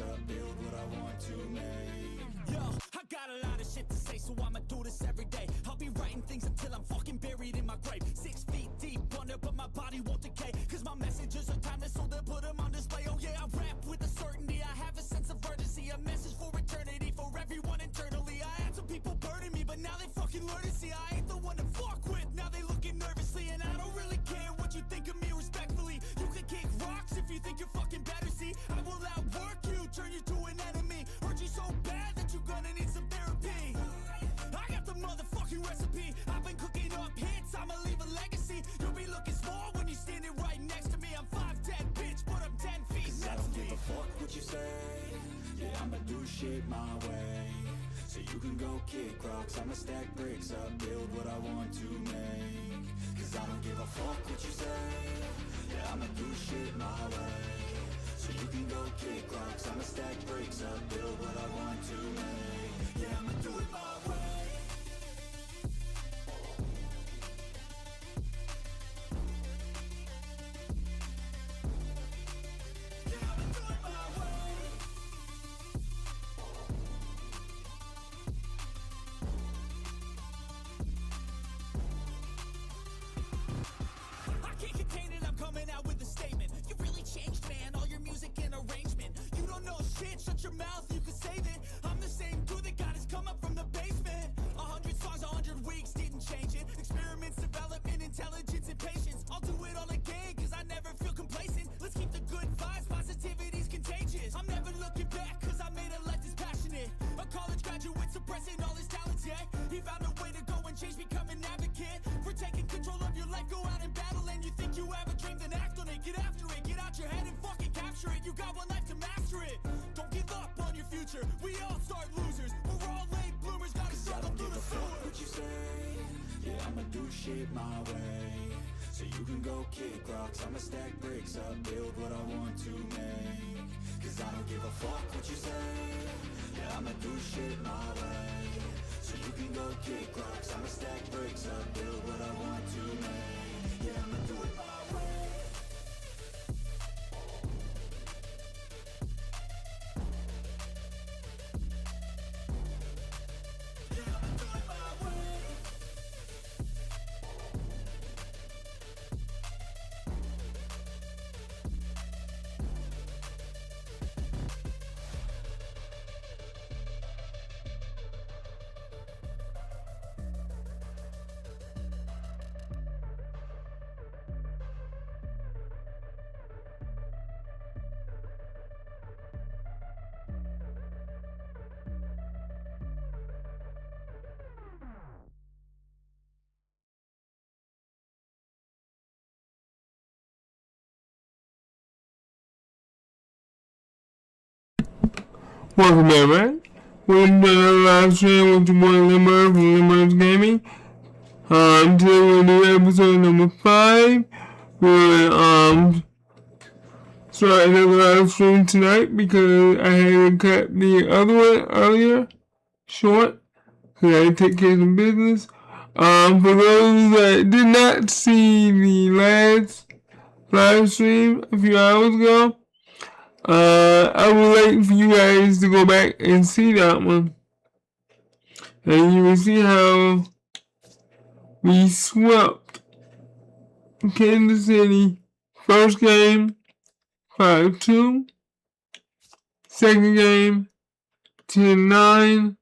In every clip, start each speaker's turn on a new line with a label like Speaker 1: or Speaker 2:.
Speaker 1: bricks up, build what I want to make.
Speaker 2: Yo, I got a lot of shit to say, so I'ma do this every day. I'll be writing things until I'm fucking buried in my grave. 6 feet deep under, but my body won't decay. Cause my messages are timeless, so they'll put them on display. Oh yeah, I rap with a certainty, I have a sense of urgency. A message for eternity, for everyone internally. I had some people burning me, but now they fucking learn to see I ain't the one to fuck with. Now they looking nervously, and I don't really care what you think of me respectfully. You can kick rocks if you think you're fucking better, see. I will outwork you, turn you to an enemy. Hurt you so bad that you're gonna need some therapy. I got the motherfucking recipe. I've been cooking up hits, I'ma leave a legacy. You'll be looking small when you're standing right next to me. I'm 5'10", bitch, but I'm 10 feet
Speaker 1: Cause I
Speaker 2: next
Speaker 1: don't
Speaker 2: to me.
Speaker 1: give a fuck what you say. Yeah, I'ma do shit my way. So you can go kick rocks, I'ma stack bricks up, build what I want to make. Cause I don't give a fuck what you say. Yeah, I'ma do shit my way. So you can go kick rocks, I'ma stack bricks up, build what I want to make. Yeah, I'ma do it my way.
Speaker 2: I can't contain it, I'm coming out with a statement. You really changed, man, all your music and arrangement. You don't know shit, shut your mouth, you can save it. I'm the same dude that got his come up from the basement. 100 songs, 100 weeks, didn't change it. Experiments, development, intelligence, and patience. I'll do it all again, cause I never feel complacent. Let's keep the good vibes, positivity's contagious. I'm never looking back, cause I made a life that's passionate. A college graduate suppressing all his talents, yeah. He found a way to go and change, become an advocate. For taking control of your life, go out and battle. And you think you have a dream, then act on it. Get after it, get out your head and fucking capture it. You got one life to master it. Don't give up on your future, we all start losers. We're all late bloomers, gotta
Speaker 1: I
Speaker 2: struggle
Speaker 1: don't
Speaker 2: through
Speaker 1: give
Speaker 2: the
Speaker 1: a fuck
Speaker 2: sewer.
Speaker 1: what you say. Yeah, I'ma do shit my way. So you can go kick rocks, I'ma stack bricks up, build what I want to make. Cause I don't give a fuck what you say. Yeah, I'ma do shit my way. So you can go kick rocks, I'ma stack bricks up, build what I want to make. Yeah, I'ma do it my way.
Speaker 3: Welcome everyone. We're doing a live stream with your boy Limber from Limber's Gaming. Today we're doing episode number 5. We're starting a live stream tonight because I had to cut the other one earlier short because I had to take care of some business. For those that did not see the last live stream a few hours ago, I would like for you guys to go back and see that one. And you will see how we swept Kansas City. First game, 5-2. Second game, 10-9.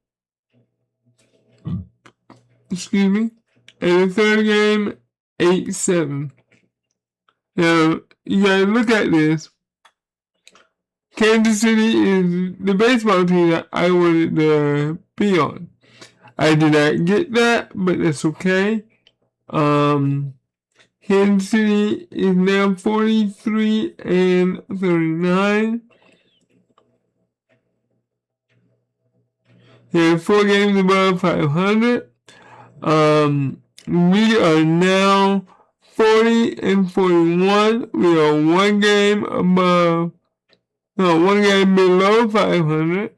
Speaker 3: Excuse me. And the third game, 8-7. Now, you gotta look at this. Kansas City is the baseball team that I wanted to be on. I did not get that, but that's okay. Kansas City is now 43-39. They're 4 games above 500. We are now 40-41. We are 1 game above. No, 1 game below 500.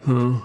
Speaker 3: Huh.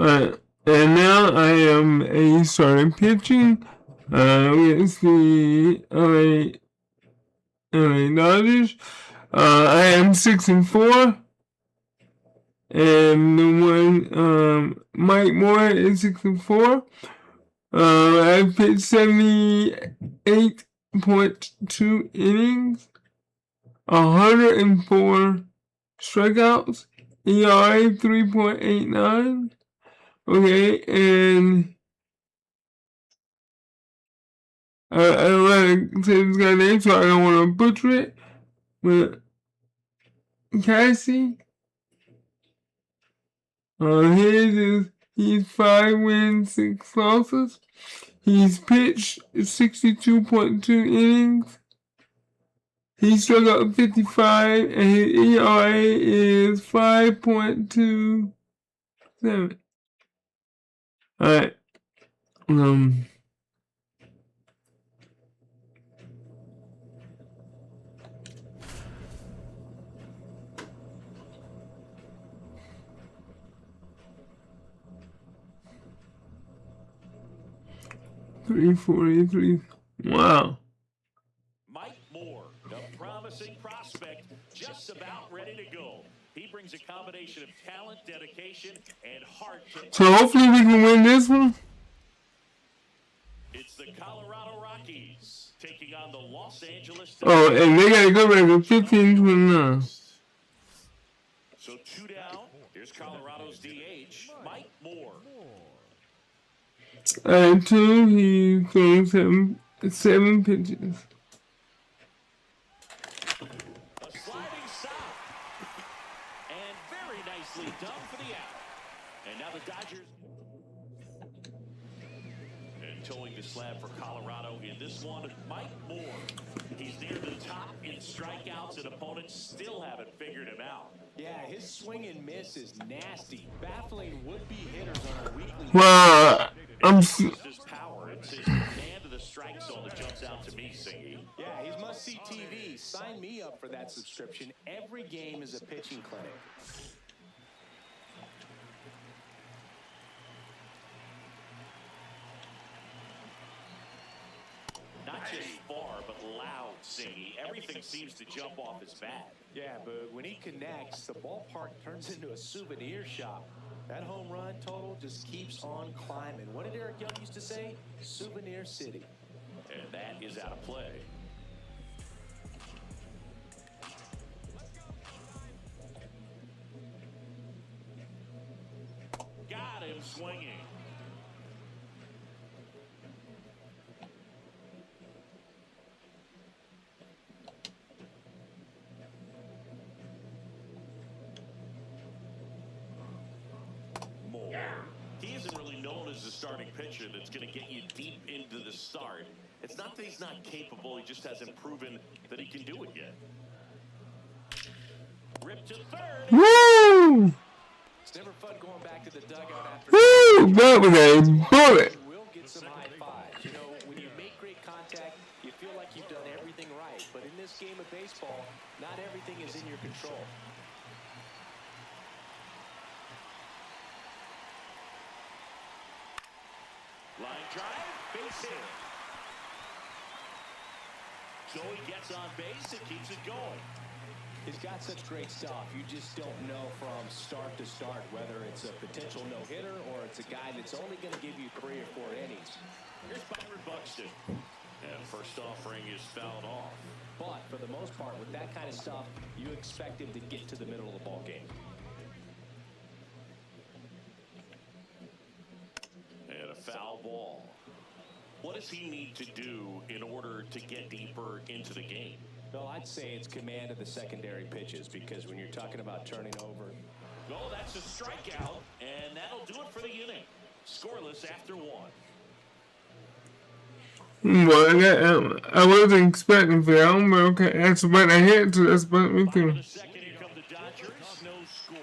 Speaker 3: And now I am a starting pitching against the LA Dodgers. I am 6-4. And the one, Mike Moore is 6-4. I pitched 78.2 innings, 104 strikeouts, ERA 3.89. Okay, and I don't want to say this guy's name, so I don't want to butcher it. But Cassie, he's 5 wins, 6 losses. He's pitched 62.2 innings. He struck out 55, and his ERA is 5.27. Alright. 343. Wow.
Speaker 4: Mike Moore, the promising prospect, just about ready to go. He brings a combination of talent, dedication, and heart to...
Speaker 3: So hopefully we can win this one.
Speaker 4: It's the Colorado Rockies taking on the Los Angeles...
Speaker 3: Oh, and they got a good record, 15-29.
Speaker 4: So 2 down. Here's Colorado's DH, Mike Moore.
Speaker 3: And 2, he threw 7 pitches.
Speaker 4: A sliding stop. And very nicely done for the out. And now the Dodgers... And towing the slab for Colorado in this one, Mike Moore. He's near the top in strikeouts, and opponents still haven't figured him out.
Speaker 5: Yeah, his swing and miss is nasty, baffling would-be hitters on a weekly.
Speaker 3: Wow,
Speaker 4: It's his power. It's his command of the strike zone that jumps out to me, Singy.
Speaker 5: Yeah, he's must-see TV. Sign me up for that subscription. Every game is a pitching clinic.
Speaker 4: Not just far, but loud, Singy. Everything seems to jump off his bat.
Speaker 5: Yeah, Boog, when he connects, the ballpark turns into a souvenir shop. That home run total just keeps on climbing. What did Eric Young used to say? Souvenir City.
Speaker 4: And that is out of play. Got him swinging. He isn't really known as the starting pitcher that's going to get you deep into the start. It's not that he's not capable, he just hasn't proven that he can do it yet. Ripped to third.
Speaker 3: Woo!
Speaker 5: It's never fun going back to the dugout after.
Speaker 3: Woo! That was a bullet.
Speaker 5: You will get some high fives. You know, when you make great contact, you feel like you've done everything right. But in this game of baseball, not everything is in your control.
Speaker 4: Line drive, base hit. Joey gets on base and keeps it going.
Speaker 5: He's got such great stuff. You just don't know from start to start whether it's a potential no-hitter or it's a guy that's only going to give you 3 or 4 innings.
Speaker 4: Here's Byron Buxton. And first offering is fouled off.
Speaker 5: But for the most part, with that kind of stuff, you expect him to get to the middle of the ball game.
Speaker 4: And a foul ball. What does he need to do in order to get deeper into the game?
Speaker 5: Well, I'd say it's command of the secondary pitches, because when you're talking about turning over.
Speaker 4: Oh, that's a strikeout, and that'll do it for the inning. Scoreless after 1.
Speaker 3: Well, I wasn't expecting for that one, but okay, that's about a hit, so that's about me
Speaker 4: Bottom of
Speaker 3: too.
Speaker 4: the second, here come the Dodgers. No score.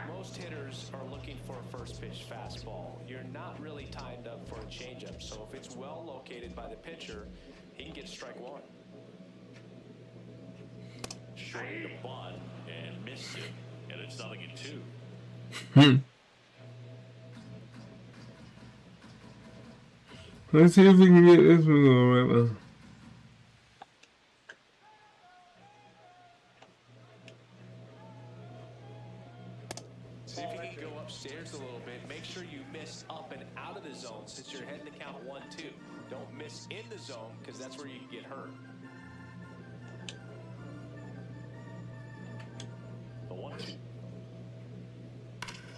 Speaker 5: Most hitters are looking for a first pitch fastball. You're not really timed up for a changeup, so if it's well located by the pitcher, he can get strike 1.
Speaker 4: trying to bunt and missed it, and it's 0-2.
Speaker 3: Let's see if we can get this one going right now.
Speaker 5: See if you can go upstairs a little bit. Make sure you miss up and out of the zone since you're heading to count 1-2. Don't miss in the zone because that's where you can get hurt.
Speaker 4: The 1-2.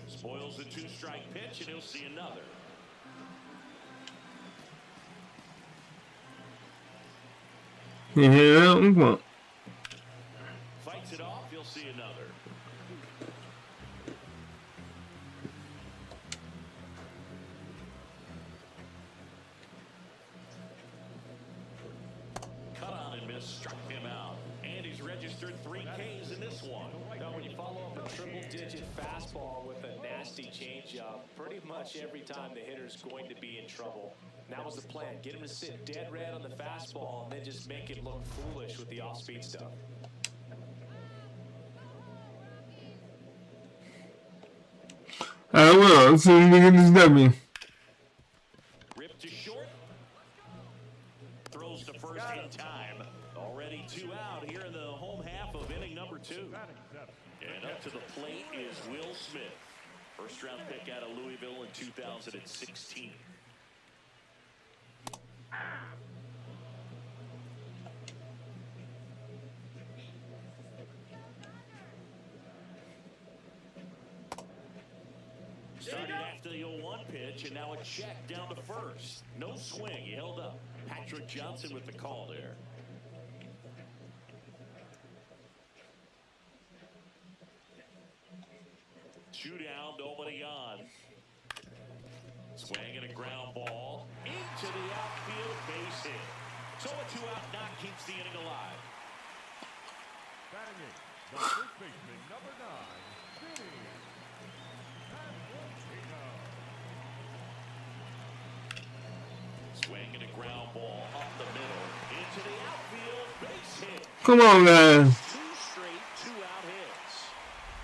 Speaker 4: Spoils the 2-strike pitch, and he'll see another.
Speaker 3: Yeah, that one, come on.
Speaker 4: Fights it off, you'll see another. Cut on and miss, struck him out. And he's registered 3 Ks in this one.
Speaker 5: Now, when you follow up a triple-digit fastball with a nasty changeup, pretty much every time the hitter's going to be in trouble. And that was the plan. Get him to sit dead red on the fastball and then just make him look foolish with the off-speed stuff.
Speaker 3: I will, as soon as we get this W.
Speaker 4: Ripped to short. Throws to first in time. Already 2 out here in the home half of inning number 2. And up to the plate is Will Smith. First round pick out of Louisville in 2016. Started after the 0-1 pitch, and now a check down to first. No swing, he held up. Patrick Johnson with the call there. Two down, nobody on. Swing and a ground ball into the outfield, base hit. So a 2-out knock keeps the inning alive.
Speaker 6: Batting it, the first baseman, number 9, Vinny Pasquantino.
Speaker 4: Swing and a ground ball up the middle into the outfield, base hit.
Speaker 3: Come on, guys.
Speaker 4: 2 straight 2-out hits.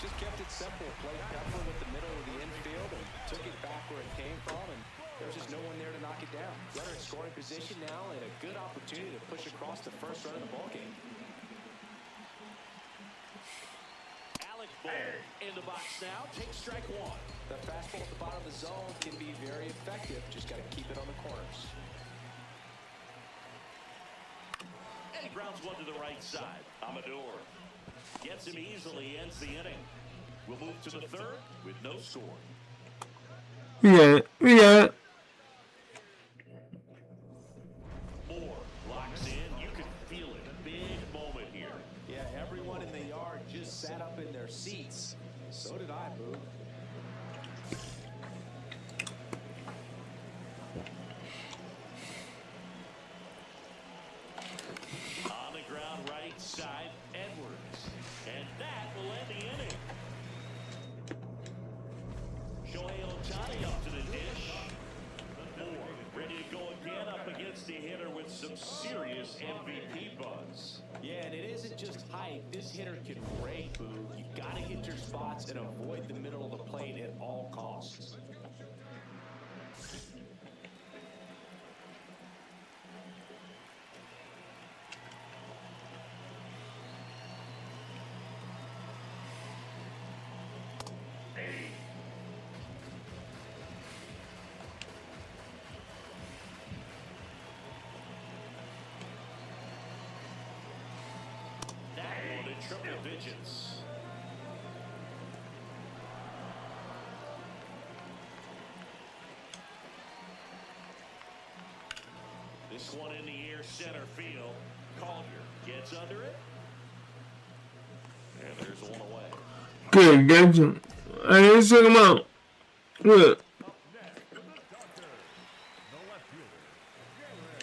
Speaker 5: Just kept it simple. Played careful with the middle of the infield and took it back where it came from, and there's just no one there to knock it down. Runner in scoring position now and a good opportunity to push across the first run of the ballgame.
Speaker 4: Alec Bohm in the box now. Takes strike 1.
Speaker 5: The fastball at the bottom of the zone can be very effective. Just got to keep it on the corners.
Speaker 4: And he grounds one to the right side. Amador gets him easily, ends the inning. We'll move to the 3rd with no score.
Speaker 3: We got it. We got it.
Speaker 4: Moore locks in. You can feel it. Big moment here.
Speaker 5: Yeah, everyone in the yard just sat up in their seats. So did I, Boo.
Speaker 4: On the ground, right side, Edwards. And that will end the inning. Shohei Ohtani up to the dish. Moore ready to go again up against the hitter with some serious MVP buzz.
Speaker 5: Yeah, and it isn't just height. This hitter can rake, Boo. You got to hit your spots and avoid the middle of the plate at all costs.
Speaker 4: That one in triple digits. This one in the air, center field. Collier gets under it. And there's one away.
Speaker 3: Good, gotcha. I didn't check him out. Good.
Speaker 6: Up next for the Dodgers, the left fielder, Jared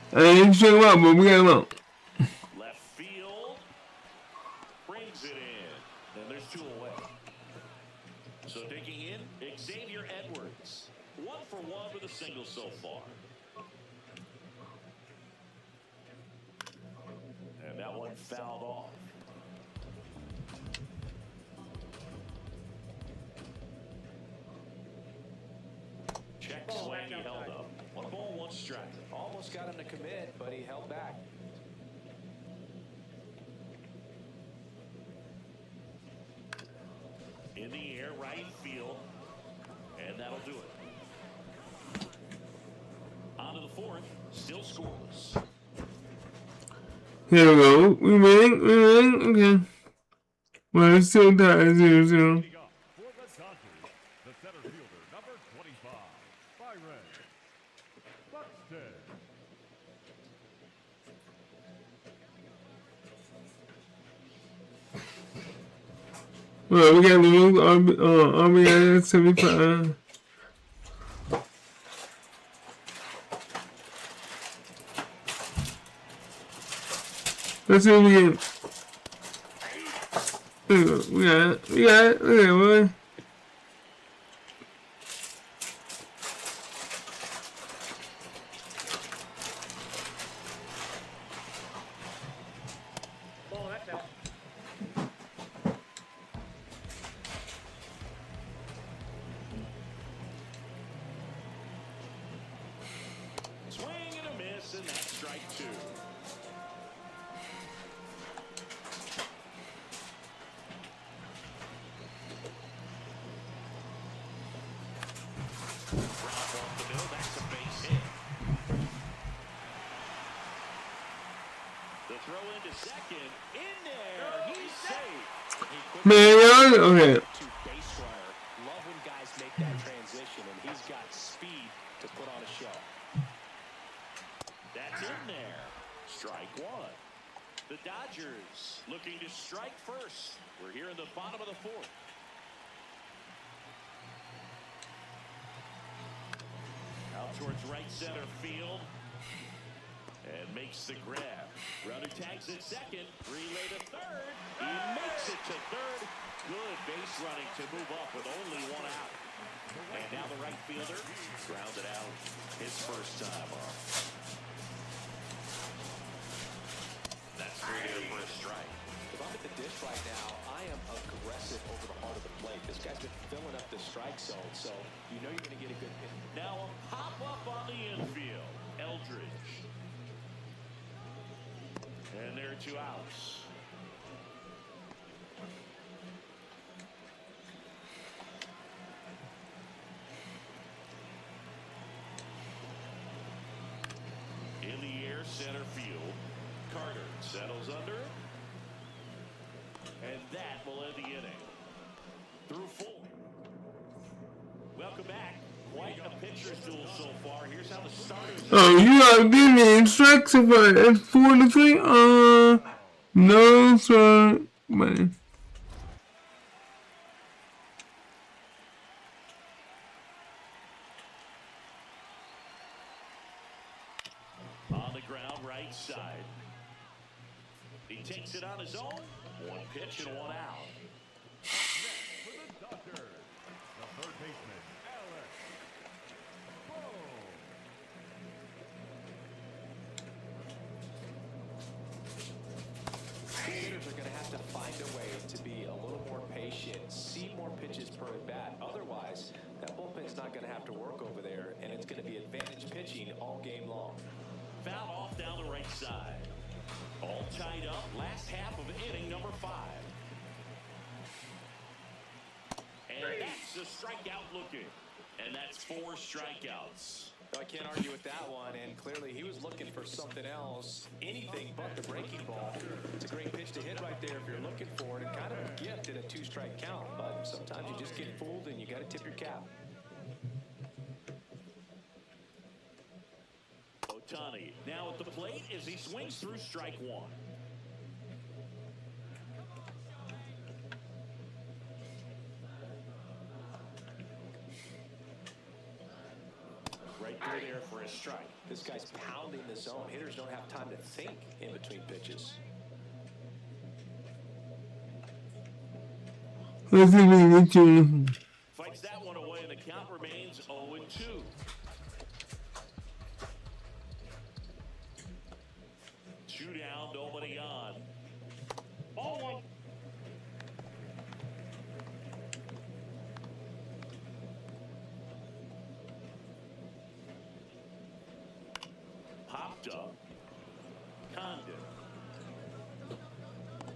Speaker 6: Durham.
Speaker 3: I didn't check him out, but we got him out.
Speaker 4: Left field. Brings it in. And there's 2 away. So digging in, Xavier Edwards. 1 for 1 with a single so far. fouled off. Check swing, he held up. 1 ball, 1 strike.
Speaker 5: Almost got him to commit, but he held back.
Speaker 4: In the air, right field. And that'll do it. On to the 4th. Still scoreless.
Speaker 3: Here we go. We win. Okay. Well, it's still tied 0-0.
Speaker 6: Leading up for the Dodgers, the center fielder, number 25, Byron Buxton.
Speaker 3: Well, we got the RBI at 75. Let's see what we get. There we go. We got it. Look at that, boy.
Speaker 4: Swing and a miss, and that's strike 2. Drop off the middle, that's a base hit. The throw into second, in there, he's safe.
Speaker 3: Man, y'all, okay.
Speaker 5: To base runner. Love when guys make that transition, and he's got speed to put on a show.
Speaker 4: That's in there. Strike 1. The Dodgers looking to strike first. We're here in the bottom of the 4th. Out towards right center field. And makes the grab. Runner tags at second. Relay to third. He makes it to third. Good base running to move up with only 1 out. And now the right fielder grounded out his first time off. That's 3 for a strike.
Speaker 5: If I'm at the dish right now, I am aggressive over the heart of the plate. This guy's been filling up the strike zone, so you know you're going to get a good hit.
Speaker 4: Now a pop-up on the infield. Eldridge. And there are 2 outs. In the air, center field. Carter settles under. And that will end the inning. Through 4. Welcome back. Quite a pitcher's duel so far. Here's how the starters.
Speaker 3: Oh, you gotta give me strikes if it's 4-3. No, sir. Man.
Speaker 4: On the ground, right side. He takes it on his own. 1 pitch and 1 out.
Speaker 6: For the Dodgers, the third baseman, Alex Bohm.
Speaker 5: Hitters are going to have to find a way to be a little more patient, see more pitches per at bat. Otherwise, that bullpen's not going to have to work over there, and it's going to be advantage pitching all game long.
Speaker 4: Foul off down the right side. All tied up. Last half of inning number 5. And that's the strikeout looking. And that's 4 strikeouts.
Speaker 5: I can't argue with that one, and clearly he was looking for something else, anything but the breaking ball. It's a great pitch to hit right there if you're looking for it, and kind of a gift in a 2-strike count, but sometimes you just get fooled and you got to tip your cap.
Speaker 4: Ohtani now at the plate as he swings through strike 1. Right through there for a strike.
Speaker 5: This guy's pounding the zone. Hitters don't have time to think in between pitches.
Speaker 3: Let's see if we can get you.
Speaker 4: Fights that one away, and the count remains 0-2. Two down, nobody on. popped up. Condon.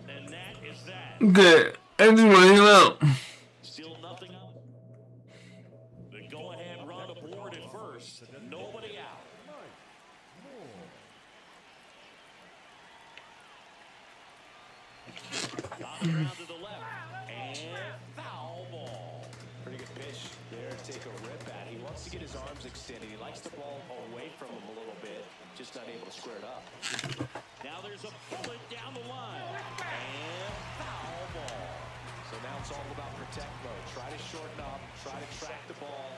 Speaker 4: And that is that.
Speaker 3: Okay, I just want him out.
Speaker 4: Still nothing up. The go-ahead run aboard at first. Nobody out. On the ground to the left. And foul ball.
Speaker 5: Pretty good pitch there to take a rip at. He wants to get his arms extended. He likes the ball away from him a little bit, just not able to square it up.
Speaker 4: Now there's a bullet down the line. And foul ball.
Speaker 5: So now it's all about protect mode. Try to shorten up, try to track the ball,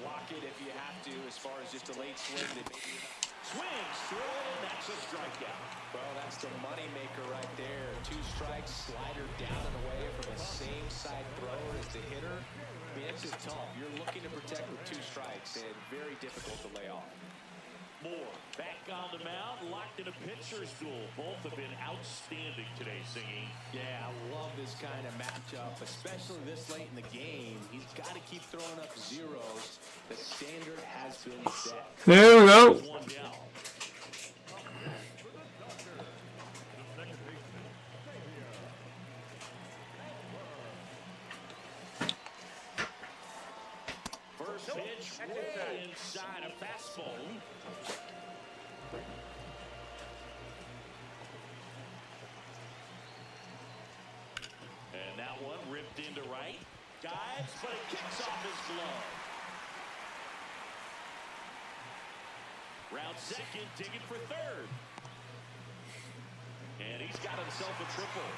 Speaker 5: block it if you have to, as far as just a late swing that maybe
Speaker 4: Swings through it, and that's a strikeout.
Speaker 5: well, that's the money maker right there. 2 strikes, slider down and away from the same side thrower as the hitter. I mean, it's just tough. You're looking to protect with 2 strikes and very difficult to lay off.
Speaker 4: Moore back on the mound, locked in a pitcher's duel. Both have been outstanding today, Singing.
Speaker 5: Yeah, I love this kind of matchup, especially this late in the game. He's got to keep throwing up zeros. The standard has been set.
Speaker 3: There we go.
Speaker 4: One down. First pitch, way inside a fastball. And that one ripped into right. Dives, but it kicks off his glove. Round second, digging for third. And he's got himself a triple.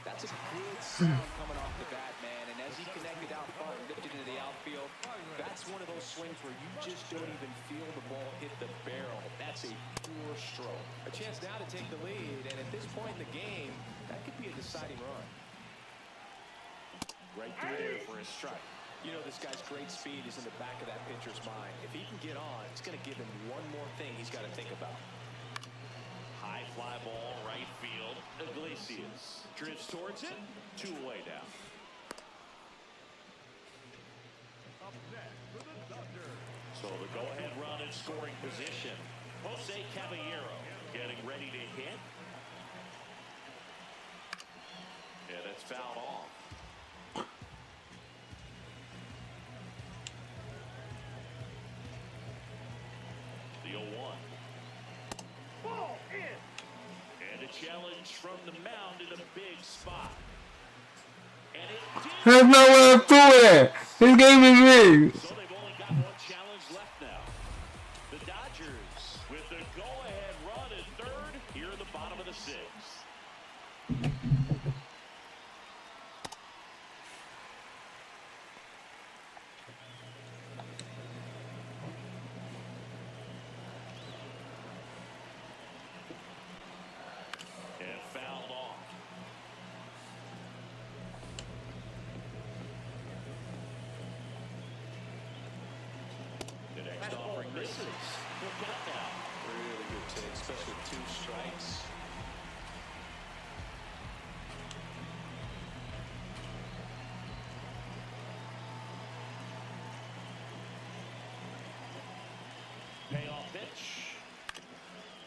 Speaker 5: That's a good sound coming off the bat, man. And as he connected out front and dipped it into the outfield, that's one of those swings where you just don't even feel the ball hit the barrel. That's a pure stroke. A chance now to take the lead, and at this point in the game, that could be a deciding run.
Speaker 4: Right through there for a strike.
Speaker 5: You know, this guy's great speed is in the back of that pitcher's mind. If he can get on, it's going to give him one more thing he's got to think about.
Speaker 4: High fly ball, right field. Iglesias drifts towards it. 2 away now. So the go-ahead run in scoring position. Jose Caballero getting ready to hit. Yeah, that's fouled off. The 0-1. Ball in. And a challenge from the mound in a big spot. And it did.
Speaker 3: That's not what I'm doing. This game is rigged.
Speaker 4: So they've only got 1 challenge left now. The Dodgers with the go-ahead run at third here in the bottom of the 6th. And fouled off. The next offering misses. He'll get it now.
Speaker 5: Really good take, especially with 2 strikes.
Speaker 4: Payoff pitch.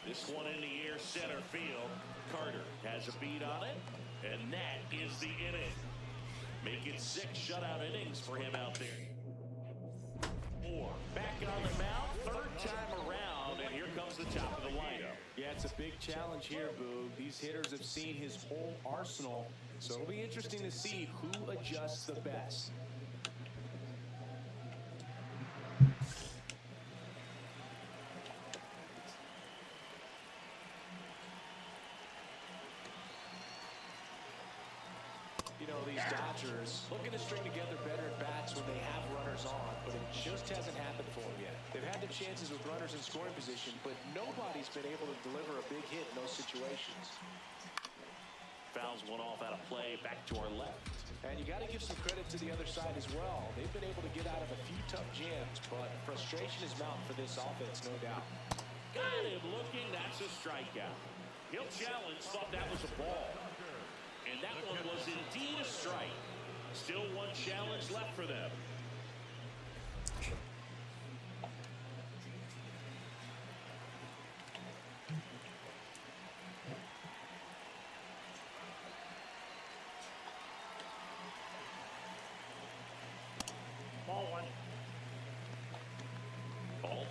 Speaker 4: This one in the air, center field. Carter has a beat on it, and that is the inning. Make it 6 shutout innings for him out there. Moore back on the mound, 3rd time around, and here comes the top of the lineup.
Speaker 5: Yeah, it's a big challenge here, Boog. These hitters have seen his whole arsenal, so it'll be interesting to see who adjusts the best. You know, these Dodgers looking to string together better at-bats when they have runners on, but it just hasn't happened for them yet. They've had the chances with runners in scoring position, but nobody's been able to deliver a big hit in those situations.
Speaker 4: Fouls one off out of play, back to our left.
Speaker 5: And you got to give some credit to the other side as well. They've been able to get out of a few tough jams, but frustration is mounting for this offense, no doubt.
Speaker 4: Got him looking, that's a strikeout. He'll challenge, thought that was a ball. And that one was indeed a strike. Still 1 challenge left for them.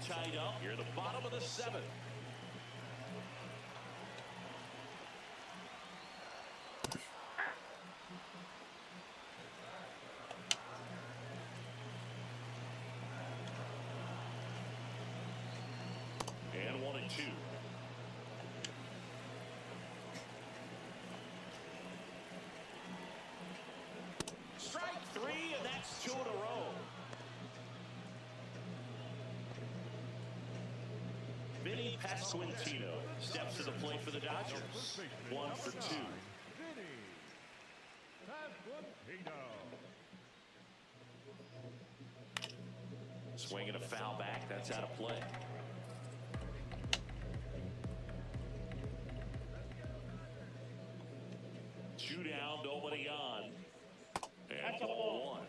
Speaker 4: tied up here, the bottom of the seventh. And 1-2. Strike three, and that's 2 in a row. Vinny Pasquantino steps to the plate for the Dodgers. 1 for 2.
Speaker 6: Vinny Pasquantino.
Speaker 4: Swinging a foul back, that's out of play. Two down, nobody on. And ball 1.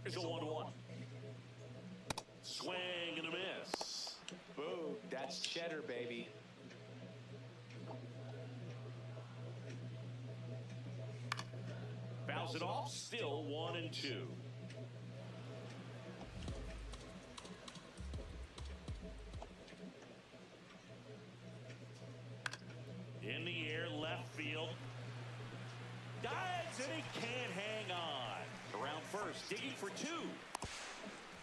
Speaker 4: Here's a 1-1. Swing and a miss.
Speaker 5: Boom, that's cheddar, baby.
Speaker 4: Fouls it off, still 1-2. In the air, left field. Dives, and he can't hang on. Around first, digging for 2.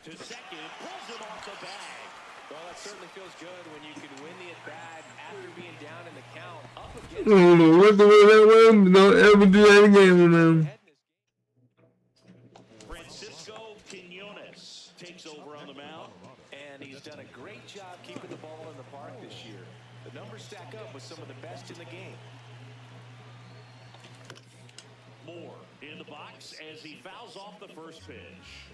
Speaker 4: To second, pulls him off the bag.
Speaker 5: Well, that certainly feels good when you can win the at-bat after being down in the count. Up against
Speaker 3: I don't know what the way that was, but don't ever do that again, man.
Speaker 4: Francisco Quinones takes over on the mound.
Speaker 5: And he's done a great job keeping the ball in the park this year. The numbers stack up with some of the best in the game.
Speaker 4: Moore in the box as he fouls off the first pitch.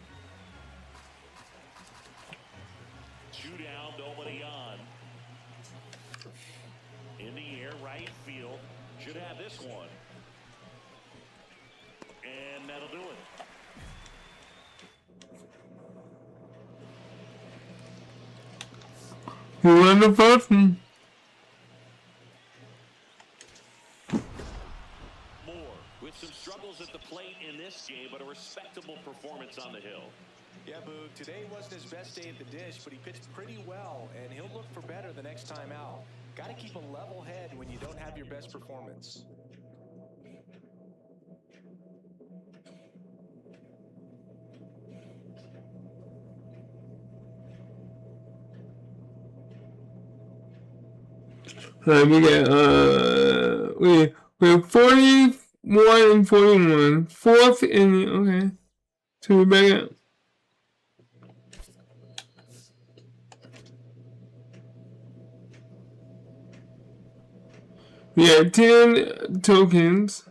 Speaker 4: 2 down, nobody on. In the air, right field. Should have this one. And that'll do it.
Speaker 3: Who won the first one?
Speaker 4: Moore with some struggles at the plate in this game, but a respectable performance on the hill.
Speaker 5: Yeah, Boog, today wasn't his best day at the dish, but he pitched pretty well, and he'll look for better the next time out. Got to keep a level head when you don't have your best performance.
Speaker 3: We have 41 and 41. Fourth inning, okay. So we're back up. We have 10 tokens.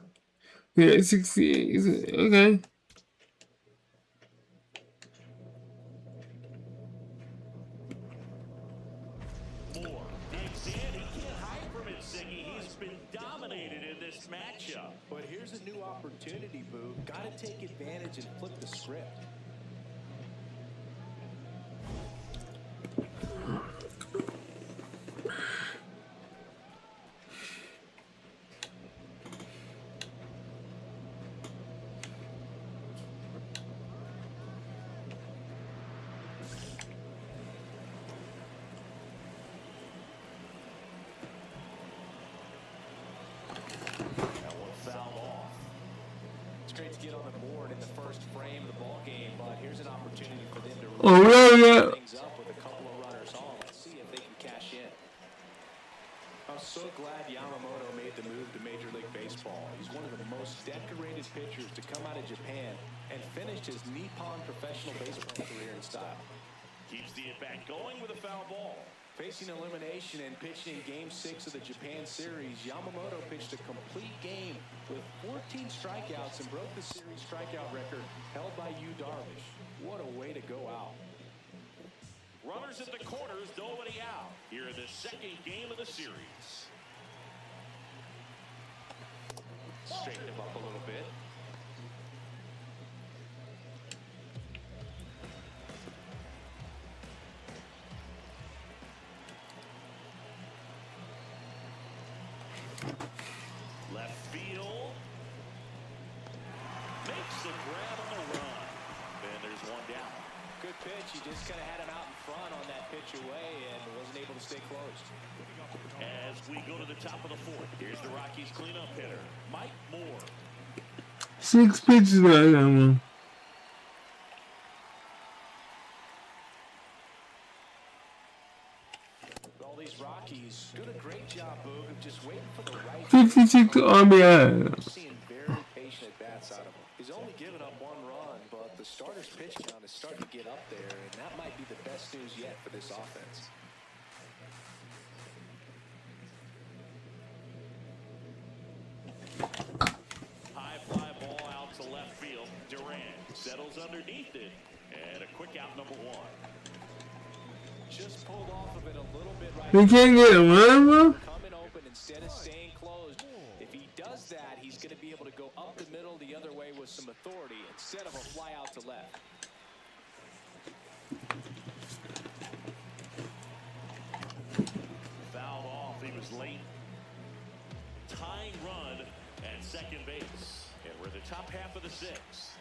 Speaker 3: We have 68. Okay.
Speaker 4: Moore digs in. He can't hide from it, Siggy. He's been dominated in this matchup.
Speaker 5: But here's a new opportunity, Boog. Got to take advantage and flip the script.
Speaker 4: That one fouled off.
Speaker 5: It's great to get on the board in the first frame of the ball game, but here's an opportunity for them to
Speaker 3: Yeah.
Speaker 5: things up with a couple of runners on. Let's see if they can cash in. I'm so glad Yamamoto made the move to Major League Baseball. He's one of the most decorated pitchers to come out of Japan and finished his Nippon professional baseball career in style.
Speaker 4: Keeps the at-bat going with a foul ball.
Speaker 5: Facing elimination and pitching in Game 6 of the Japan Series, Yamamoto pitched a complete game with 14 strikeouts and broke the series strikeout record held by Yu Darvish. What a way to go out.
Speaker 4: Runners at the corners, nobody out. Here in the second game of the series.
Speaker 5: Straighten him up a little bit.
Speaker 4: left field. Makes the grab on the run. And there's one down.
Speaker 5: Good pitch. He just kind of had him out in front on that pitch away and wasn't able to stay close.
Speaker 4: As we go to the top of the fourth, here's the Rockies cleanup hitter, Mike Moore.
Speaker 3: 6 pitches right now.
Speaker 5: All these Rockies doing a great job, Boog, of just waiting for the right.
Speaker 3: 56 RBI.
Speaker 5: Seeing very patient at-bats out of him. He's only given up 1 run, but the starter's pitch count is starting to get up there, and that might be the best news yet for this offense.
Speaker 4: High fly ball out to left field. Durant settles underneath it, and a quick out, number 1.
Speaker 5: Just pulled off of it a little bit right.
Speaker 3: They can't get a run, bro?
Speaker 5: Coming open instead of staying closed. If he does that, he's going to be able to go up the middle the other way with some authority instead of a fly out to left.
Speaker 4: Fouled off. He was late. Tying run at second base. And we're the top half of the 6th.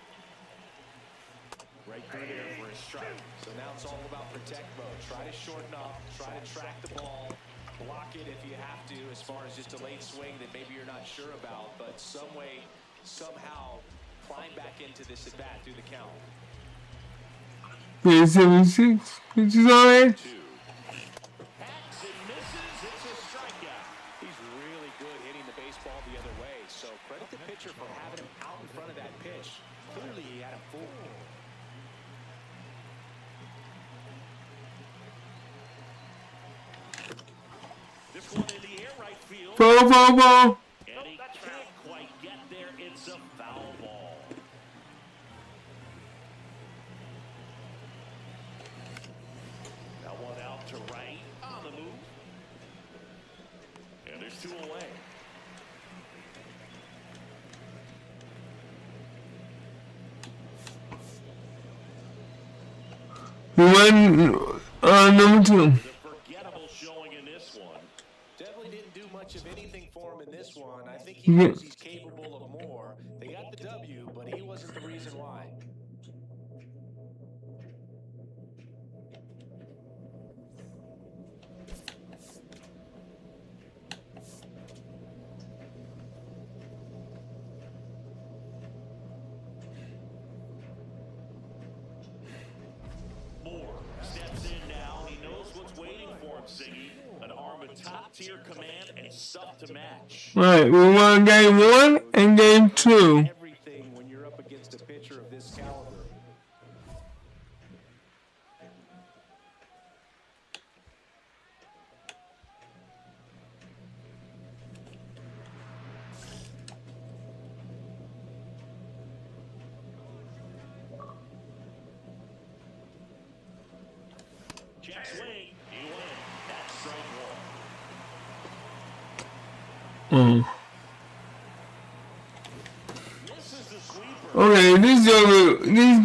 Speaker 4: Right through there for a strike.
Speaker 5: So now it's all about protect mode. Try to shorten up, try to track the ball, block it if you have to, as far as just a late swing that maybe you're not sure about, but some way, somehow climb back into this at bat through the count.
Speaker 3: 76 pitches already.
Speaker 4: 2. Hacks and misses. It's a strikeout.
Speaker 5: He's really good hitting the baseball the other way, so credit the pitcher for having him out in front of that pitch. Clearly he had him fooled.
Speaker 4: This one in the air, right field.
Speaker 3: Ball.
Speaker 4: And he can't quite get there. It's a foul ball. That one out to right on the move. And there's 2 away.
Speaker 3: Number 2.
Speaker 4: The forgettable showing in this one.
Speaker 5: Definitely didn't do much of anything for him in this one. I think he knows he's capable of more. They got the W, but he wasn't the reason why.
Speaker 4: Moore steps in now. He knows what's waiting for him, Siggy. An arm of top-tier command and stuff to match.
Speaker 3: Right, we won game 1 and game 2.
Speaker 5: Everything when you're up against a pitcher of this caliber.
Speaker 4: Check swing. You win. That's strike 1. This is the sweeper.
Speaker 3: Okay, these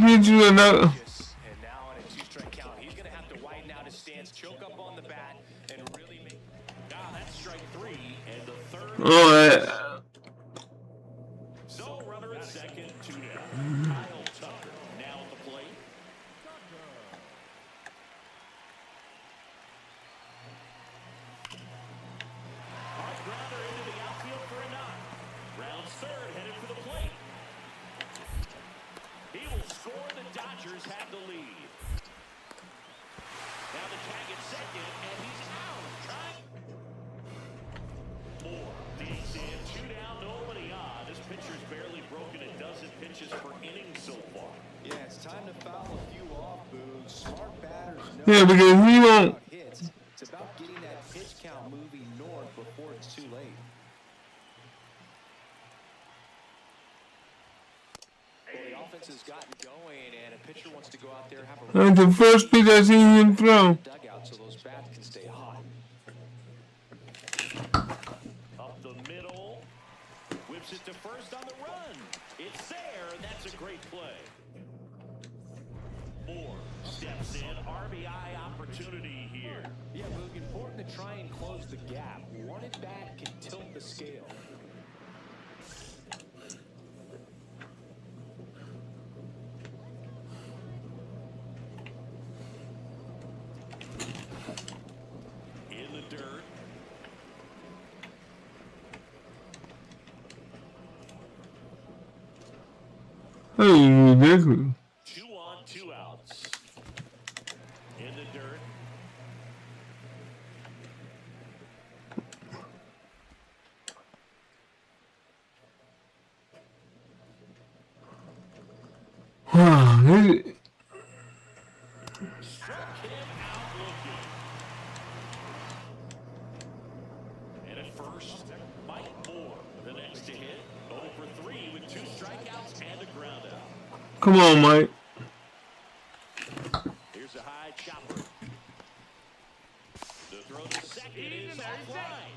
Speaker 3: pitches are not.
Speaker 5: And now on a 2-strike count, he's going to have to widen out his stance, choke up on the bat, and really make...
Speaker 4: That's strike 3 and the 3rd.
Speaker 3: Alright.
Speaker 4: So runner at second, 2 down. Kyle Tucker now at the plate. Hard grounder into the outfield for a knock. Rounds 3rd, headed for the plate. He will score. The Dodgers have the lead. Now the tag at second, and he's out. Trying. Moore digs in. 2 down, nobody on. This pitcher's barely broken a dozen pitches per inning so far.
Speaker 5: Yeah, it's time to foul a few off, Boog. Smart batters know
Speaker 3: Yeah, because he won't.
Speaker 5: about hits. It's about getting that pitch count moving north before it's too late. Well, the offense has gotten going, and a pitcher wants to go out there and have a
Speaker 3: That's the first pitch I seen him throw.
Speaker 5: dugout so those bats can stay hot.
Speaker 4: Up the middle. Whips it to first on the run. It's there, and that's a great play. Moore steps in. RBI opportunity here.
Speaker 5: Yeah, Boog, important to try and close the gap. One at bat can tilt the scale.
Speaker 3: That is ridiculous.
Speaker 4: 2 on, 2 outs. In the dirt.
Speaker 3: Wow,
Speaker 4: Struck him out looking. And at first, Mike Moore, the next to hit. 0 for 3 with 2 strikeouts and a ground out.
Speaker 3: come on, Mike.
Speaker 4: Here's a high chopper. The throw to second is offline.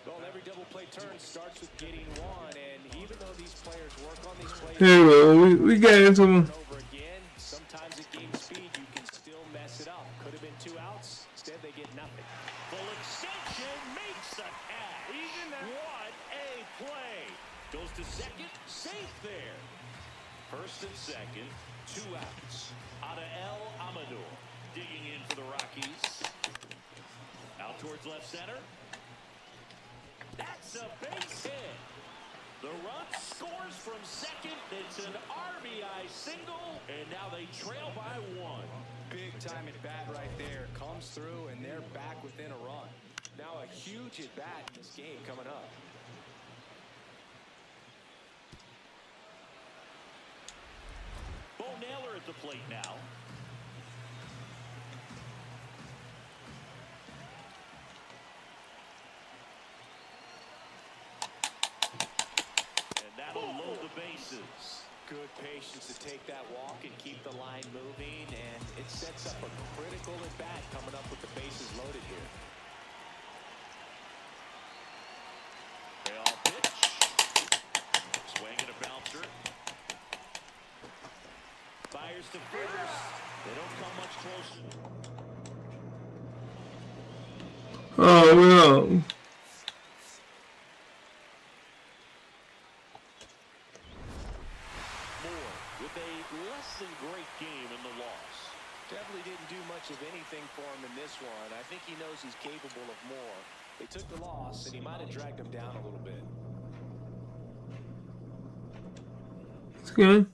Speaker 5: Well, every double play turn starts with getting one, and even though these players work on these plays
Speaker 3: Here we go. We got into him.
Speaker 5: over again, sometimes at game speed you can still mess it up. Could have been 2 outs. Instead, they get nothing.
Speaker 4: Full extension makes the catch. What a play. Goes to second, safe there. First and second, 2 outs. Out of El Amador. Digging in for the Rockies. Out towards left center. That's a base hit. The run scores from second. It's an RBI single, and now they trail by 1.
Speaker 5: Big time at bat right there. Comes through, and they're back within a run. Now a huge at bat in this game coming up.
Speaker 4: Bo Naylor at the plate now. And that'll load the bases.
Speaker 5: Good patience to take that walk and keep the line moving, and it sets up a critical at bat coming up with the bases loaded here.
Speaker 4: Payoff pitch. Swing and a bouncer. Fires to first. They don't come much closer.
Speaker 3: Oh, no.
Speaker 4: Moore with a less than great game in the loss.
Speaker 5: Definitely didn't do much of anything for him in this one. I think he knows he's capable of more. They took the loss, and he might have dragged him down a little bit.
Speaker 3: It's good.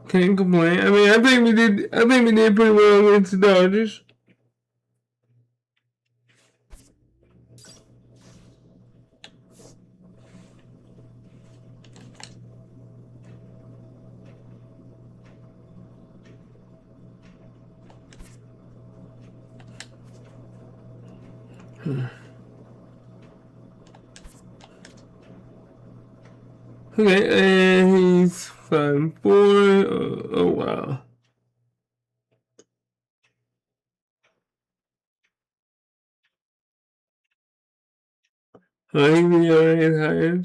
Speaker 3: Can't complain. I mean, I think we did pretty well against the Dodgers. Okay, and he's 5'4". Oh wow. I think the ERA is higher.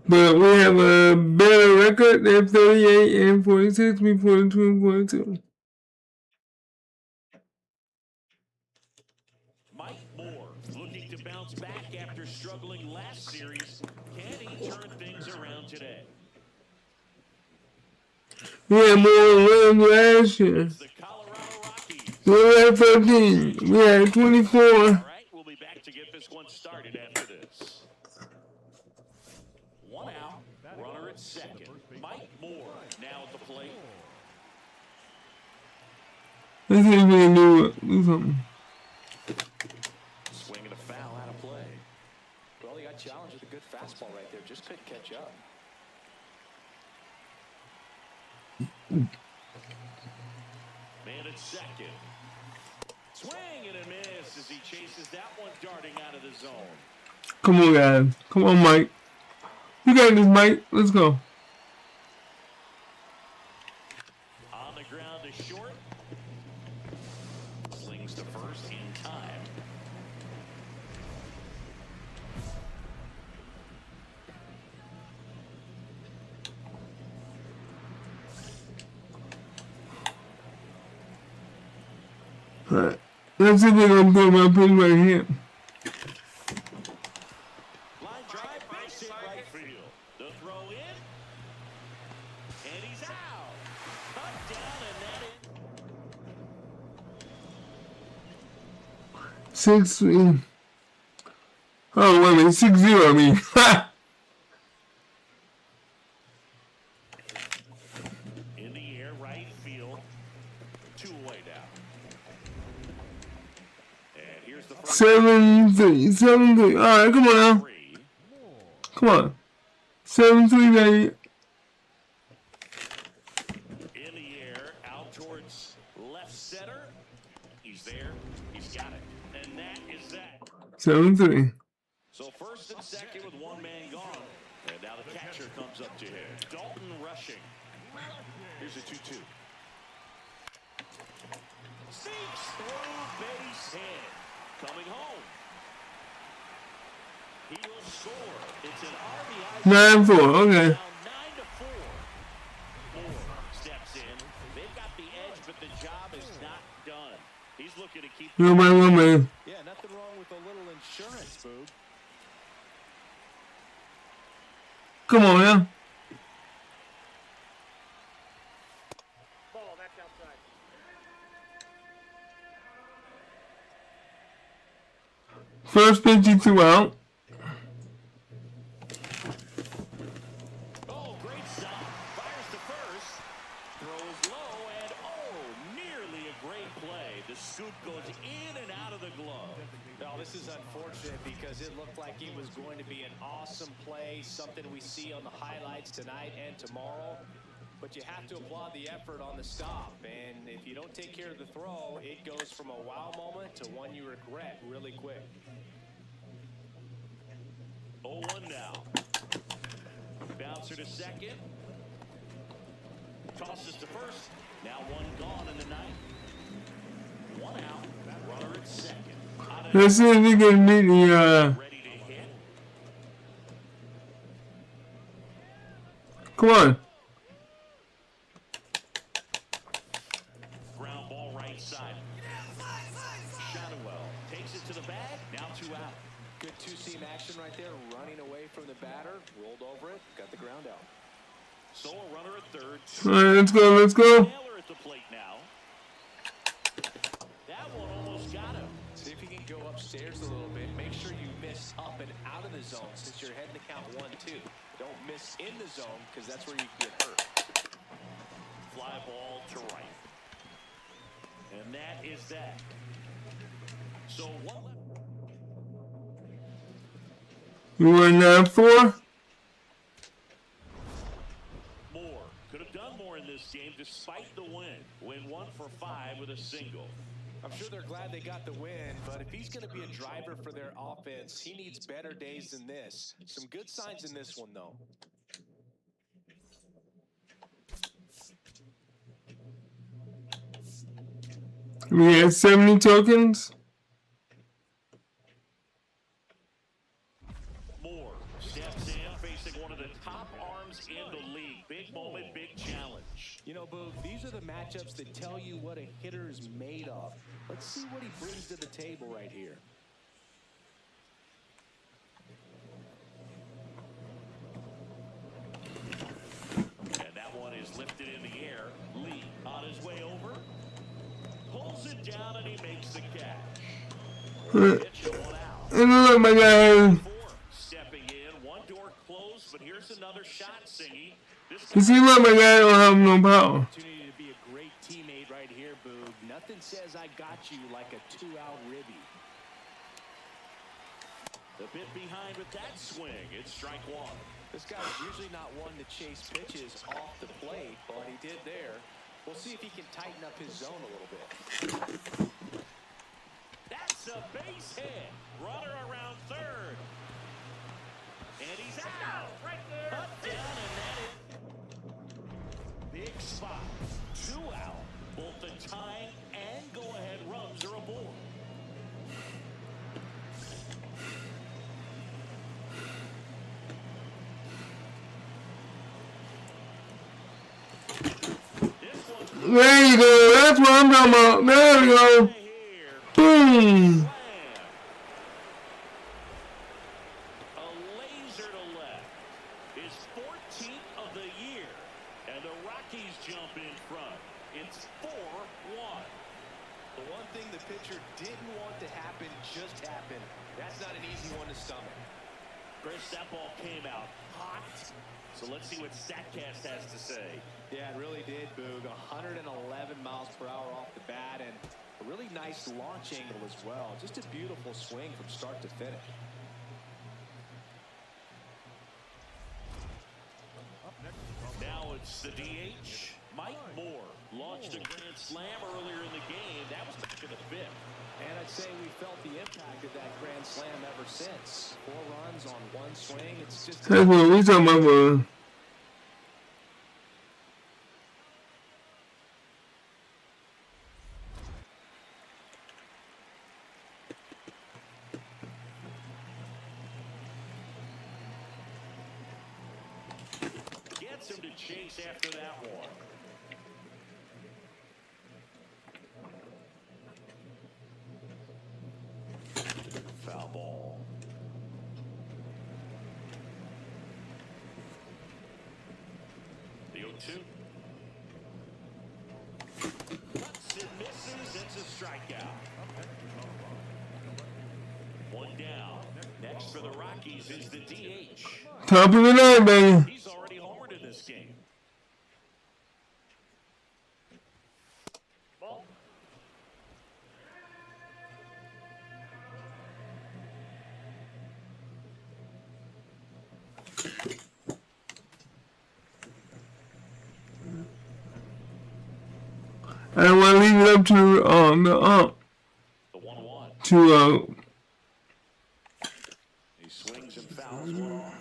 Speaker 3: But we have a better record than 38 and 46 before 42 and 42.
Speaker 4: Mike Moore looking to bounce back after struggling last series. Can he turn things around today?
Speaker 3: We had more runs last year.
Speaker 4: The Colorado Rockies.
Speaker 3: We had 13. We had 24.
Speaker 4: All right, we'll be back to get this one started after this. 1 out, runner at second. Mike Moore now at the plate.
Speaker 3: Let's see if we can do something.
Speaker 4: Swing and a foul out of play.
Speaker 5: Well, he got challenged with a good fastball right there. Just couldn't catch up.
Speaker 4: Man at second. Swing and a miss as he chases that one darting out of the zone.
Speaker 3: Come on, guys. Come on, Mike. You got this, Mike. Let's go.
Speaker 4: On the ground to short. Slings to first in time.
Speaker 3: Alright. Let's see if we're going to put my pin right here.
Speaker 4: Line drive, base hit right field. The throw in. And he's out. Cut down and that in.
Speaker 3: 6-3. Oh, wait a minute. 6-0, I mean. Ha!
Speaker 4: In the air, right field. 2 away now. And here's the first
Speaker 3: 7-3. 7-3. Alright, come on now.
Speaker 4: 3.
Speaker 3: Come on. 7-3, baby.
Speaker 4: In the air, out towards left center. He's there. He's got it. And that is that.
Speaker 3: 7-3.
Speaker 4: So first and second with 1 man gone. And now the catcher comes up to him. Dalton rushing. Here's a 2-2. Sinks through base hit. Coming home. He will score. It's an RBI.
Speaker 3: 9-4. Okay.
Speaker 4: Now 9-4. Moore steps in. They've got the edge, but the job is not done. He's looking to keep.
Speaker 3: No man, no man.
Speaker 5: Yeah, nothing wrong with a little insurance, Boog.
Speaker 3: Come on now.
Speaker 7: Ball, that's outside.
Speaker 3: First pitch he threw out.
Speaker 4: Oh, great stop. Fires to first. Throws low and nearly a great play. The scoop goes in and out of the glove.
Speaker 5: No, this is unfortunate because it looked like it was going to be an awesome play, something we see on the highlights tonight and tomorrow. But you have to applaud the effort on the stop. And if you don't take care of the throw, it goes from a wow moment to one you regret really quick.
Speaker 4: 0-1 now. Bouncer to second. Tosses to first. Now 1 gone in the ninth. 1 out. Runner at second.
Speaker 3: Let's see if we can meet the,
Speaker 4: Ready to hit.
Speaker 3: come on.
Speaker 4: Ground ball right side. Shadowell takes it to the bag. Now 2 out.
Speaker 5: Good two-seam action right there, running away from the batter, rolled over it, got the ground out.
Speaker 4: So a runner at third.
Speaker 3: Alright, let's go, let's go.
Speaker 4: Taylor at the plate now. That one almost got him.
Speaker 5: See if you can go upstairs a little bit. Make sure you miss up and out of the zone since you're heading to count 1-2. Don't miss in the zone because that's where you can get hurt.
Speaker 4: Fly ball to right. And that is that. So 1 left.
Speaker 3: We were 9-4.
Speaker 4: Moore could have done more in this game despite the win. Win 1 for 5 with a single.
Speaker 5: I'm sure they're glad they got the win, but if he's going to be a driver for their offense, he needs better days than this. Some good signs in this one, though.
Speaker 3: We had 70 tokens.
Speaker 4: Moore steps in, facing one of the top arms in the league. Big moment, big challenge.
Speaker 5: You know, Boog, these are the matchups that tell you what a hitter is made of. Let's see what he brings to the table right here.
Speaker 4: And that one is lifted in the air. Lee on his way over. Pulls it down and he makes the catch. Pitch and 1 out.
Speaker 3: And look, my guy.
Speaker 4: 4 stepping in. 1 door closed, but here's another shot, Singy. This
Speaker 3: You see, look, my guy don't have no power.
Speaker 5: Opportunity to be a great teammate right here, Boog. Nothing says I got you like a 2-out ribby.
Speaker 4: a bit behind with that swing. It's strike 1.
Speaker 5: This guy's usually not one to chase pitches off the plate, but he did there. We'll see if he can tighten up his zone a little bit.
Speaker 4: That's a base hit. Runner around third. And he's out.
Speaker 7: Right there.
Speaker 4: Up, down, and that is big spot. 2 out. Both the tying and go-ahead runs are aboard.
Speaker 3: There you go. That's what I'm talking about. There we go.
Speaker 4: Here,
Speaker 3: Boom.
Speaker 4: a laser to left. His 14th of the year. And the Rockies jump in front. It's 4-1.
Speaker 5: The one thing the pitcher didn't want to happen just happened. That's not an easy one to stomach.
Speaker 4: Chris, that ball came out hot. So let's see what StatCast has to say.
Speaker 5: Yeah, it really did, Boog. 111 miles per hour off the bat and a really nice launch angle as well. Just a beautiful swing from start to finish.
Speaker 4: Now it's the DH, Mike Moore. Launched a grand slam earlier in the game. That was back in the fifth.
Speaker 5: And I'd say we felt the impact of that grand slam ever since. 4 runs on 1 swing. It's just...
Speaker 3: That's what we talking about, bro.
Speaker 4: Gets him to chase after that one. Foul ball. The 0-2. Cuts and misses. It's a strikeout. One down. Next for the Rockies is the DH.
Speaker 3: Top of the night, baby.
Speaker 4: He's already homered in this game. Ball.
Speaker 3: I don't want to leave it up to
Speaker 4: The 1-1.
Speaker 3: to
Speaker 4: He swings and fouls one off.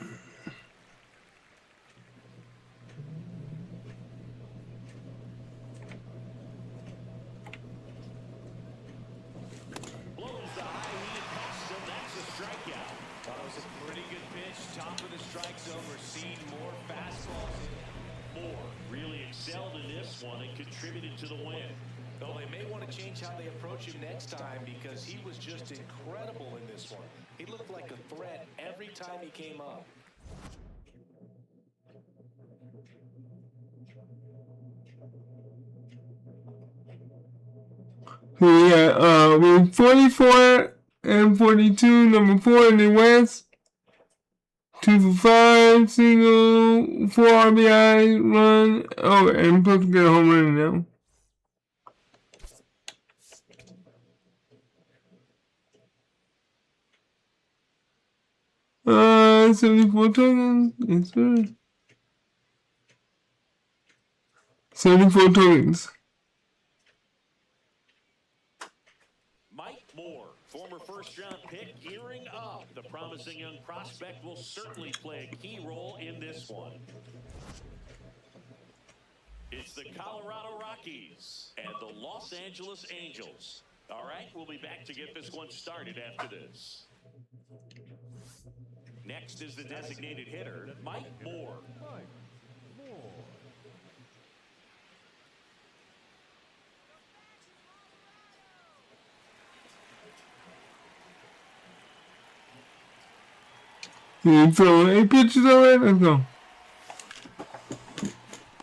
Speaker 4: Blows the high heated past him. That's a strikeout.
Speaker 5: Thought it was a pretty good pitch. Top of the strike zone. We're seeing more fastballs.
Speaker 4: Moore really excelled in this one and contributed to the win.
Speaker 5: Though they may want to change how they approach him next time because he was just incredible in this one. He looked like a threat every time he came up.
Speaker 3: we 44 and 42, number 4 in the West. 2 for 5, single, 4 RBI, run. Oh, and supposed to get a home run now. 74 tokens. Yes, sir. 74 tokens.
Speaker 4: Mike Moore, former first-round pick, gearing up. The promising young prospect will certainly play a key role in this one. It's the Colorado Rockies and the Los Angeles Angels. All right, we'll be back to get this one started after this. Next is the designated hitter, Mike Moore.
Speaker 3: You throw 8 pitches already? Let's go.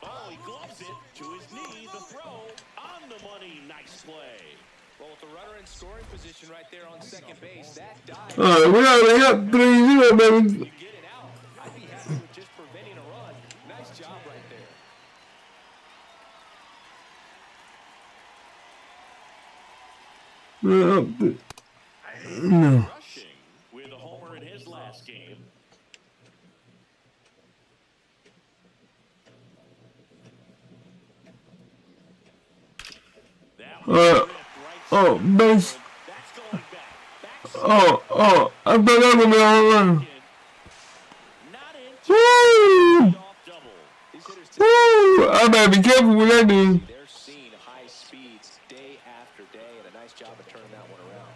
Speaker 4: Oh, he gloves it to his knee. The throw on the money. Nice play.
Speaker 5: Well, with the runner in scoring position right there on second base, that dive.
Speaker 3: Alright, we already up 3-0, baby.
Speaker 5: You get it out. I'd be happy with just preventing a run. Nice job right there.
Speaker 3: We're up. No.
Speaker 4: Rushing with a homer in his last game. That was
Speaker 3: Oh, base.
Speaker 4: that's going back.
Speaker 3: Oh, I thought that was going to be a home run.
Speaker 4: Not in.
Speaker 3: Woo!
Speaker 4: Off double.
Speaker 5: These hitters
Speaker 3: Woo! I better be careful with that dude.
Speaker 5: they're seeing high speeds day after day, and a nice job of turning that one around.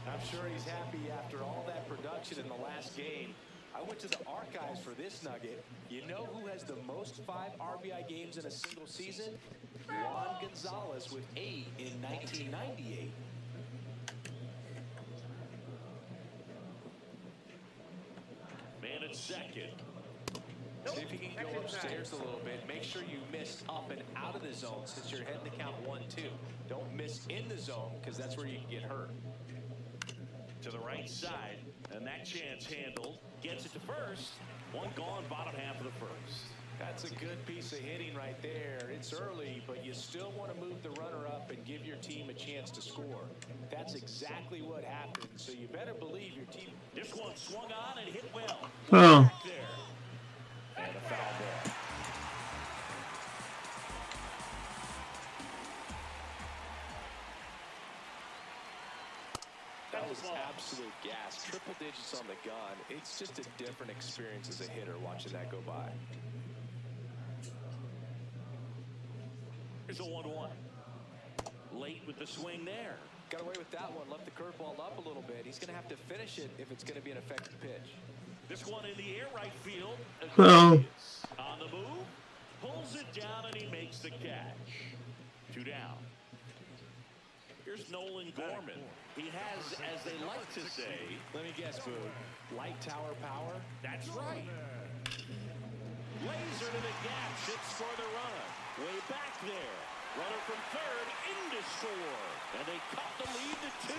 Speaker 5: I'm sure he's happy after all that production in the last game. I went to the archives for this nugget. You know who has the most 5 RBI games in a single season? Juan Gonzalez with 8 in 1998.
Speaker 4: Man at second.
Speaker 5: See if he can go upstairs a little bit. Make sure you miss up and out of the zone since you're heading to count 1-2. Don't miss in the zone because that's where you can get hurt.
Speaker 4: To the right side, and that chance handled. Gets it to first. One gone, bottom half of the first.
Speaker 5: That's a good piece of hitting right there. It's early, but you still want to move the runner up and give your team a chance to score. That's exactly what happened, so you better believe your team.
Speaker 4: This one swung on and hit well.
Speaker 3: Oh.
Speaker 4: Back there.
Speaker 5: And a foul ball. That was absolute gas. Triple digits on the gun. It's just a different experience as a hitter watching that go by.
Speaker 4: Here's a 1-1. Late with the swing there.
Speaker 5: Got away with that one. Left the curveball up a little bit. He's going to have to finish it if it's going to be an effective pitch.
Speaker 4: This one in the air, right field.
Speaker 3: Oh.
Speaker 4: On the move. Pulls it down and he makes the catch. 2 down. Here's Nolan Gorman. He has, as they like to say,
Speaker 5: Let me guess, Boo. Light tower power?
Speaker 4: that's right. Laser to the gap, ships for the runner. Way back there. Runner from third into score. And they cut the lead to 2.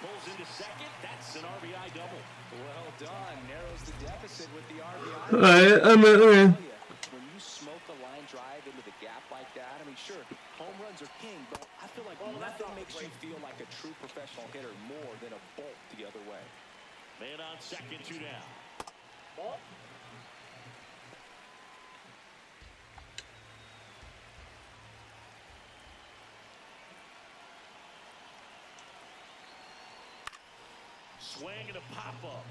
Speaker 4: Pulls into second. That's an RBI double.
Speaker 5: Well done. Narrows the deficit with the RBI.
Speaker 3: Okay.
Speaker 7: When you smoke a line drive into the gap like that, I mean, sure, home runs are king, but I feel like nothing makes you feel like a true professional hitter more than a bolt the other way.
Speaker 4: Man on second, 2 down. Swing and a pop-up.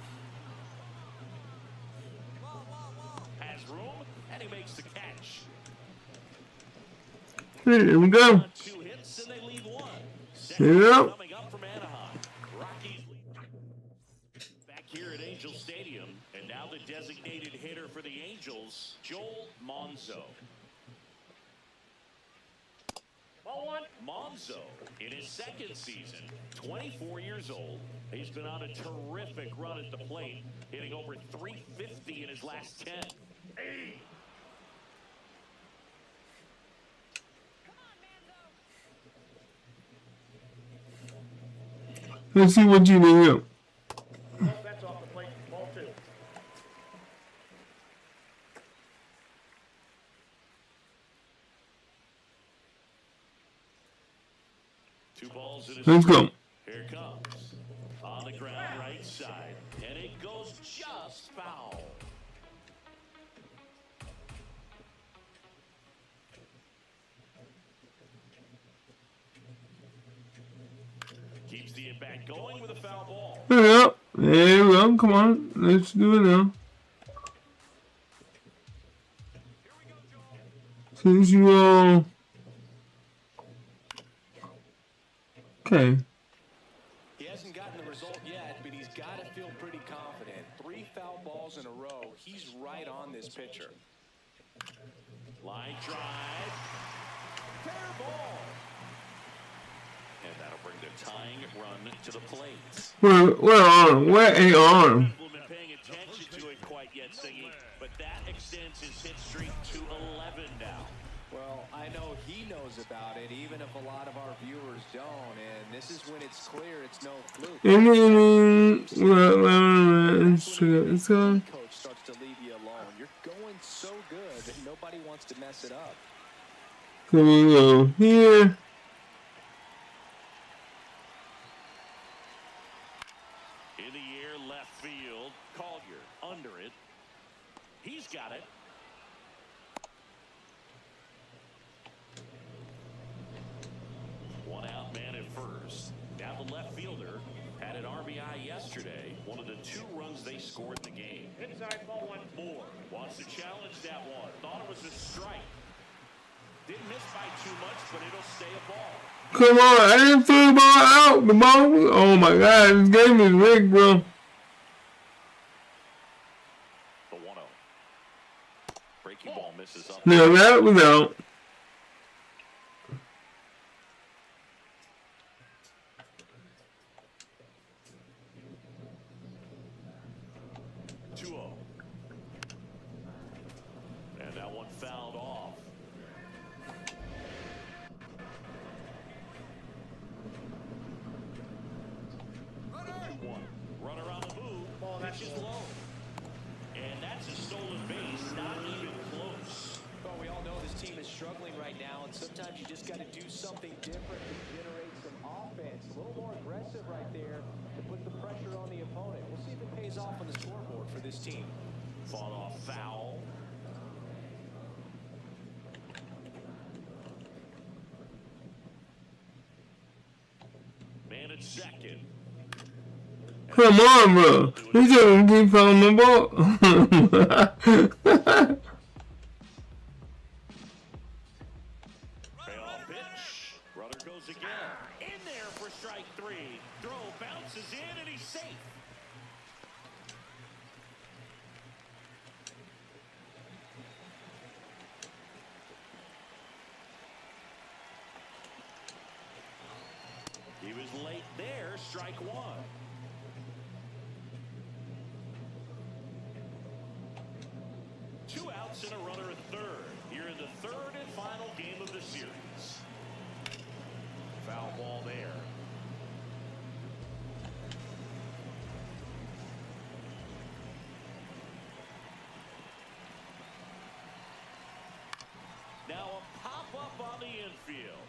Speaker 4: Has room, and he makes the catch.
Speaker 3: Here we go.
Speaker 4: On 2 hits, and they leave 1. Second
Speaker 3: Yep.
Speaker 4: coming up from Anaheim. Rockies back here at Angel Stadium, and now the designated hitter for the Angels, Joel Monzo. Monzo, in his second season, 24 years old. He's been on a terrific run at the plate, hitting over .350 in his last 10. Hey.
Speaker 3: Let's see what you do.
Speaker 8: That's off the plate. Ball 2.
Speaker 4: Two balls in his
Speaker 3: Let's go.
Speaker 4: Here it comes. On the ground, right side. And it goes just foul. Keeps the at-bat going with a foul ball.
Speaker 3: There we go. There we go. Come on. Let's do it now. Since you all. Okay.
Speaker 5: He hasn't gotten the result yet, but he's got to feel pretty confident. 3 foul balls in a row. He's right on this pitcher.
Speaker 4: Line drive. Fair ball. And that'll bring the tying run to the plate.
Speaker 3: Where arm? Where a arm?
Speaker 4: People have been paying attention to it quite yet, Siggy, but that extends his hit streak to 11 now.
Speaker 5: Well, I know he knows about it, even if a lot of our viewers don't. And this is when it's clear it's no fluke.
Speaker 3: Let's go.
Speaker 5: Coach starts to leave you alone. You're going so good that nobody wants to mess it up.
Speaker 3: Here we go. Here.
Speaker 4: In the air, left field. Collier under it. He's got it. One out, man at first. Now the left fielder had an RBI yesterday. One of the 2 runs they scored in the game.
Speaker 8: Inside, ball 1.
Speaker 4: Moore wants to challenge that one. Thought it was a strike. Didn't miss by too much, but it'll stay a ball.
Speaker 3: Come on. I didn't throw the ball out. The ball. Oh my God. This game is rigged, bro.
Speaker 4: The 1-0. Breaking ball misses up.
Speaker 3: No, that was out.
Speaker 4: one fouled off. Runner on the move.
Speaker 8: Ball, that's
Speaker 4: Pitches low. And that's a stolen base. Not even close.
Speaker 7: Well, we all know this team is struggling right now, and sometimes you just got to do something different to generate some offense. A little more aggressive right there to put the pressure on the opponent. We'll see if it pays off on the scoreboard for this team.
Speaker 4: Fought off foul. Man at second.
Speaker 3: Come on, bro. He's gonna keep throwing the ball.
Speaker 4: Payoff pitch. Runner goes again. In there for strike three. Throw bounces in and he's safe. He was late there. Strike one. Two outs and a runner at third. Here in the third and final game of the series. Foul ball there. Now a pop-up on the infield.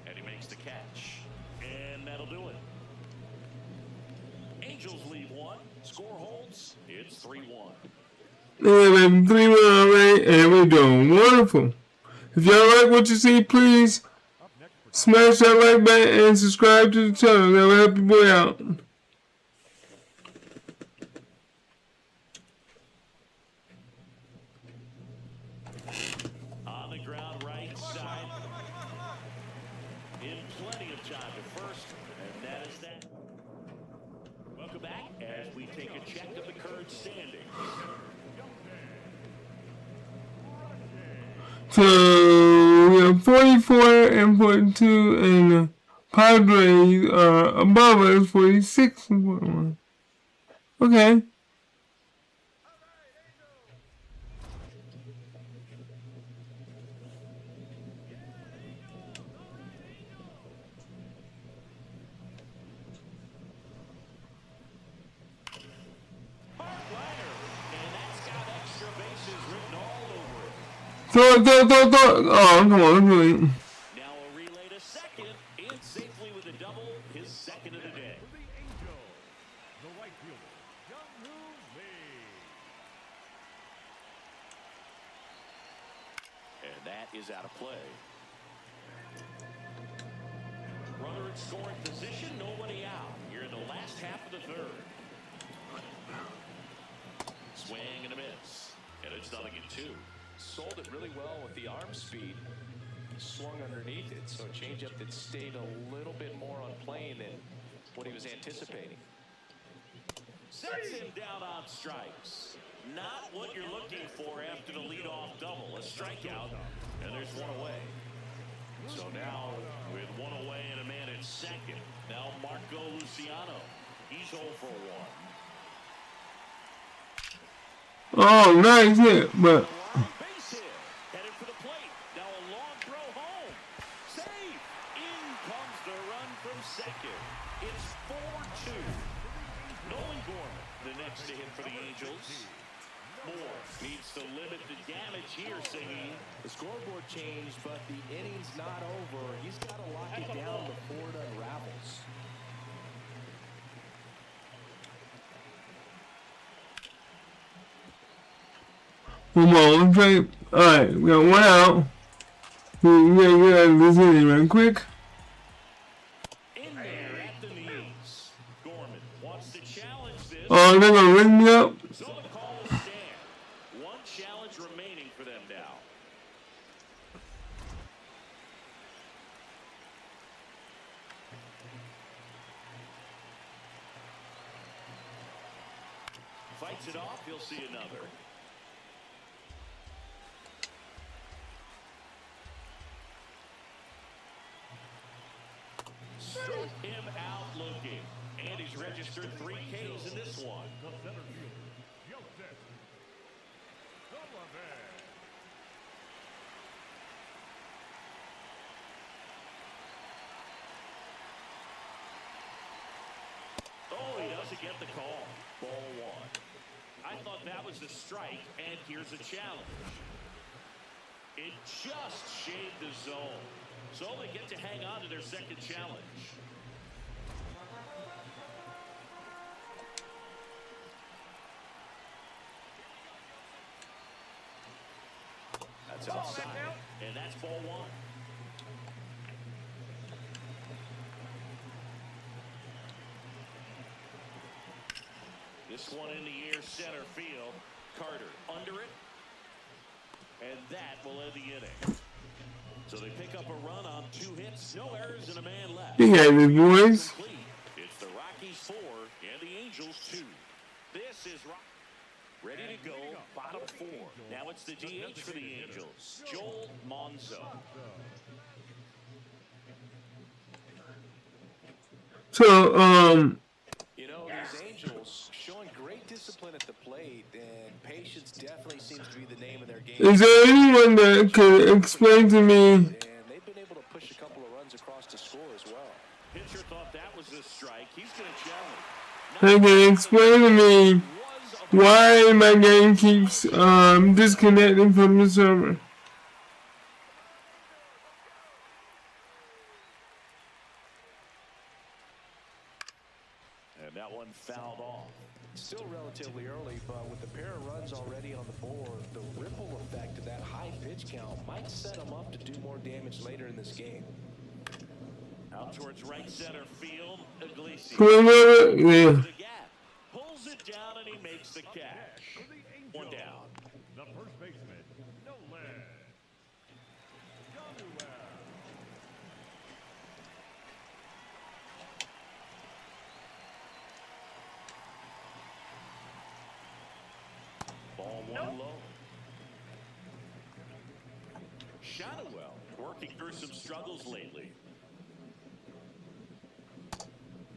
Speaker 4: And he makes the catch. And that'll do it. Angels lead one. Score holds. It's 3-1.
Speaker 3: Yeah, baby, 3-1 already, and we're doing wonderful. If y'all like what you see, please smash that like button and subscribe to the channel. That will help your boy out.
Speaker 4: On the ground, right side. In plenty of time to first, and that is that. Welcome back as we take a check of the current standings.
Speaker 3: So we have 44 and 42, and the Padres are above us, 46 and 41. Okay.
Speaker 4: And that's got extra bases written all over it.
Speaker 3: Throw. Oh, come on, really.
Speaker 4: Now a relay to second, in safely with a double, his second of the day.
Speaker 6: For the Angels, the right fielder, Young-Hoo Lee.
Speaker 4: And that is out of play. Runner in scoring position, nobody out. Here in the last half of the third. Swing and a miss. And it's 0-2.
Speaker 7: Sold it really well with the arm speed. Swung underneath it, so a changeup that stayed a little bit more on plane than what he was anticipating.
Speaker 4: Sets him down on strikes. Not what you're looking for after the leadoff double. A strikeout, and there's one away. So now, with one away and a man at second, now Marco Luciano. He's 0 for 1.
Speaker 3: Oh, nice hit, but
Speaker 4: Base hit, headed for the plate. Now a long throw home. Save. In comes the run from second. It's 4-2. Nolan Gorman, the next to hit for the Angels. Moore needs to limit the damage here, singing.
Speaker 7: The scoreboard changed, but the inning's not over. He's got to lock it down before it unravels.
Speaker 3: come on, okay. Alright, we got one out. We gotta get out of this inning right quick.
Speaker 4: In there at the knees. Gorman wants to challenge this.
Speaker 3: Oh, they're gonna ring me up.
Speaker 4: So the call will stand. One challenge remaining for them now. Fights it off, you'll see another. Struck him out looking. And he's registered 3 Ks in this one.
Speaker 6: The center fielder, Joseph.
Speaker 4: get the call. Ball one. I thought that was the strike, and here's a challenge. It just shaved the zone. So they get to hang on to their second challenge. That's outside, and that's ball one. This one in the air, center field. Carter under it. And that will end the inning. So they pick up a run on 2 hits, no errors, and a man left.
Speaker 3: You got the boys.
Speaker 4: It's the Rockies 4 and the Angels 2. This is ready to go, bottom 4. Now it's the DH for the Angels, Joel Monzo.
Speaker 3: So,
Speaker 7: You know, these Angels showing great discipline at the plate, and patience definitely seems to be the name of their game.
Speaker 3: is there anyone that could explain to me?
Speaker 7: And they've been able to push a couple of runs across to score as well.
Speaker 4: Pitcher thought that was a strike. He's going to challenge.
Speaker 3: They can explain to me why my game keeps disconnecting from the server.
Speaker 4: And that one fouled off.
Speaker 7: Still relatively early, but with a pair of runs already on the board, the ripple effect of that high pitch count might set them up to do more damage later in this game.
Speaker 4: Out towards right center field, Iglesias.
Speaker 3: Yeah.
Speaker 4: The gap. Pulls it down and he makes the catch. One down.
Speaker 6: The first baseman, Nolan Ganuel.
Speaker 4: Ball one low. Shadowell working through some struggles lately.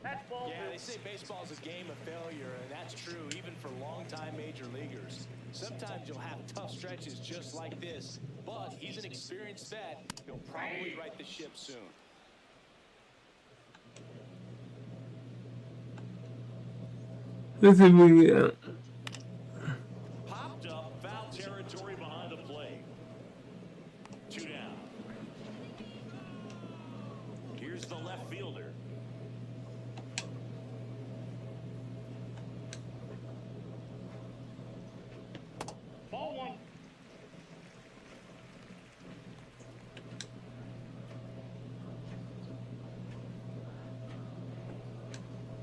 Speaker 8: That's ball
Speaker 7: Yeah,
Speaker 8: two.
Speaker 7: they say baseball's a game of failure, and that's true even for longtime major leaguers. Sometimes you'll have tough stretches just like this, but he's an experienced vet. He'll probably right the ship soon.
Speaker 3: Let's see if we can get out.
Speaker 4: Popped up, foul territory behind the plate. 2 down. Here's the left fielder.
Speaker 8: Ball one.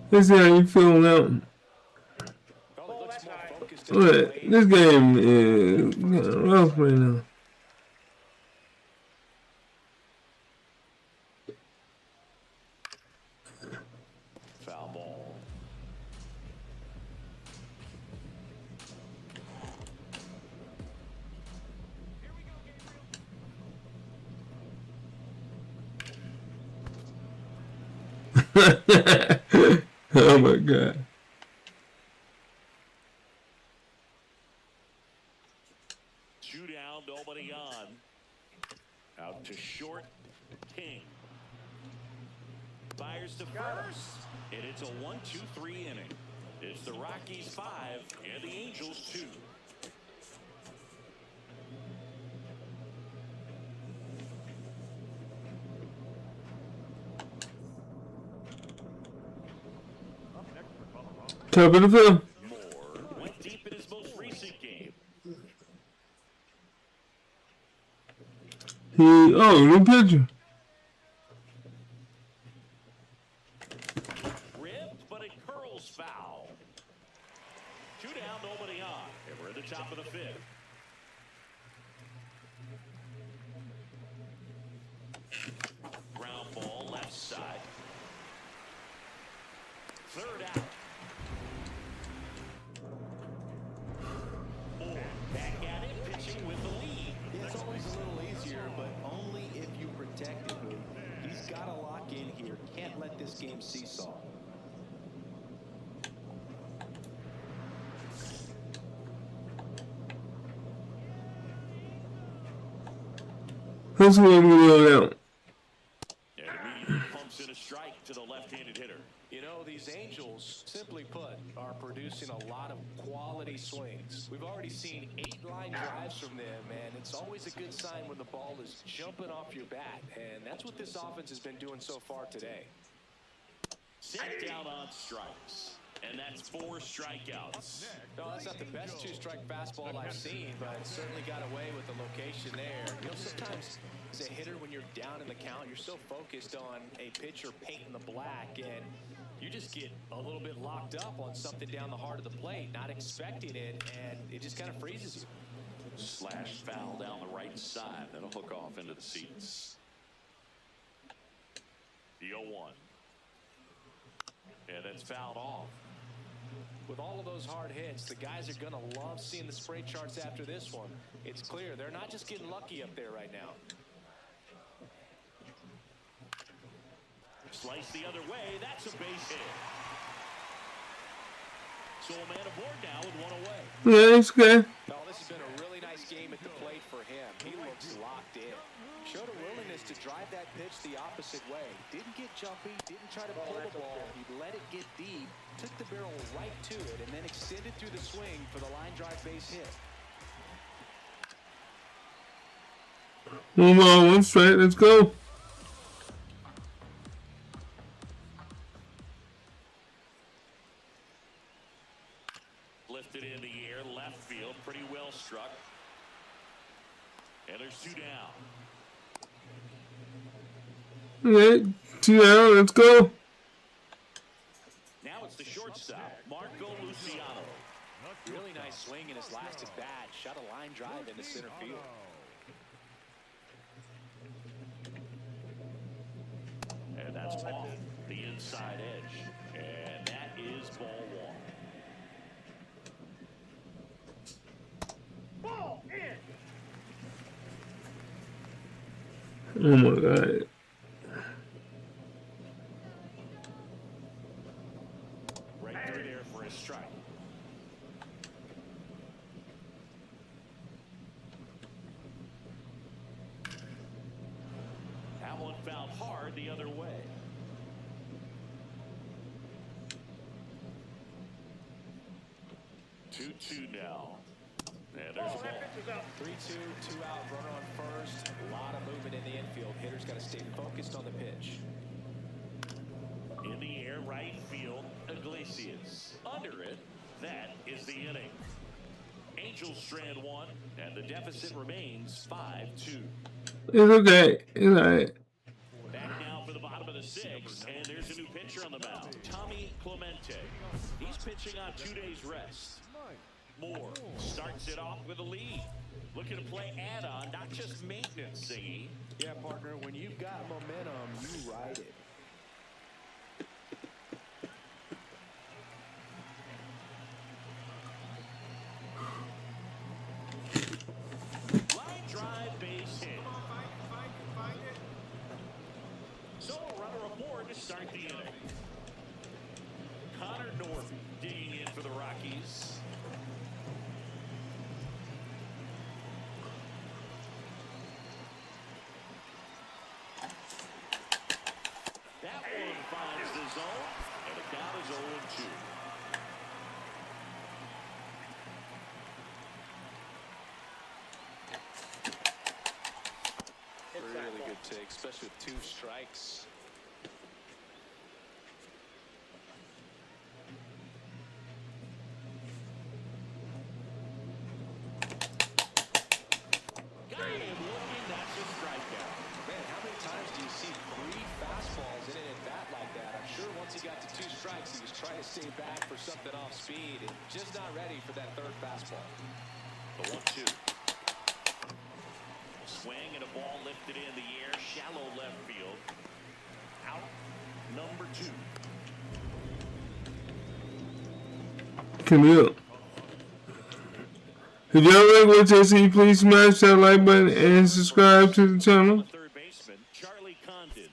Speaker 3: Let's see how you feel now.
Speaker 7: Probably looks more focused.
Speaker 3: Look, this game is rough right now.
Speaker 4: Foul ball.
Speaker 3: Oh my god.
Speaker 4: Two down, nobody on. Out to short, King. Fires to first, and it's a 1-2-3 inning. It's the Rockies 5 and the Angels 2.
Speaker 6: Up next for Colorado.
Speaker 3: Top of the field.
Speaker 4: Moore went deep in his most recent game.
Speaker 3: New pitcher.
Speaker 4: Ripped, but it curls foul. 2 down, nobody on. And we're at the top of the 5th. Ground ball, left side. 3rd out. Moore back at it, pitching with the lead.
Speaker 7: It's always a little easier, but only if you protect it. He's got to lock in here. Can't let this game seesaw.
Speaker 3: That's what I'm going out.
Speaker 4: And immediately pumps in a strike to the left-handed hitter.
Speaker 7: You know, these Angels, simply put, are producing a lot of quality swings. We've already seen 8 line drives from them, and it's always a good sign when the ball is jumping off your bat, and that's what this offense has been doing so far today.
Speaker 4: Set down on strikes. And that's 4 strikeouts.
Speaker 7: No, that's not the best 2-strike fastball I've seen, but certainly got away with the location there. You know, sometimes as a hitter, when you're down in the count, you're so focused on a pitcher painting the black, and you just get a little bit locked up on something down the heart of the plate, not expecting it, and it just kind of freezes you.
Speaker 4: Slash foul down the right side. That'll hook off into the seats. The 0-1. And that's fouled off.
Speaker 7: With all of those hard hits, the guys are going to love seeing the spray charts after this one. It's clear they're not just getting lucky up there right now.
Speaker 4: Slice the other way. That's a base hit. So a man aboard now with 1 away.
Speaker 3: Yeah, it's good.
Speaker 7: No, this has been a really nice game at the plate for him. He looks locked in. Showed a willingness to drive that pitch the opposite way. Didn't get jumpy, didn't try to pull the ball. He let it get deep, took the barrel right to it, and then extended through the swing for the line drive base hit.
Speaker 3: 1 ball, 1 strike. Let's go.
Speaker 4: Lifted in the air, left field, pretty well struck. And there's 2 down.
Speaker 3: Okay, 2 down. Let's go.
Speaker 4: Now it's the shortstop, Marco Luciano.
Speaker 7: Really nice swing in his last at bat. Shot a line drive into center field.
Speaker 4: And that's off the inside edge. And that is ball 1.
Speaker 8: Ball in.
Speaker 3: Oh my God.
Speaker 4: Right through there for a strike. That one fouled hard the other way. Two now. And there's a ball.
Speaker 7: 3-2, 2 out, runner on first. A lot of movement in the infield. Hitter's got to stay focused on the pitch.
Speaker 4: In the air, right field, Iglesias. Under it, that is the inning. Angels strand 1, and the deficit remains 5-2.
Speaker 3: It's okay. It's alright.
Speaker 4: Back now for the bottom of the 6th, and there's a new pitcher on the mound, Tommy Clemente. He's pitching on 2 days rest. Moore starts it off with a lead. Looking to play add-on, not just maintenance, Ziggy.
Speaker 7: Yeah, partner, when you've got momentum, you ride it.
Speaker 4: Line drive, base hit. So a runner aboard to start the inning. Connor North digging in for the Rockies. That one finds the zone, and the count is 0-2.
Speaker 7: Really good take, especially with 2 strikes.
Speaker 4: Got him looking, that's a strikeout.
Speaker 7: Man, how many times do you see 3 fastballs in an at-bat like that? I'm sure once he got to 2 strikes, he was trying to stay back for something off speed and just not ready for that 3rd fastball.
Speaker 4: The 1-2. Swing and a ball lifted in the air, shallow left field. Out, number 2.
Speaker 3: Camille. If y'all like what you see, please smash that like button and subscribe to the channel.
Speaker 4: Third baseman, Charlie Condon.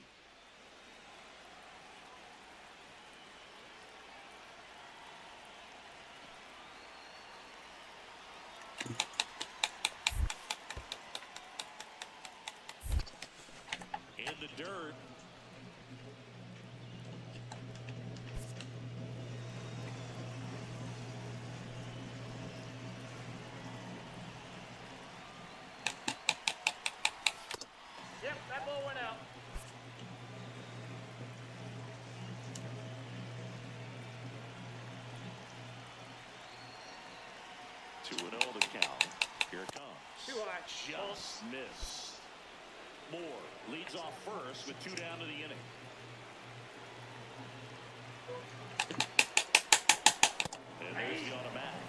Speaker 4: In the dirt. 2-0 the count. Here it comes.
Speaker 8: Too high.
Speaker 4: Just missed. Moore leads off first with 2 down to the inning. And there's the automatic.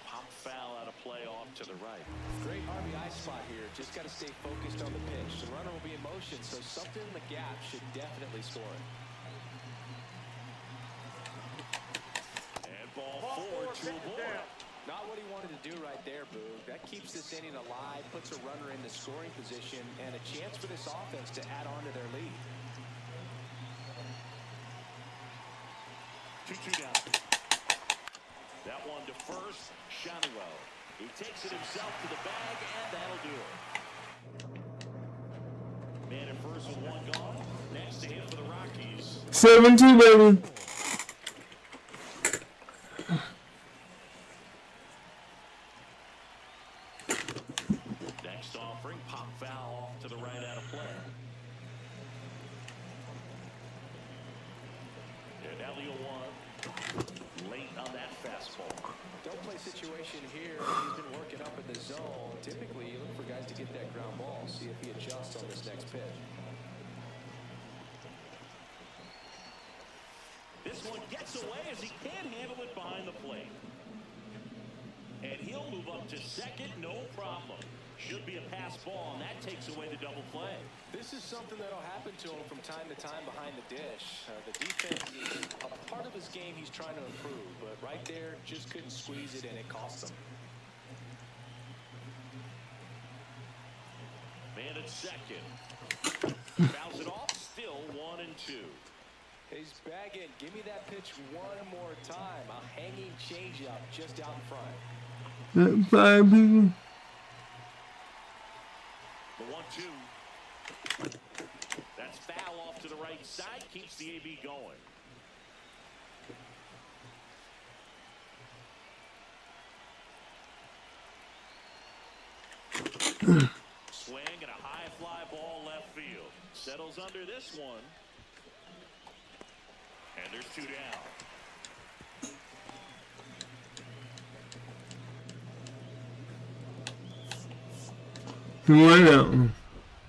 Speaker 4: Pop foul out of play off to the right.
Speaker 7: Great RBI spot here. Just got to stay focused on the pitch. The runner will be in motion, so something in the gap should definitely score it.
Speaker 4: And ball 4, 2 aboard.
Speaker 7: Not what he wanted to do right there, Boog. That keeps this inning alive, puts a runner in the scoring position, and a chance for this offense to add on to their lead.
Speaker 4: 2-2 down. That one to first, Shaniwell. He takes it himself to the bag, and that'll do it. Man at first with 1 gone. Next to him for the Rockies.
Speaker 3: 7-2, baby.
Speaker 4: Next offering, pop foul off to the right out of play. And Elliott 1. Late on that fastball.
Speaker 7: Don't play situation here. He's been working up in the zone. Typically, you look for guys to get that ground ball. See if he adjusts on this next pitch.
Speaker 4: This one gets away as he can't handle it behind the plate. And he'll move up to second, no problem. Should be a pass ball, and that takes away the double play.
Speaker 7: This is something that'll happen to him from time to time behind the dish. The defense is a part of his game he's trying to improve, but right there, just couldn't squeeze it, and it cost him.
Speaker 4: Man at second. Fouls it off, still 1-2.
Speaker 7: He's bagging. Give me that pitch one more time. A hanging changeup just out in front.
Speaker 3: That 5 people.
Speaker 4: The 1-2. That's foul off to the right side. Keeps the AB going. Swing and a high fly ball left field. Settles under this one. And there's 2 down.
Speaker 3: One out.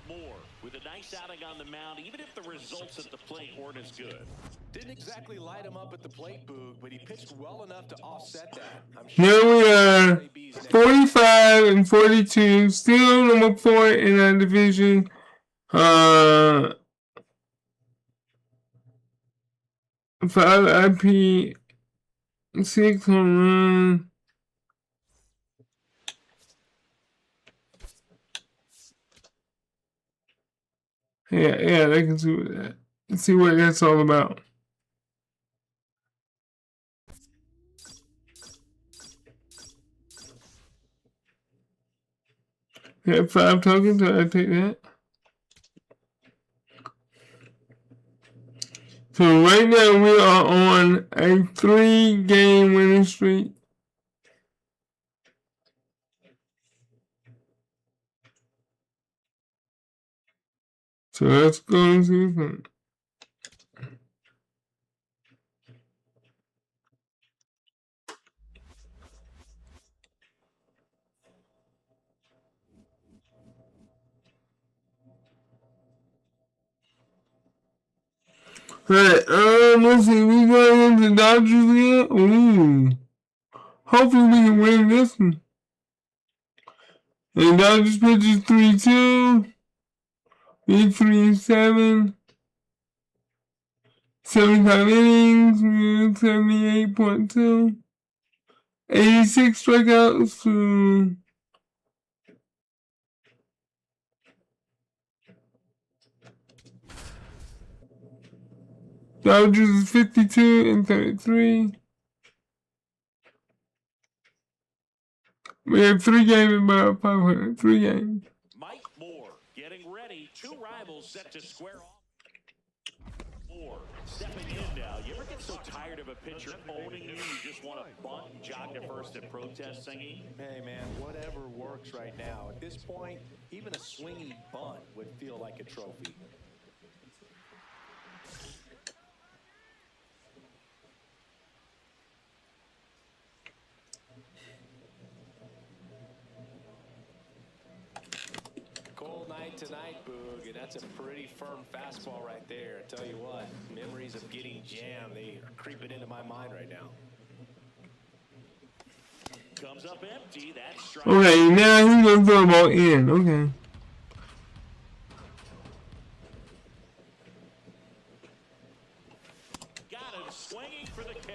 Speaker 4: Moore with a nice outing on the mound, even if the results at the plate weren't as good.
Speaker 7: Didn't exactly light him up at the plate, Boog, but he pitched well enough to offset that. I'm
Speaker 3: Here we are, 45 and 42, still number 4 in our division. 5 IP, 6 home run. Yeah, they can see what that's all about. Yeah, 5 tokens, so I take that. So right now we are on a 3-game winning streak. So let's go and see what's on. Alright, let's see, we going into Dodgers yet? Ooh. Hopefully we can win this one. And Dodgers pitches 3-2. Big 3-7. 75 innings, 78.2. 86 strikeouts to Dodgers is 52 and 33. We have 3 games about 500. 3 games.
Speaker 4: Mike Moore getting ready. 2 rivals set to square off. Moore stepping in now. You ever get so tired of a pitcher owning you just want to bunt and jog to first and protest, Singy?
Speaker 7: Hey, man, whatever works right now. At this point, even a swingy bunt would feel like a trophy. Cold night tonight, Boog, and that's a pretty firm fastball right there. I tell you what, memories of getting jammed, they are creeping into my mind right now.
Speaker 4: Comes up empty. That's strike.
Speaker 3: Okay, now he's gonna throw the ball in. Okay.
Speaker 4: Got him swinging for the K.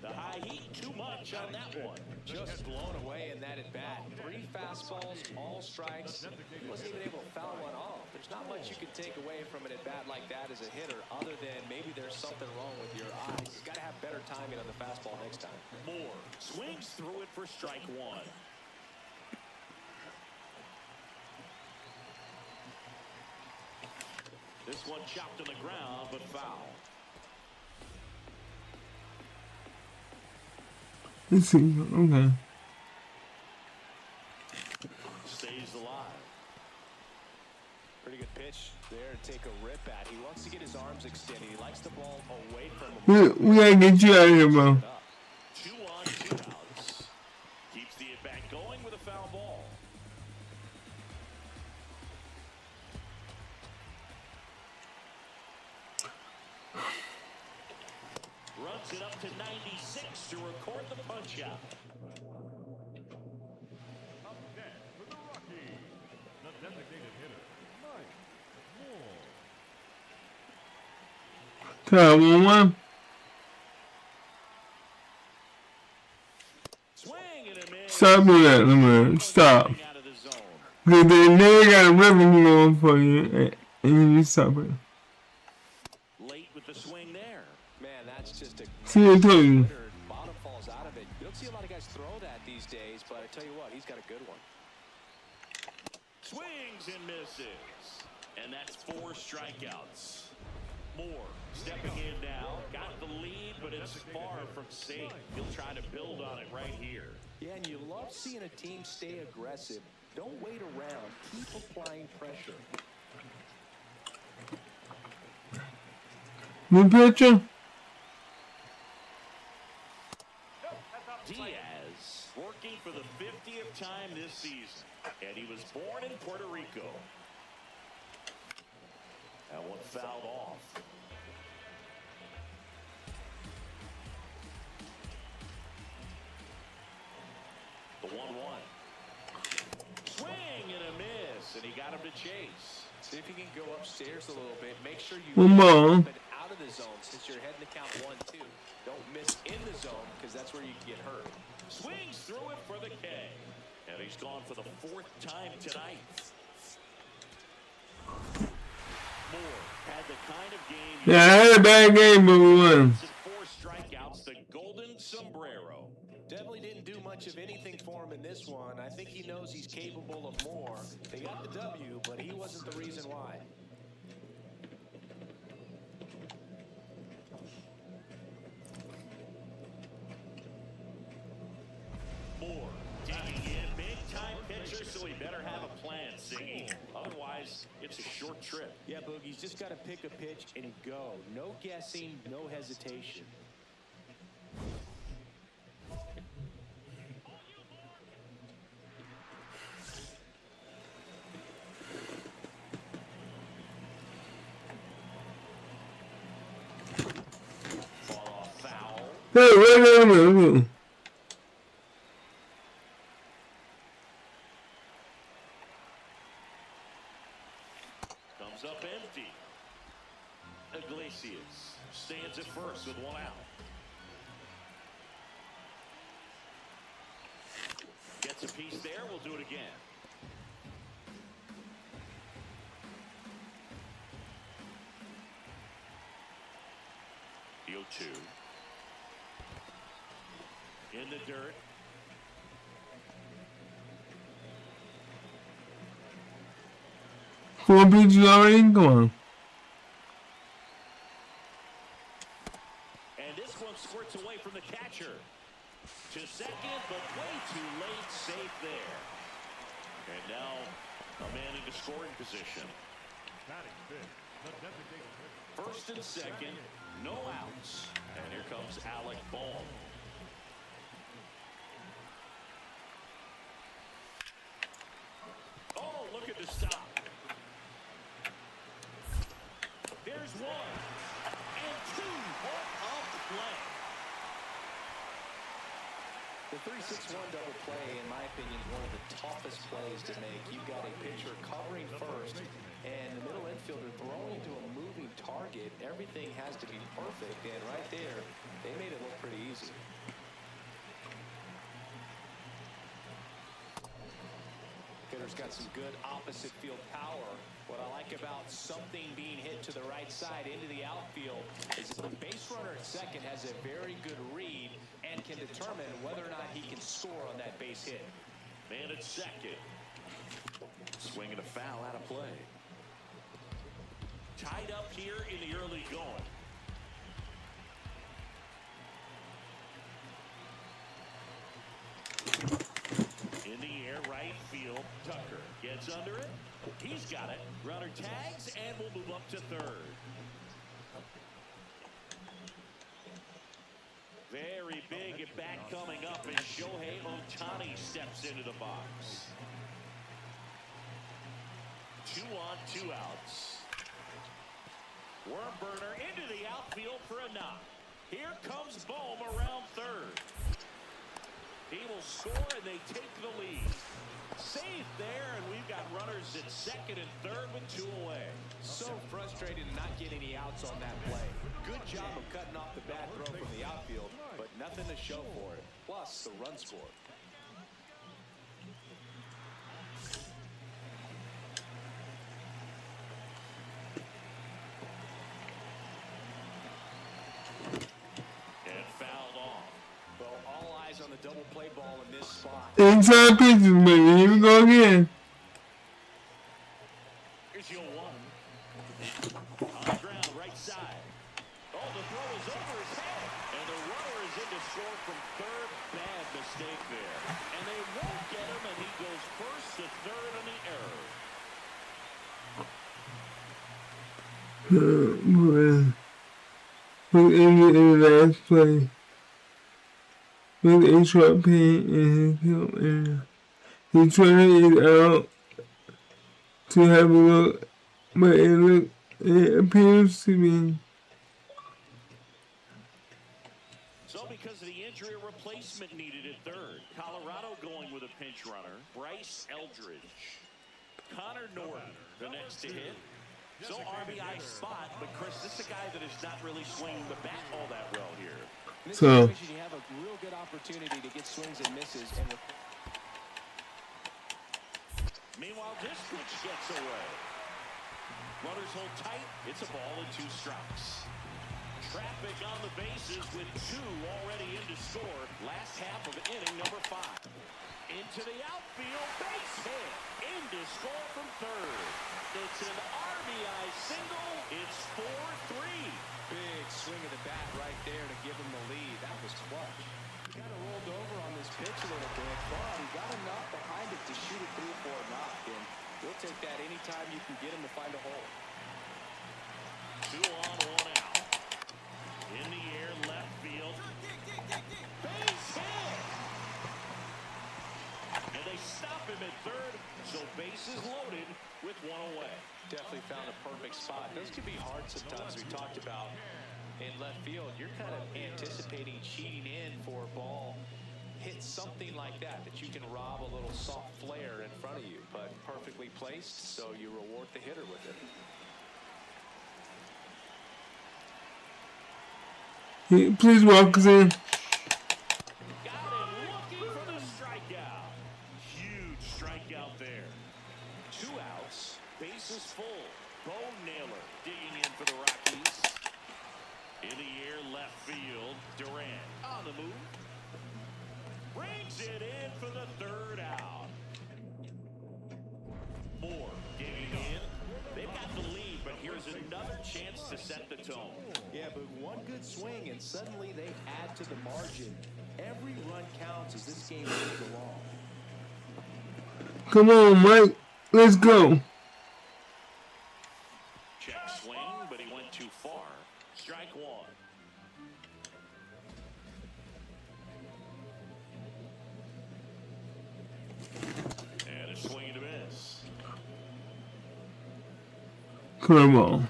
Speaker 4: The high heat, too much on that one.
Speaker 7: Just blown away in that at bat. 3 fastballs, all strikes. He wasn't even able to foul one off. There's not much you can take away from an at bat like that as a hitter, other than maybe there's something wrong with your eyes. He's got to have better timing on the fastball next time.
Speaker 4: Moore swings through it for strike 1. This one chopped on the ground, but foul.
Speaker 3: Let's see. Okay.
Speaker 4: Stays alive.
Speaker 7: Pretty good pitch there to take a rip at. He wants to get his arms extended. He likes the ball away from him.
Speaker 3: We gotta get you out of here, bro.
Speaker 4: 2 on, 2 outs. Keeps the at bat going with a foul ball. Runs it up to 96 to record the punch out.
Speaker 6: Up next for the Rockies, the designated hitter, Mike Moore.
Speaker 3: Okay, 1-1.
Speaker 4: Swing and a miss.
Speaker 3: Stop doing that, man. Stop.
Speaker 4: Out of the zone.
Speaker 3: Because they never got a revenue going for you. And you stop it.
Speaker 4: Late with the swing there.
Speaker 7: Man, that's just a
Speaker 3: See, I told you.
Speaker 7: bottom falls out of it. You don't see a lot of guys throw that these days, but I tell you what, he's got a good one.
Speaker 4: Swings and misses. And that's 4 strikeouts. Moore stepping in now. Got the lead, but it's far from safe. He'll try to build on it right here.
Speaker 7: Yeah, and you love seeing a team stay aggressive. Don't wait around. Keep applying pressure.
Speaker 3: New pitcher.
Speaker 4: Diaz working for the 50th time this season. And he was born in Puerto Rico. That one fouled off. The 1-1. Swing and a miss, and he got him to chase.
Speaker 7: See if you can go upstairs a little bit. Make sure you
Speaker 3: One more.
Speaker 7: get out of the zone since you're heading to count 1-2. Don't miss in the zone because that's where you can get hurt.
Speaker 4: Swings through it for the K. And he's gone for the 4th time tonight. Moore had the kind of game.
Speaker 3: Yeah, I had a bad game, but we won.
Speaker 4: 4 strikeouts, the golden sombrero.
Speaker 7: Definitely didn't do much of anything for him in this one. I think he knows he's capable of more. They got the W, but he wasn't the reason why.
Speaker 4: Moore digging in, big time pitcher, so he better have a plan, Siggy. Otherwise, it's a short trip.
Speaker 7: Yeah, Boogie's just got to pick a pitch and go. No guessing, no hesitation.
Speaker 4: Ball off foul.
Speaker 3: Hey, wait a minute.
Speaker 4: Comes up empty. Iglesias stands at first with 1 out. Gets a piece there. We'll do it again. The 0-2. In the dirt.
Speaker 3: Four pitches already? Come on.
Speaker 4: from the catcher. To second, but way too late. Safe there. And now a man into scoring position.
Speaker 6: Batting fifth, the designated hitter.
Speaker 4: First and second, no outs. And here comes Alec Bohm. Oh, look at the stop. There's one. And two. What a play.
Speaker 7: The 3-6-1 double play, in my opinion, is one of the toughest plays to make. You've got a pitcher covering first, and the middle infielder throwing into a moving target. Everything has to be perfect, and right there, they made it look pretty easy. Hitter's got some good opposite field power. What I like about something being hit to the right side into the outfield is that the base runner at second has a very good read and can determine whether or not he can score on that base hit.
Speaker 4: Man at second. Swinging a foul out of play. Tied up here in the early going. In the air, right field. Tucker gets under it. He's got it. Runner tags and will move up to third. Very big at bat coming up as Shohei Ohtani steps into the box. 2 on, 2 outs. Worm burner into the outfield for a knock. Here comes Bohm around third. He will score and they take the lead. Safe there, and we've got runners at second and third with 2 away.
Speaker 7: So frustrated to not get any outs on that play. Good job of cutting off the bad throw from the outfield, but nothing to show for it. Plus, the run score.
Speaker 4: And fouled off.
Speaker 7: Well, all eyes on the double play ball in this spot.
Speaker 3: Inside pitches, baby. Here we go again.
Speaker 4: Here's your 1. On the ground, right side. Oh, the throw is over his head. And the runner is in to score from third. Bad mistake there. And they won't get him, and he goes first to third on the error.
Speaker 3: Look in the last play. With a short pain in his heel area. He tried it out to have a look, but it appears to be.
Speaker 4: So because of the injury, a replacement needed at third. Colorado going with a pinch runner. Bryce Eldridge. Connor Norton, the next to hit. So RBI spot, but Chris, this is a guy that is not really swinging the bat all that well here.
Speaker 7: In this
Speaker 3: So-
Speaker 7: situation, you have a real good opportunity to get swings and misses. And
Speaker 4: Meanwhile, this pitch gets away. Runners hold tight. It's a ball and 2 strikes. Traffic on the bases with 2 already in to score. Last half of inning number 5. Into the outfield, base hit. In to score from third. It's an RBI single. It's 4-3.
Speaker 7: big swing of the bat right there to give him the lead. That was clutch. He kind of rolled over on this pitch a little bit, but he got enough behind it to shoot it through for a knock. And we'll take that anytime you can get him to find a hole.
Speaker 4: 2 on, 1 out. In the air, left field. Base hit! And they stop him at third, so bases loaded with 1 away.
Speaker 7: Definitely found a perfect spot. Those can be hard sometimes. We talked about in left field. You're kind of anticipating cheating in for a ball. Hit something like that you can rob a little soft flare in front of you, but perfectly placed, so you reward the hitter with it.
Speaker 3: Please walk us in.
Speaker 4: Got him looking for the strikeout. Huge strikeout there. 2 outs, bases full. Bo Naylor digging in for the Rockies. In the air, left field. Durant on the move. Brings it in for the 3rd out. Moore digging in. They've got the lead, but here's another chance to set the tone.
Speaker 7: Yeah, but one good swing, and suddenly they add to the margin. Every run counts as this game moves along.
Speaker 3: Come on, Mike. Let's go.
Speaker 4: Check swing, but he went too far. Strike one. And a swing and a miss.
Speaker 3: Come on.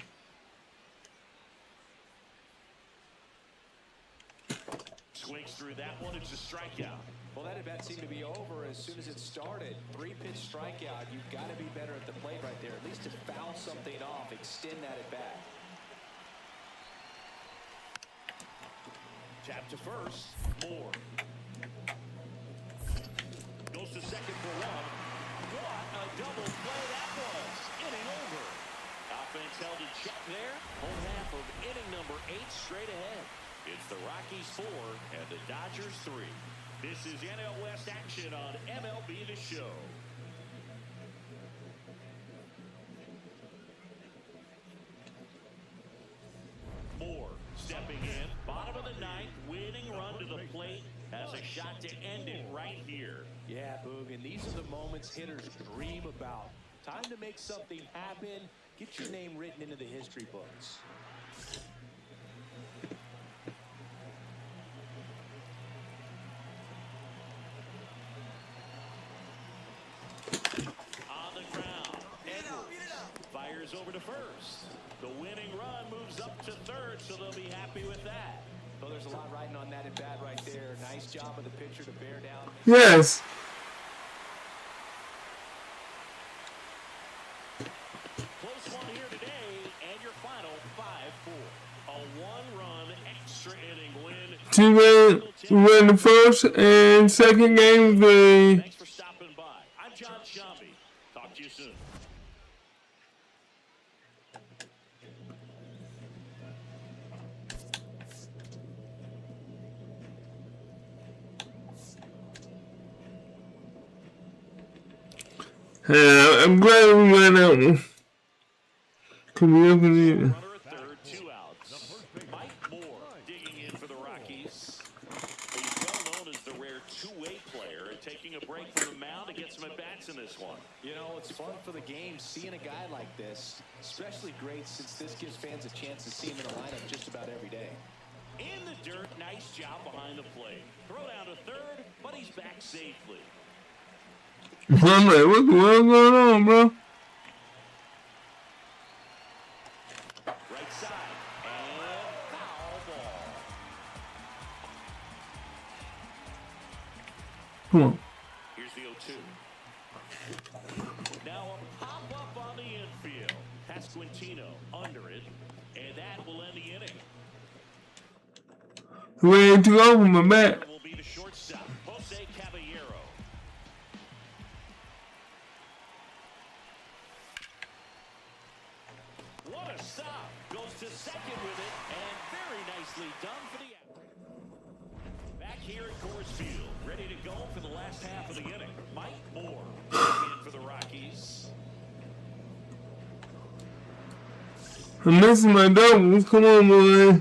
Speaker 4: Swings through that one. It's a strikeout.
Speaker 7: Well, that at-bat seemed to be over as soon as it started. 3-pitch strikeout. You've got to be better at the plate right there, at least to foul something off, extend that at-bat.
Speaker 4: Tap to first. Moore. Goes to second for one. What a double play that was. Inning over. Offense held in check there. Home half of inning number 8 straight ahead. It's the Rockies 4 and the Dodgers 3. This is NL West action on MLB The Show. Moore stepping in. Bottom of the ninth. Winning run to the plate. Has a shot to end it right here.
Speaker 7: Yeah, Boog, and these are the moments hitters dream about. Time to make something happen. Get your name written into the history books.
Speaker 4: On the ground. Edwards fires over to first. The winning run moves up to third, so they'll be happy with that.
Speaker 7: Well, there's a lot riding on that at-bat right there. Nice job of the pitcher to bear down.
Speaker 3: Yes.
Speaker 4: Close one here today, and your final 5-4. A one-run extra inning win.
Speaker 3: To win the first and second game of the.
Speaker 4: Thanks for stopping by. I'm John Shambi. Talk to you soon.
Speaker 3: I'm glad we went out one. Can we open it?
Speaker 4: Runner at third, 2 outs. Mike Moore digging in for the Rockies. He's well known as the rare two-way player and taking a break from the mound to get some at-bats in this one.
Speaker 7: You know, it's fun for the game seeing a guy like this. Especially great since this gives fans a chance to see him in the lineup just about every day.
Speaker 4: In the dirt, nice job behind the plate. Throw down to third, but he's back safely.
Speaker 3: I'm like, what's going on, bro?
Speaker 4: Right side, and foul ball.
Speaker 3: Come on.
Speaker 4: Here's the 0-2. Now a pop-up on the infield. Pasquantino under it, and that will end the inning.
Speaker 3: Ready to go from my back.
Speaker 4: Will be the shortstop, Jose Caballero. What a stop. Goes to second with it, and very nicely done for the out. Back here at Coors Field, ready to go for the last half of the inning. Mike Moore in for the Rockies.
Speaker 3: I'm missing my doubles. Come on, boy.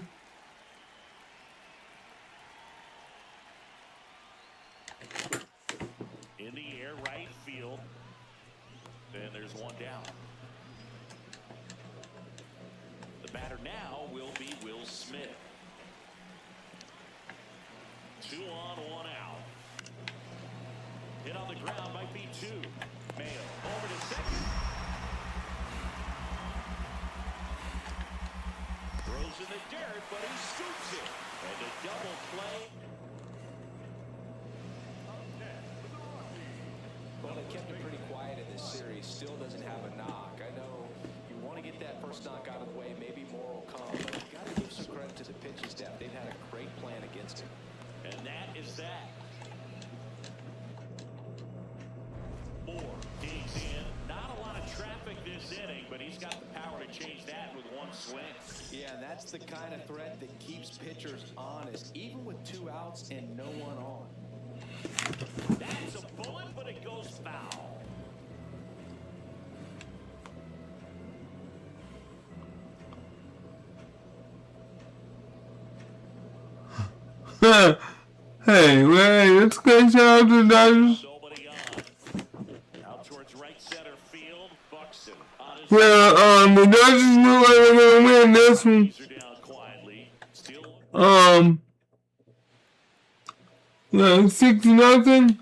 Speaker 4: In the air, right field. And there's one down. The batter now will be Will Smith. 2 on, 1 out. Hit on the ground might be 2. Mayo over to second. Throws in the dirt, but he scoops it. And a double play.
Speaker 7: Well, they kept it pretty quiet in this series. Still doesn't have a knock. I know you want to get that first knock out of the way. Maybe more will come. But you got to give some credit to the pitching staff. They've had a great plan against him.
Speaker 4: And that is that. Moore digs in. Not a lot of traffic this inning, but he's got the power to change that with one swing.
Speaker 7: Yeah, and that's the kind of threat that keeps pitchers honest, even with 2 outs and no one on.
Speaker 4: That's a bullet, but it goes foul.
Speaker 3: Hey, let's go shout out to the Dodgers.
Speaker 4: Nobody on. Out towards right center field. Buxton on his
Speaker 3: Well, the Dodgers look like they're gonna win this one.
Speaker 4: These are down quietly. Still
Speaker 3: 6-0.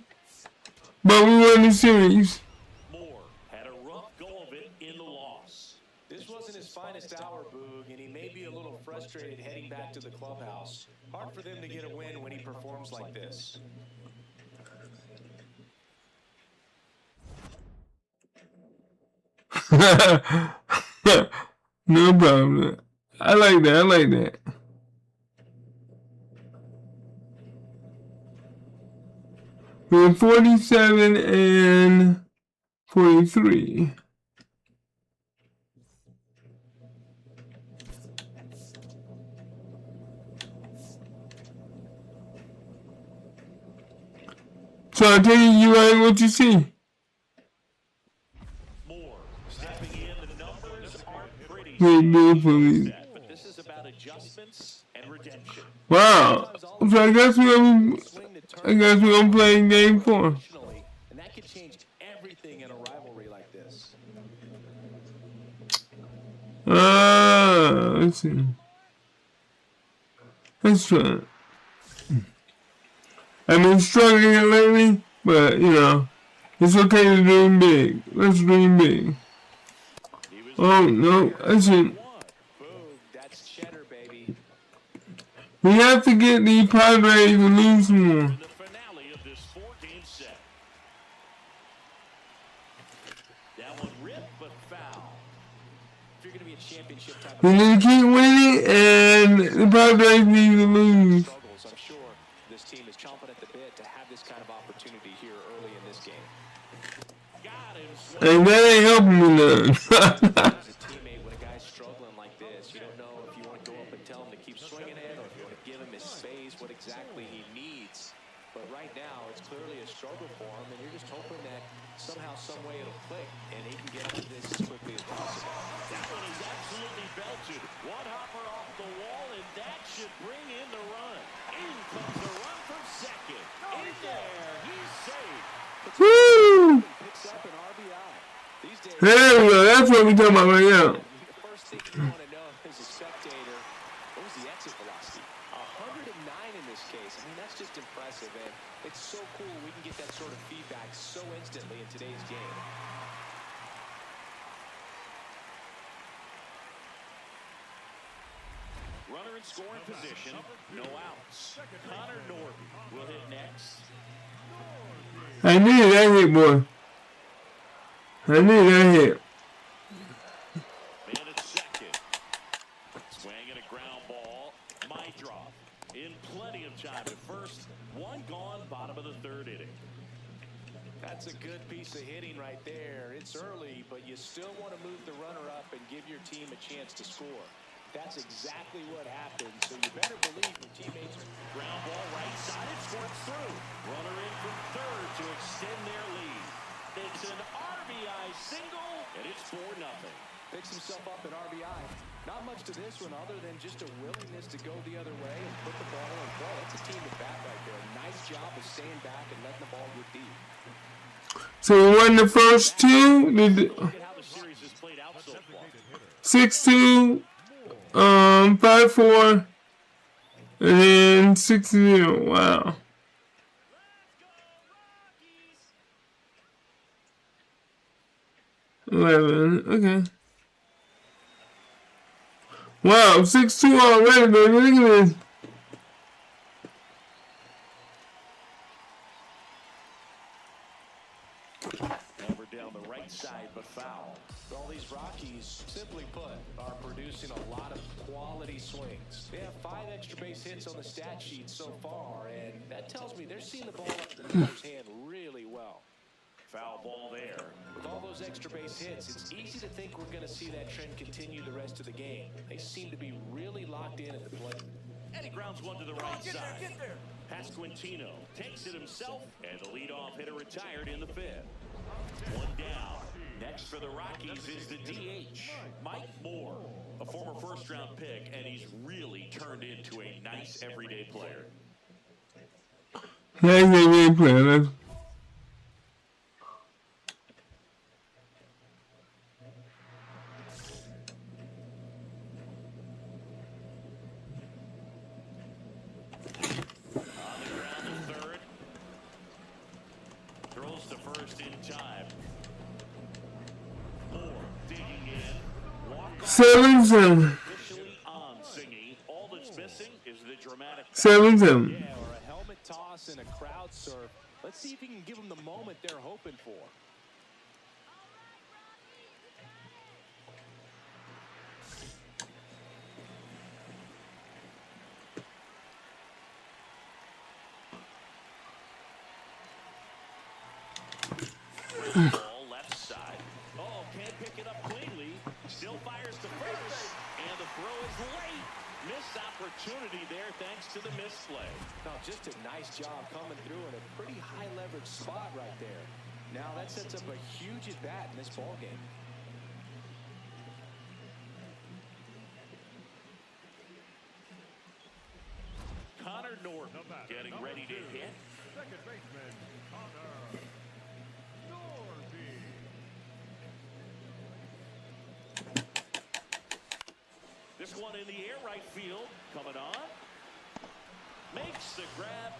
Speaker 3: But we won the series.
Speaker 4: Moore had a rough go of it in the loss.
Speaker 5: This wasn't his finest hour, Boog, and he may be a little frustrated heading back to the clubhouse. Hard for them to get a win when he performs like this.
Speaker 3: No problem. I like that. We're 47 and 43. So I tell you like what you see.
Speaker 4: Moore stepping in. The numbers aren't pretty.
Speaker 3: Very beautifully.
Speaker 4: But this is about adjustments and redemption.
Speaker 3: Wow. So I guess we're gonna play game 4.
Speaker 5: And that could change everything in a rivalry like this.
Speaker 3: Let's see. Let's try. I've been struggling lately, but it's okay to dream big. Let's dream big. Oh no, that's it.
Speaker 5: Boom, that's cheddar, baby.
Speaker 3: We have to get the Padres to lose more.
Speaker 4: The finale of this 4-game set. That one ripped but foul.
Speaker 5: If you're going to be a championship type
Speaker 3: We need to keep winning, and the Padres need to lose.
Speaker 5: struggles, I'm sure this team is chomping at the bit to have this kind of opportunity here early in this game.
Speaker 4: Got him.
Speaker 3: And that ain't helping me none.
Speaker 5: As a teammate, when a guy's struggling like this, you don't know if you want to go up and tell him to keep swinging it or if you want to give him his space, what exactly he needs. But right now, it's clearly a struggle for him, and you're just hoping that somehow, some way it'll click, and he can get out of this as quickly as possible.
Speaker 4: That one is absolutely belted. One hopper off the wall, and that should bring in the run. In comes the run from second. In there, he's safe.
Speaker 3: Woo!
Speaker 5: Picks up an RBI. These days,
Speaker 3: There we go. That's what we talking about right now.
Speaker 5: the first thing you want to know as a spectator, what was the exit velocity? 109 in this case. I mean, that's just impressive, and it's so cool we can get that sort of feedback so instantly in today's game.
Speaker 4: Runner in scoring position. No outs. Connor Norby will hit next.
Speaker 3: I needed that hit, boy. I needed that hit.
Speaker 4: Man at second. Swinging a ground ball. Mydroff in plenty of time at first. One gone, bottom of the 3rd inning.
Speaker 5: That's a good piece of hitting right there. It's early, but you still want to move the runner up and give your team a chance to score. That's exactly what happened, so you better believe your teammates are...
Speaker 4: Ground ball right side. It's worked through. Runner in from 3rd to extend their lead. It's an RBI single, and it's 4-0.
Speaker 5: Picks himself up an RBI. Not much to this one other than just a willingness to go the other way and put the ball in play. That's a team at bat right there. Nice job of staying back and letting the ball get deep.
Speaker 3: So we won the first 2.
Speaker 4: Look at how the series has played out so far.
Speaker 3: 6-2, 5-4, and then 6-0. Wow. Okay. Wow, 6-2 already, baby. Look at this.
Speaker 4: Number down the right side, but foul.
Speaker 5: All these Rockies, simply put, are producing a lot of quality swings. They have 5 extra base hits on the stat sheet so far, and that tells me they're seeing the ball up the pitcher's hand really well.
Speaker 4: Foul ball there.
Speaker 5: With all those extra base hits, it's easy to think we're going to see that trend continue the rest of the game. They seem to be really locked in at the plate.
Speaker 4: And he grounds one to the right side. Pasquantino takes it himself, and the leadoff hitter retired in the 5th. One down. Next for the Rockies is the DH, Mike Moore, a former first-round pick, and he's really turned into a nice everyday player.
Speaker 3: That's a good player.
Speaker 4: Throws to first in time. Moore digging in. Walk off.
Speaker 3: 7-7.
Speaker 4: Officially on Singy. All that's missing is the dramatic.
Speaker 3: 7-7.
Speaker 5: Yeah, or a helmet toss and a crowd surf. Let's see if he can give them the moment they're hoping for.
Speaker 4: Ball left side. Oh, can't pick it up cleanly. Still fires to first. And the throw is late. Missed opportunity there thanks to the misplay.
Speaker 5: No, just a nice job coming through in a pretty high leverage spot right there. Now that sets up a huge at bat in this ball game.
Speaker 4: Connor Norton getting ready to hit.
Speaker 6: Second baseman, Connor Norby.
Speaker 4: This one in the air, right field. Coming on. Makes the grab.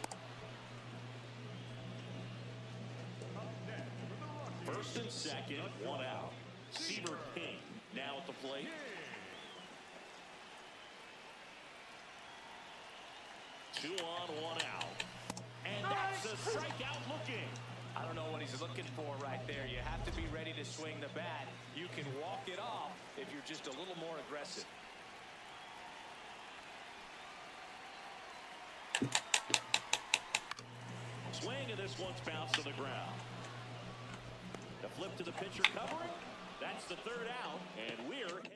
Speaker 4: First and second, one out. Seaver King now at the plate. Two on, one out. And that's a strikeout looking.
Speaker 5: I don't know what he's looking for right there. You have to be ready to swing the bat. You can walk it off if you're just a little more aggressive.
Speaker 4: Swing, and this one's bounced to the ground. The flip to the pitcher covering. That's the third out, and we're headed.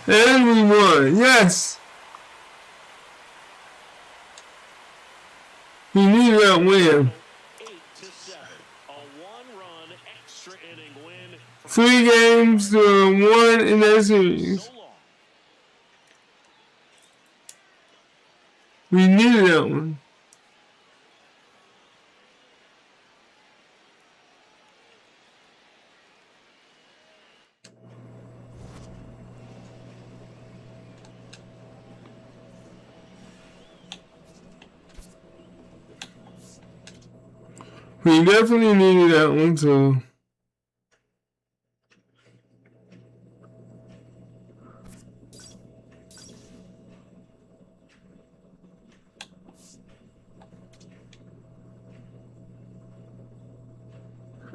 Speaker 3: And we won. Yes. We need that win.
Speaker 4: 8-7. A one-run extra inning win.
Speaker 3: 3 games to 1 in that series.
Speaker 4: So long.
Speaker 3: We needed that one. We definitely needed that one too.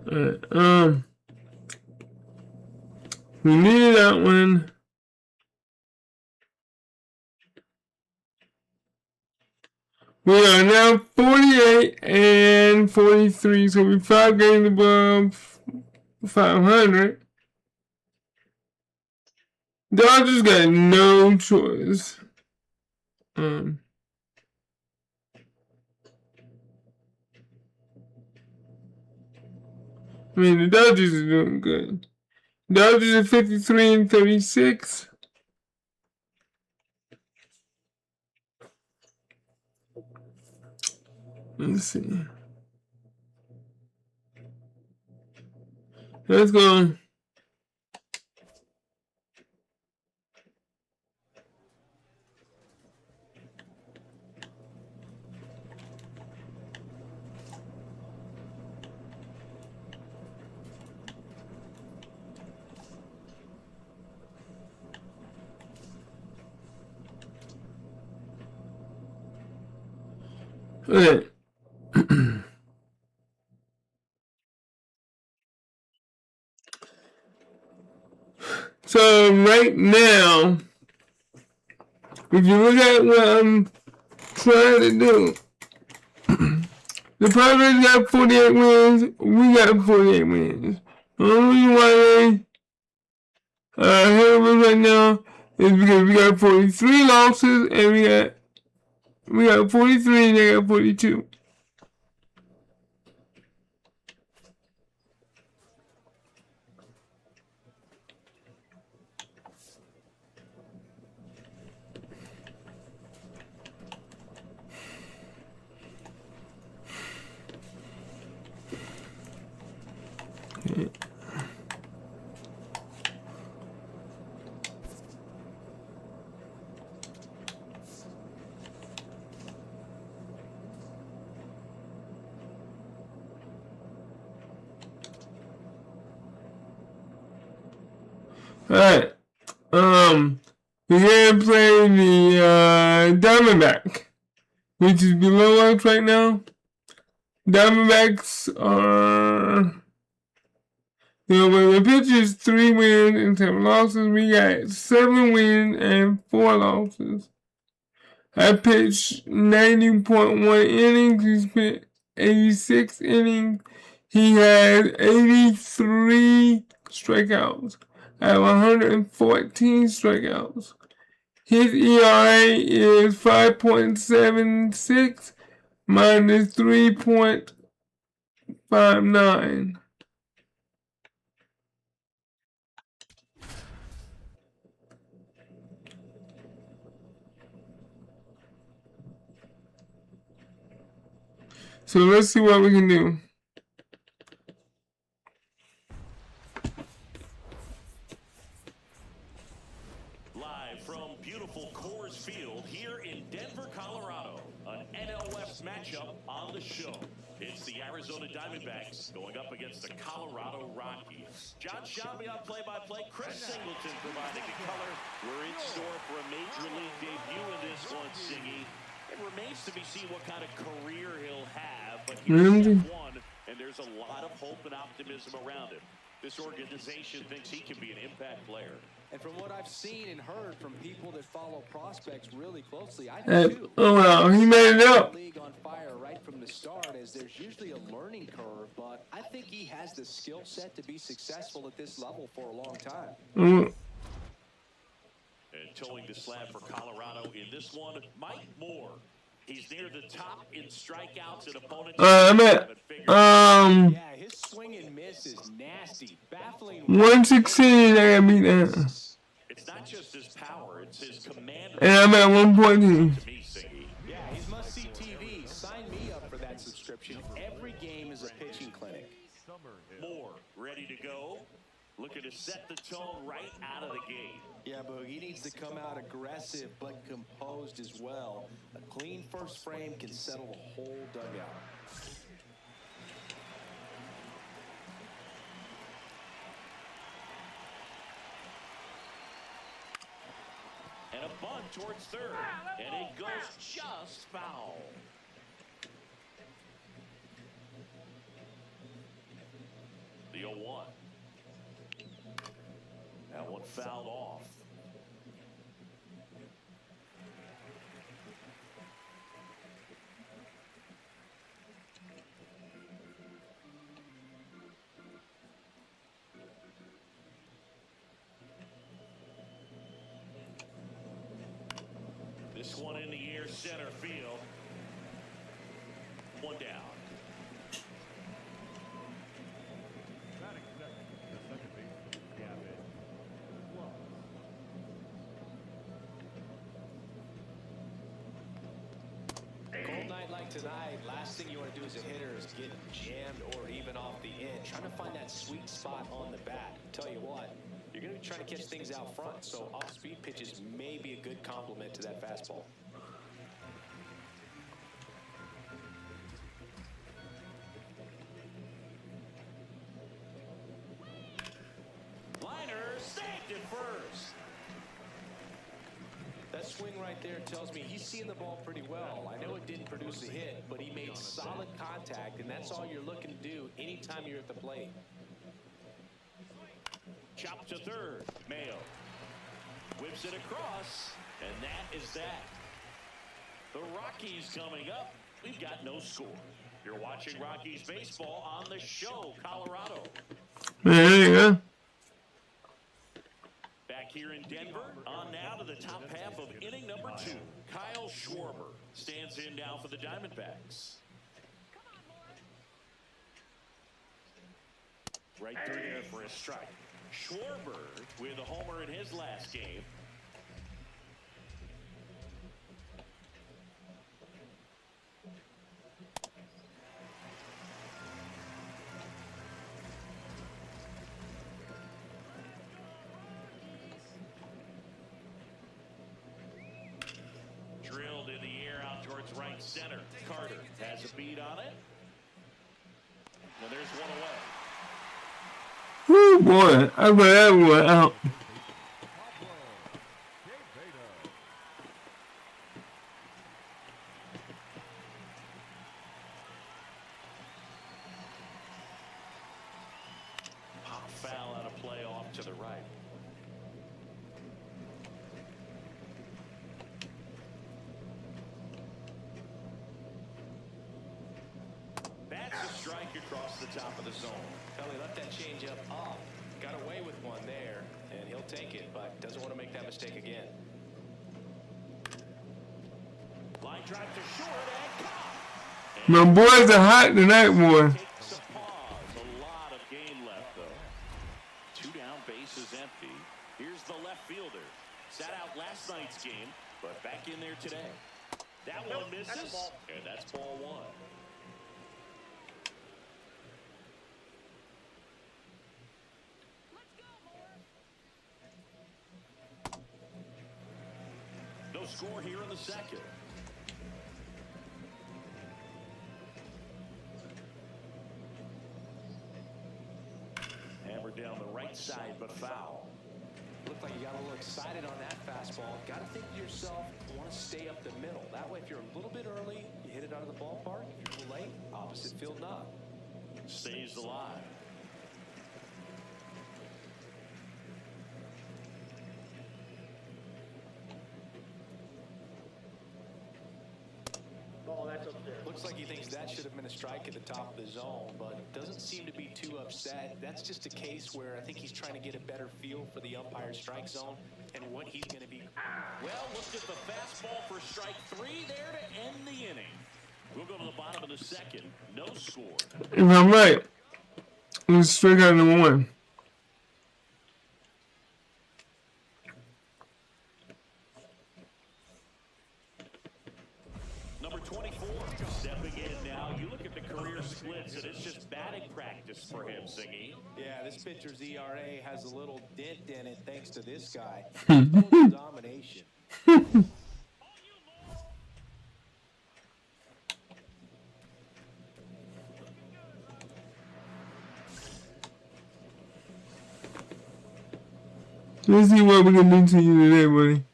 Speaker 3: Alright, we needed that one. We are now 48 and 43, so we're 5 games above 500. Dodgers got no choice. I mean, the Dodgers are doing good. Dodgers are 53 and 36. Let's see. Let's go. Okay. So right now, if you look at what I'm trying to do, the Padres got 48 wins, we got 48 wins. The only reason why they ahead of us right now is because we got 43 losses and we got 43 and they got 42. Alright. We're gonna play the Diamondback, which is below us right now. Diamondbacks are, when the pitch is 3 wins and 7 losses, we got 7 wins and 4 losses. I pitched 90.1 innings. He's pitched 86 innings. He had 83 strikeouts. I have 114 strikeouts. His ERA is 5.76. Mine is 3.59. So let's see what we can do.
Speaker 4: Live from beautiful Coors Field here in Denver, Colorado, an NL West matchup on the show. It's the Arizona Diamondbacks going up against the Colorado Rockies. John Shelby on play-by-play, Chris Singleton providing the color. We're in store for a Major League debut in this one, Siggy. It remains to be seen what kind of career he'll have, but he's step one, and there's a lot of hope and optimism around him. This organization thinks he can be an impact player.
Speaker 7: And from what I've seen and heard from people that follow prospects really closely, I do too.
Speaker 3: Oh wow, he made it up.
Speaker 7: League on fire right from the start, as there's usually a learning curve, but I think he has the skill set to be successful at this level for a long time.
Speaker 4: And towing the slab for Colorado in this one, Mike Moore. He's near the top in strikeouts and opponents.
Speaker 3: I'm at
Speaker 7: Yeah, his swing and miss is nasty, baffling.
Speaker 3: 116. I gotta beat that.
Speaker 4: It's not just his power, it's his command.
Speaker 3: And I'm at 1.2.
Speaker 7: Yeah, he's must-see TV. Sign me up for that subscription. Every game is a pitching clinic.
Speaker 4: Moore ready to go. Looking to set the tone right out of the gate.
Speaker 7: Yeah, but he needs to come out aggressive but composed as well. A clean first frame can settle the whole dugout.
Speaker 4: And a bunt towards third. And it goes just foul. The 0-1. That one fouled off. This one in the air, center field. One down.
Speaker 7: Tonight, last thing you want to do as a hitter is get jammed or even off the end. Trying to find that sweet spot on the bat. Tell you what, you're going to be trying to catch things out front, so off-speed pitches may be a good complement to that fastball.
Speaker 4: Liner saved it first.
Speaker 7: That swing right there tells me he's seeing the ball pretty well. I know it didn't produce a hit, but he made solid contact, and that's all you're looking to do anytime you're at the plate.
Speaker 4: Chop to third. Mayo whips it across, and that is that. The Rockies coming up. We've got no score. You're watching Rockies baseball on the show, Colorado.
Speaker 3: There you go.
Speaker 4: Back here in Denver, on now to the top half of inning number 2. Kyle Schwarber stands in now for the Diamondbacks. Right through there for a strike. Schwarber with a homer in his last game. Drilled in the air out towards right center. Carter has a beat on it. And there's one away.
Speaker 3: Woo, boy, I got that one out.
Speaker 5: to the right.
Speaker 4: That's a strike across the top of the zone.
Speaker 5: Well, he left that changeup up. Got away with one there, and he'll take it, but doesn't want to make that mistake again.
Speaker 4: Line drive to short and caught.
Speaker 3: My boys are hot tonight, boy.
Speaker 4: Takes a pause. A lot of game left, though. 2 down, bases empty. Here's the left fielder. Sat out last night's game, but back in there today. That one misses, and that's ball 1. No score here in the second. Hammered down the right side, but foul.
Speaker 5: Looked like you got a little excited on that fastball. Got to think to yourself, you want to stay up the middle. That way, if you're a little bit early, you hit it out of the ballpark. If you're a little late, opposite field knock.
Speaker 4: Stays alive.
Speaker 8: Oh, that's up there.
Speaker 5: Looks like he thinks that should have been a strike at the top of the zone, but doesn't seem to be too upset. That's just a case where I think he's trying to get a better feel for the umpire's strike zone and what he's going to be.
Speaker 4: Well, looked at the fastball for strike 3 there to end the inning. We'll go to the bottom of the second. No score.
Speaker 3: If I'm right, it's strikeout number 1.
Speaker 4: Number 24 stepping in now. You look at the career splits, and it's just batting practice for him, Singy.
Speaker 5: Yeah, this pitcher's ERA has a little dent in it thanks to this guy. Total domination.
Speaker 3: Let's see what we can do to you today, buddy.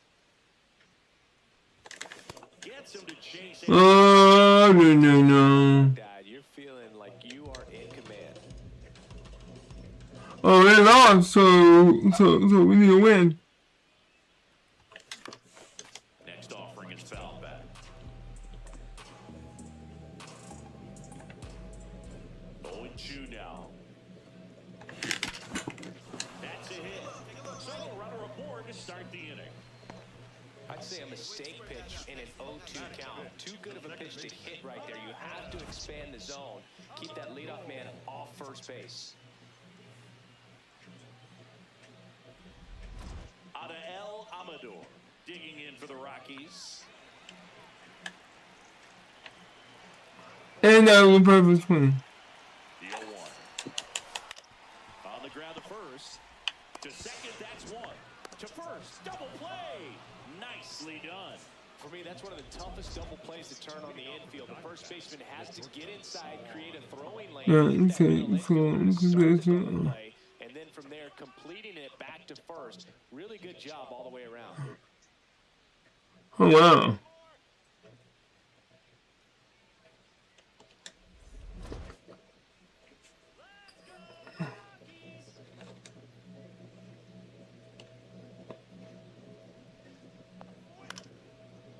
Speaker 4: Gets him to chase it.
Speaker 3: Oh, no.
Speaker 5: Dad, you're feeling like you are in command.
Speaker 3: Oh, they lost, so we need to win.
Speaker 4: Next offering is foul back. Oh, and 2 now. That's a hit. So, runner aboard to start the inning.
Speaker 5: I'd say a mistake pitch in an 0-2 count. Too good of a pitch to hit right there. You have to expand the zone. Keep that leadoff man off first base.
Speaker 4: Adael Amador digging in for the Rockies.
Speaker 3: And that was a perfect swing.
Speaker 4: The 0-1. On the ground to first. To second, that's 1. To first, double play. Nicely done.
Speaker 5: For me, that's one of the toughest double plays to turn on the infield. The first baseman has to get inside, create a throwing lane.
Speaker 3: Yeah,
Speaker 5: And then from there, completing it back to first. Really good job all the way around.
Speaker 3: Oh, wow.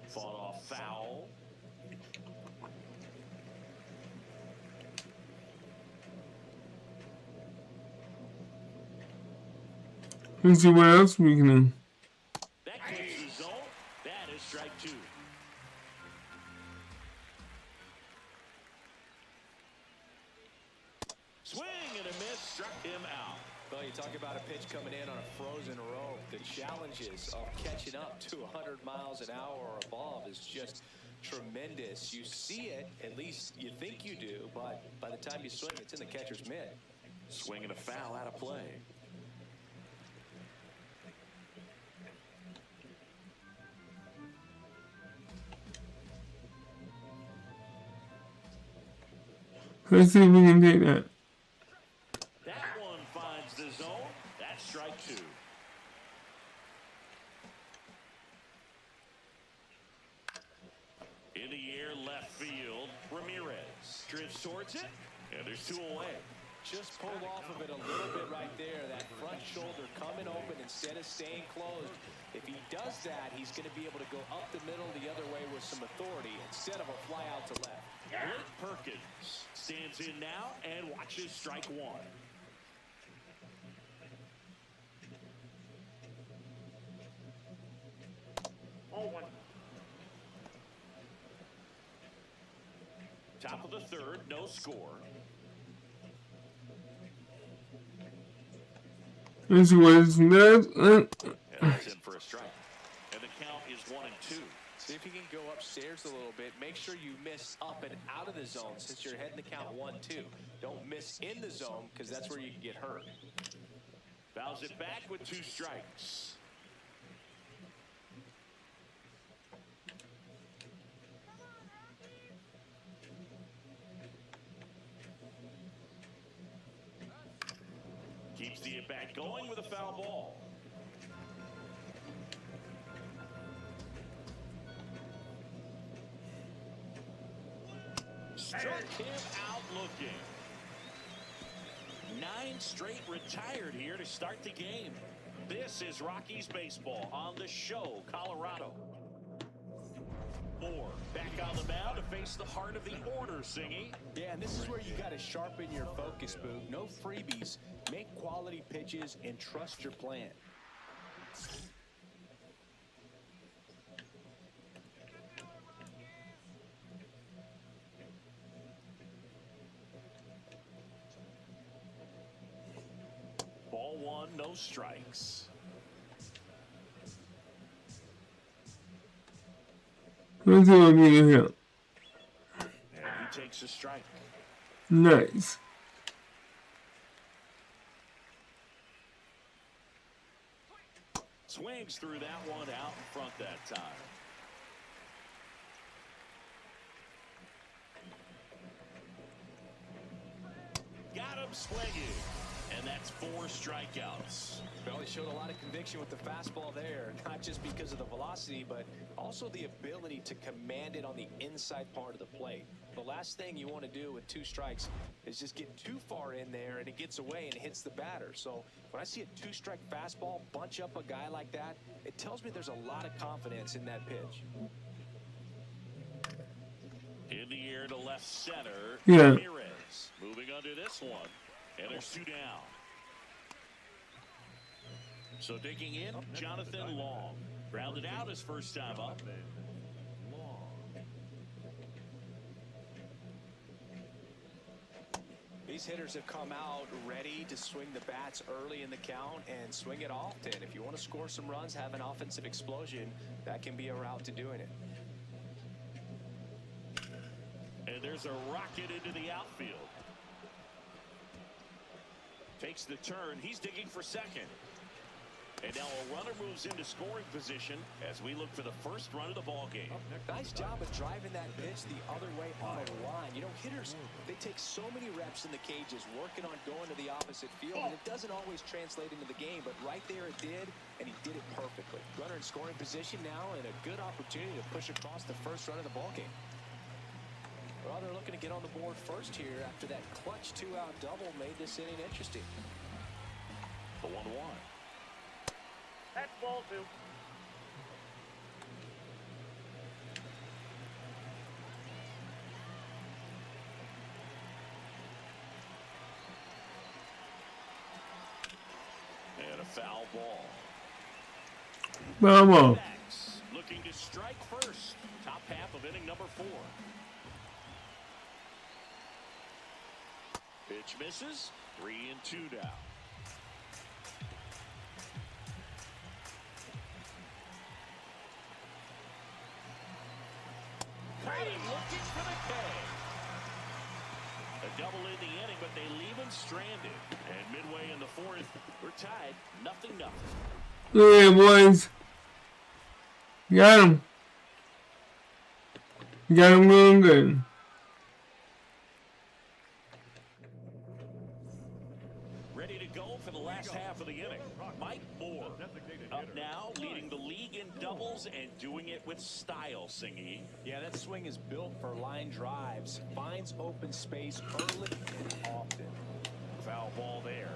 Speaker 4: Fought off foul.
Speaker 3: Let's see what else we can do.
Speaker 4: That clears the zone. That is strike 2. Swing and a miss. Struck him out.
Speaker 5: Well, you talk about a pitch coming in on a frozen rope. The challenges of catching up to 100 miles an hour or above is just tremendous. You see it, at least you think you do, but by the time you swing, it's in the catcher's mitt.
Speaker 4: Swing and a foul out of play.
Speaker 3: Let's see if we can take that.
Speaker 4: That one finds the zone. That's strike 2. In the air, left field. Ramirez drifts towards it, and there's 2 away.
Speaker 7: Just pulled off of it a little bit right there. That front shoulder coming open instead of staying closed. If he does that, he's going to be able to go up the middle the other way with some authority instead of a fly out to left.
Speaker 4: Blake Perkins stands in now and watches strike one.
Speaker 8: Ball one.
Speaker 4: Top of the third, no score.
Speaker 3: This was nuts.
Speaker 4: And that's in for a strike. And the count is 1-2.
Speaker 7: See if you can go upstairs a little bit. Make sure you miss up and out of the zone since you're heading the count 1-2. Don't miss in the zone because that's where you can get hurt.
Speaker 4: Fouls it back with 2 strikes. Keeps the at-bat going with a foul ball. Struck him out looking. 9 straight retired here to start the game. This is Rockies baseball on the show, Colorado. Moore back on the mound to face the heart of the order, Singy.
Speaker 7: Yeah, and this is where you got to sharpen your focus, Boog. No freebies. Make quality pitches and trust your plan.
Speaker 4: Ball one, no strikes.
Speaker 3: Let's see what we can here.
Speaker 4: And he takes a strike.
Speaker 3: Nice.
Speaker 4: Swings through that one out in front that time. Got him swinging. And that's 4 strikeouts.
Speaker 7: Well, he showed a lot of conviction with the fastball there, not just because of the velocity, but also the ability to command it on the inside part of the plate. The last thing you want to do with 2 strikes is just get too far in there and it gets away and hits the batter. So when I see a 2-strike fastball bunch up a guy like that, it tells me there's a lot of confidence in that pitch.
Speaker 4: In the air to left center.
Speaker 3: Yeah.
Speaker 4: Ramirez moving under this one. And there's 2 down. So digging in, Jonathan Long. Grounded out his first time up.
Speaker 7: These hitters have come out ready to swing the bats early in the count and swing it often. If you want to score some runs, have an offensive explosion, that can be a route to doing it.
Speaker 4: And there's a rocket into the outfield. Takes the turn. He's digging for second. And now a runner moves into scoring position as we look for the first run of the ball game.
Speaker 7: Nice job of driving that pitch the other way on a line. You know, hitters, they take so many reps in the cages working on going to the opposite field, and it doesn't always translate into the game, but right there it did, and he did it perfectly. Runner in scoring position now, and a good opportunity to push across the first run of the ball game. Well, they're looking to get on the board first here after that clutch 2-out double made this inning interesting.
Speaker 4: The 1-1.
Speaker 8: That's ball 2.
Speaker 4: And a foul ball.
Speaker 3: Bravo.
Speaker 4: Max looking to strike first. Top half of inning number 4. Pitch misses. 3-2 now. Cutting, looking for the K. A double in the inning, but they leave him stranded. And midway in the 4th, we're tied. 0-0.
Speaker 3: Yeah, boys. Got him. Got him going good.
Speaker 4: Ready to go for the last half of the inning. Mike Moore up now, leading the league in doubles and doing it with style, Singy.
Speaker 7: Yeah, that swing is built for line drives. Finds open space early and often.
Speaker 4: Foul ball there.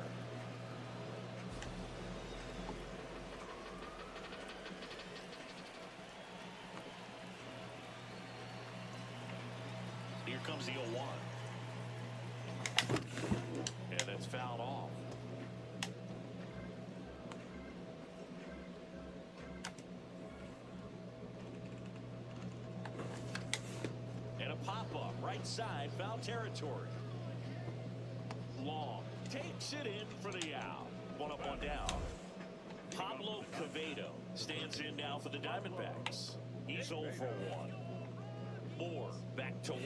Speaker 4: Here comes the 0-1. And that's fouled off. And a pop-up right side, foul territory. Long takes it in for the out. 1 up, 1 down. Pablo Quevedo stands in now for the Diamondbacks. He's 0 for 1. Moore back to work.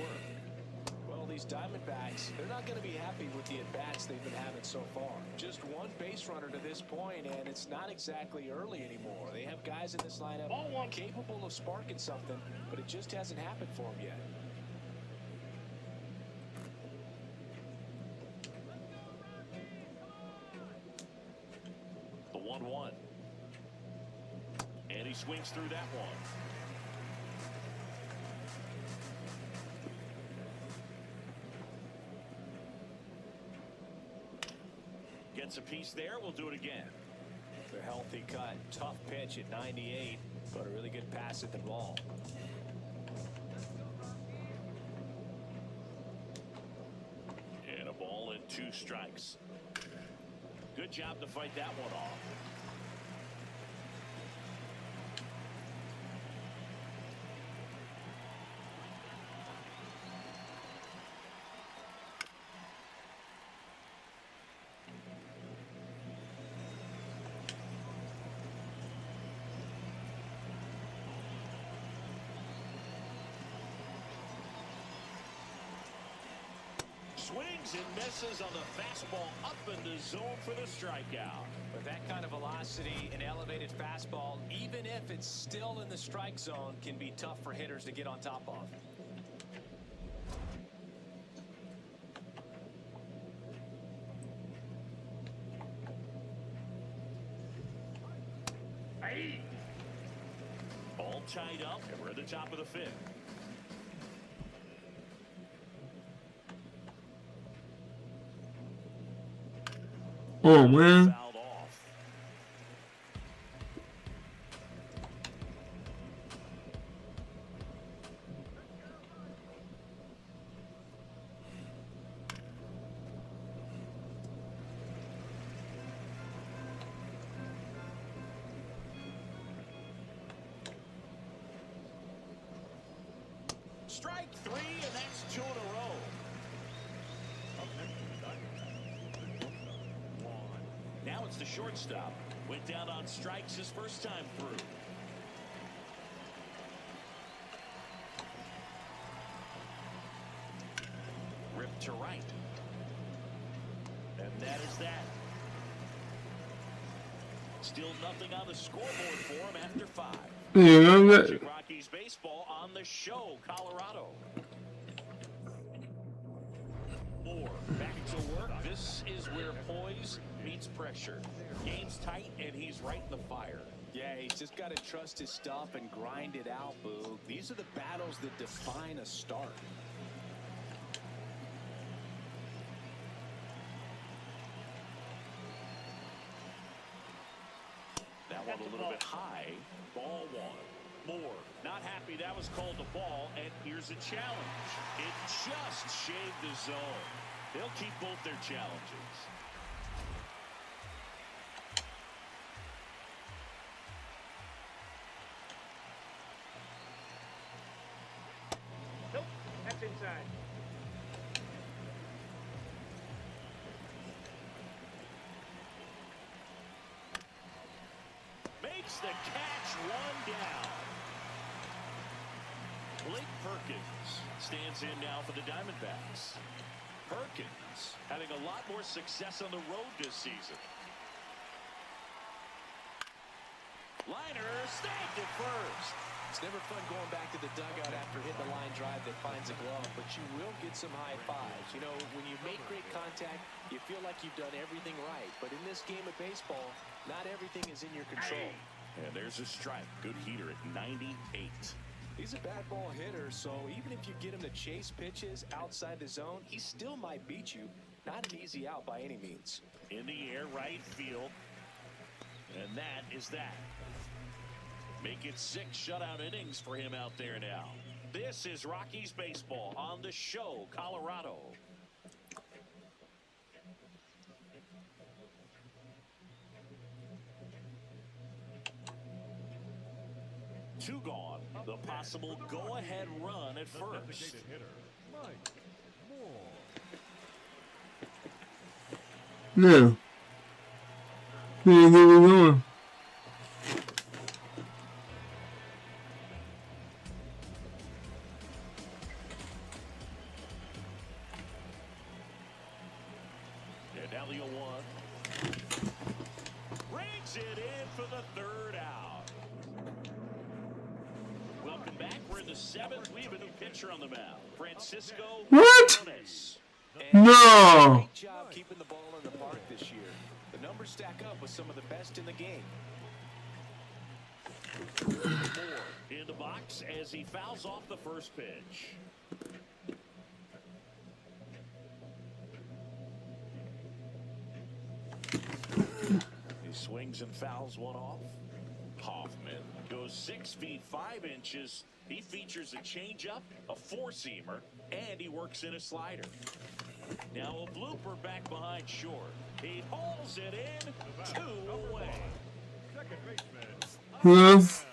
Speaker 7: Well, these Diamondbacks, they're not going to be happy with the at-bats they've been having so far. Just one base runner to this point, and it's not exactly early anymore. They have guys in this lineup capable of sparking something, but it just hasn't happened for them yet.
Speaker 4: The 1-1. And he swings through that one. Gets a piece there. We'll do it again.
Speaker 7: The healthy cut. Tough pitch at 98, but a really good pass at the ball.
Speaker 4: And a ball and 2 strikes. Good job to fight that one off. Swings and misses on the fastball up into zone for the strikeout.
Speaker 7: With that kind of velocity, an elevated fastball, even if it's still in the strike zone, can be tough for hitters to get on top of.
Speaker 4: All tied up, and we're at the top of the 5th.
Speaker 3: Oh, man.
Speaker 4: Fouled off. Strike 3, and that's 2 in a row. Now it's the shortstop. Went down on strikes his first time through. Ripped to right. And that is that. Still nothing on the scoreboard for him after 5.
Speaker 3: Yeah,
Speaker 4: Rockies baseball on the show, Colorado. Moore back to work. This is where poise meets pressure. Game's tight, and he's right in the fire.
Speaker 7: Yeah, he's just got to trust his stuff and grind it out, Boo. These are the battles that define a start.
Speaker 4: That one a little bit high. Ball 1. Moore not happy that was called the ball, and here's a challenge. It just shaved the zone. They'll keep both their challenges.
Speaker 8: Nope, that's inside.
Speaker 4: Makes the catch, 1 down. Blake Perkins stands in now for the Diamondbacks. Perkins having a lot more success on the road this season. Liner snagged it first.
Speaker 7: It's never fun going back to the dugout after hitting a line drive that finds a glove, but you will get some high fives. You know, when you make great contact, you feel like you've done everything right. But in this game of baseball, not everything is in your control.
Speaker 4: And there's a strike. Good heater at 98.
Speaker 7: He's a bad ball hitter, so even if you get him to chase pitches outside the zone, he still might beat you. Not an easy out by any means.
Speaker 4: In the air, right field. And that is that. Make it 6 shutout innings for him out there now. This is Rockies baseball on the show, Colorado. Two gone. The possible go-ahead run at first.
Speaker 6: Designated hitter, Mike Moore.
Speaker 3: No. Where are we going?
Speaker 4: And now the 0-1. Rings it in for the 3rd out. Welcome back. We're in the 7th. We have a new pitcher on the mound. Francisco
Speaker 3: What?
Speaker 4: Jones.
Speaker 3: No.
Speaker 7: Great job keeping the ball in the park this year. The numbers stack up with some of the best in the game.
Speaker 4: Moore in the box as he fouls off the first pitch. He swings and fouls one off. Hoffman goes 6 feet 5 inches. He features a changeup, a 4-seamer, and he works in a slider. Now a blooper back behind short. He pulls it in, 2 away.
Speaker 6: Second baseman,
Speaker 3: Yes.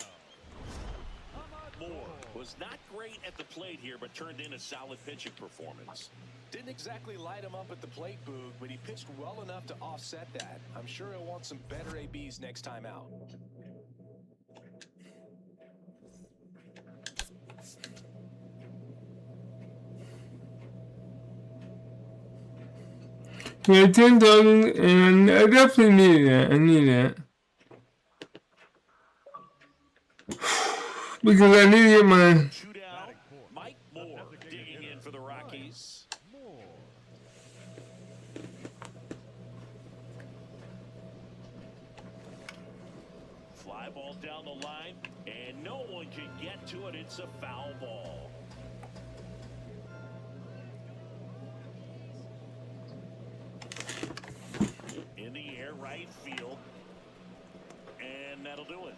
Speaker 4: Moore was not great at the plate here, but turned in a solid pitching performance.
Speaker 7: Didn't exactly light him up at the plate, Boog, but he pitched well enough to offset that. I'm sure he'll want some better ABs next time out.
Speaker 3: Yeah, 10,000, and I definitely need that. I need that. Because I need to get my.
Speaker 4: Shootout. Mike Moore digging in for the Rockies.
Speaker 6: Moore.
Speaker 4: Fly ball down the line, and no one can get to it. It's a foul ball. In the air, right field. And that'll do it.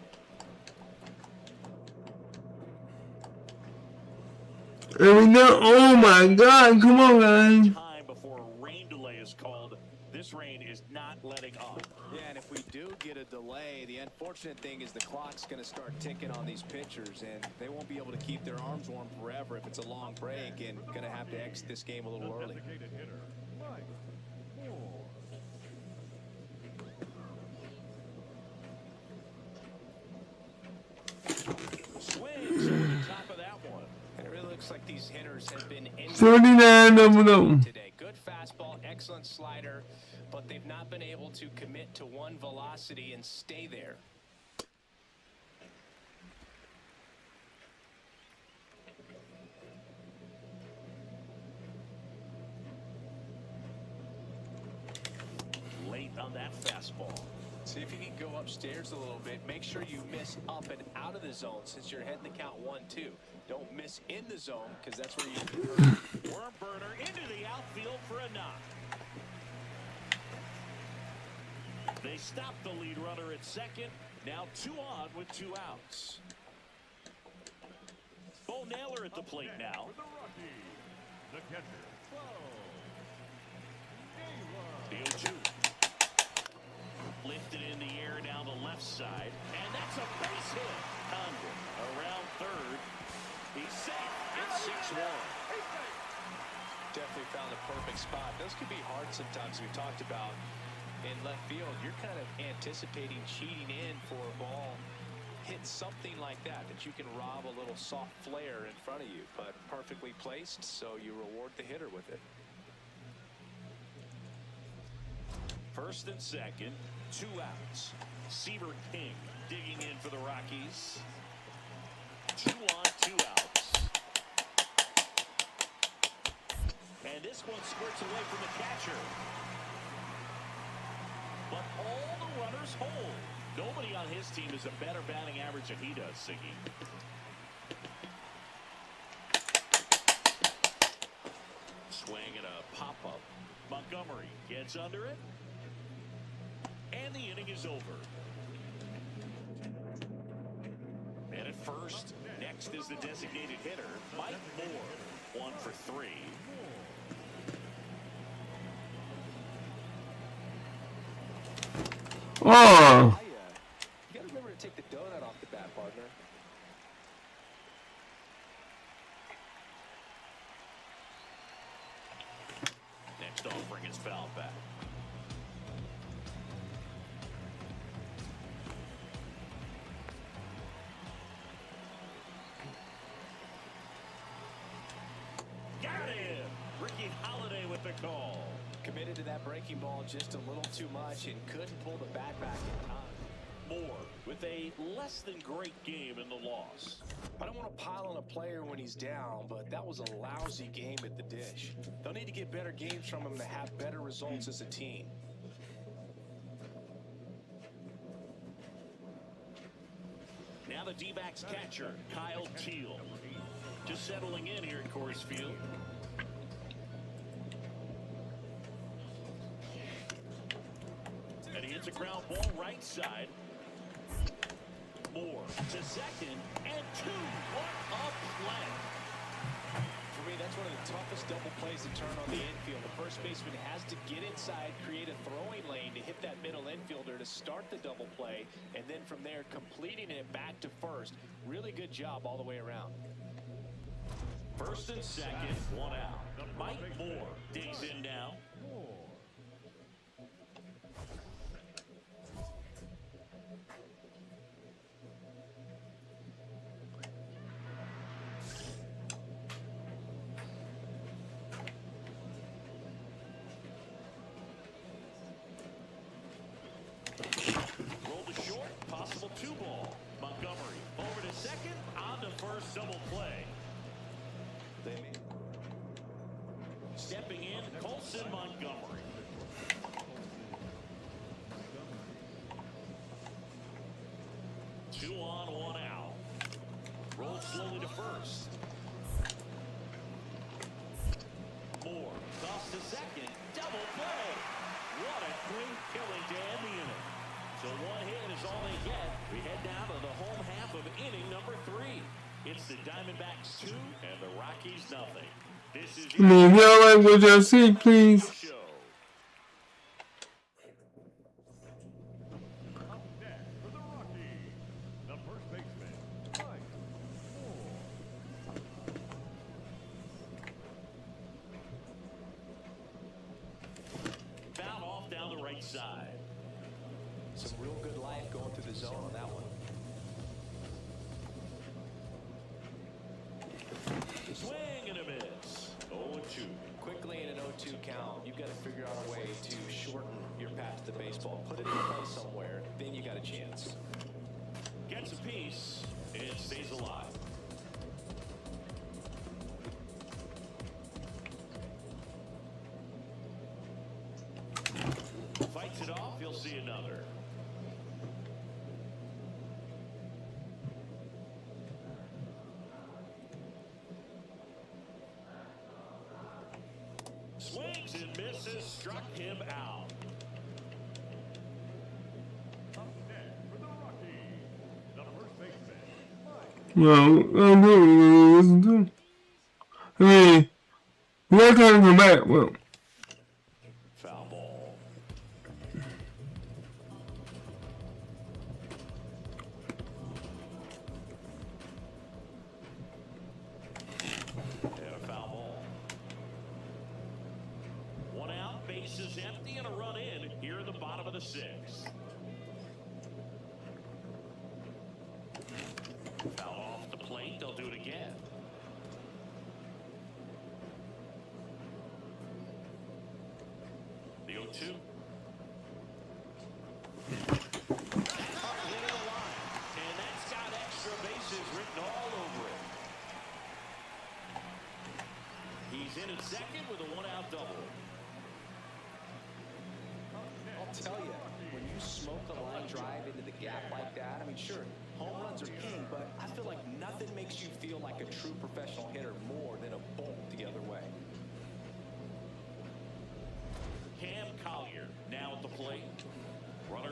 Speaker 3: And we know. Oh my God! Come on, guys.
Speaker 4: Time before a rain delay is called. This rain is not letting up.
Speaker 7: Yeah, and if we do get a delay, the unfortunate thing is the clock's going to start ticking on these pitchers, and they won't be able to keep their arms warm forever if it's a long break, and going to have to exit this game a little early.
Speaker 6: Designated hitter, Mike Moore.
Speaker 4: Swings over the top of that one.
Speaker 7: And it really looks like these hitters have been in
Speaker 3: 39 double.
Speaker 7: today. Good fastball, excellent slider, but they've not been able to commit to one velocity and stay there.
Speaker 4: Late on that fastball.
Speaker 7: See if you can go upstairs a little bit. Make sure you miss up and out of the zone since you're heading the count 1-2. Don't miss in the zone because that's where you
Speaker 4: Worm burner into the outfield for a knock. They stop the lead runner at second. Now 2 on with 2 outs. Bo Naylor at the plate now.
Speaker 6: For the Rockies, the catcher, Bo
Speaker 4: The
Speaker 6: Naylor.
Speaker 4: 0-2. Lifted in the air down the left side. And that's a base hit. Condon around third. He's safe. It's 6-1.
Speaker 7: definitely found a perfect spot. Those can be hard sometimes. We talked about in left field, you're kind of anticipating cheating in for a ball. Hit something like that you can rob a little soft flare in front of you, but perfectly placed, so you reward the hitter with it.
Speaker 4: First and second, 2 outs. Seaver King digging in for the Rockies. 2 on, 2 outs. And this one squirts away from the catcher. But all the runners hold. Nobody on his team has a better batting average than he does, Siggy. gets under it. And the inning is over. And at first, next is the designated hitter, Mike Moore, 1 for 3.
Speaker 3: Oh,
Speaker 7: You got to remember to take the donut off the bat, partner.
Speaker 4: Next offering is fouled back. Got him! Ricky Holiday with the call.
Speaker 5: Committed to that breaking ball just a little too much and couldn't pull the bat back in time.
Speaker 4: Moore with a less than great game in the loss.
Speaker 5: I don't want to pile on a player when he's down, but that was a lousy game at the dish. They'll need to get better games from him to have better results as a team.
Speaker 4: Now the D-backs catcher, Kyle Teal. Just settling in here at Coors Field. And he hits a ground ball right side. Moore to second and 2. What a play.
Speaker 5: For me, that's one of the toughest double plays to turn on the infield. The first baseman has to get inside, create a throwing lane to hit that middle infielder to start the double play, and then from there, completing it back to first. Really good job all the way around.
Speaker 4: First and second, 1 out. Mike Moore digs in now. Roll to short, possible 2 ball. Montgomery over to second, on to first, double play. Stepping in, Colson Montgomery. Two on, 1 out. Rolled slowly to first. Moore, toss to second, double play. What a great killing to end the inning. So 1 hit is all they get. We head down to the home half of inning number 3. It's the Diamondbacks 2 and the Rockies nothing. This is
Speaker 3: if y'all like what y'all see, please.
Speaker 4: show.
Speaker 6: Up next for the Rockies, the first baseman, Mike Moore.
Speaker 4: Foul off down the right side.
Speaker 5: Some real good life going through the zone on that one.
Speaker 4: Swing and a miss. 0-2.
Speaker 5: Quickly in an 0-2 count, you've got to figure out a way to shorten your path to the baseball. Put it in play somewhere, then you got a chance.
Speaker 4: Gets a piece. It stays alive. Fights it off. You'll see another. Swings and misses. Struck him out.
Speaker 6: Up next for the Rockies, the first baseman, Mike
Speaker 3: Well, I'm really listen to. I mean, we gotta kind of come back. Well,
Speaker 4: Foul ball. And a foul ball. 1 out, bases empty, and a run in here in the bottom of the 6th. Foul off the plate. They'll do it again. The 0-2. And that's got extra bases written all over it. He's in at second with a 1-out double.
Speaker 7: I'll tell you, when you smoke a line drive into the gap like that, I mean, sure, home runs are king, but I feel like nothing makes you feel like a true professional hitter more than a bolt the other way.
Speaker 4: Cam Collier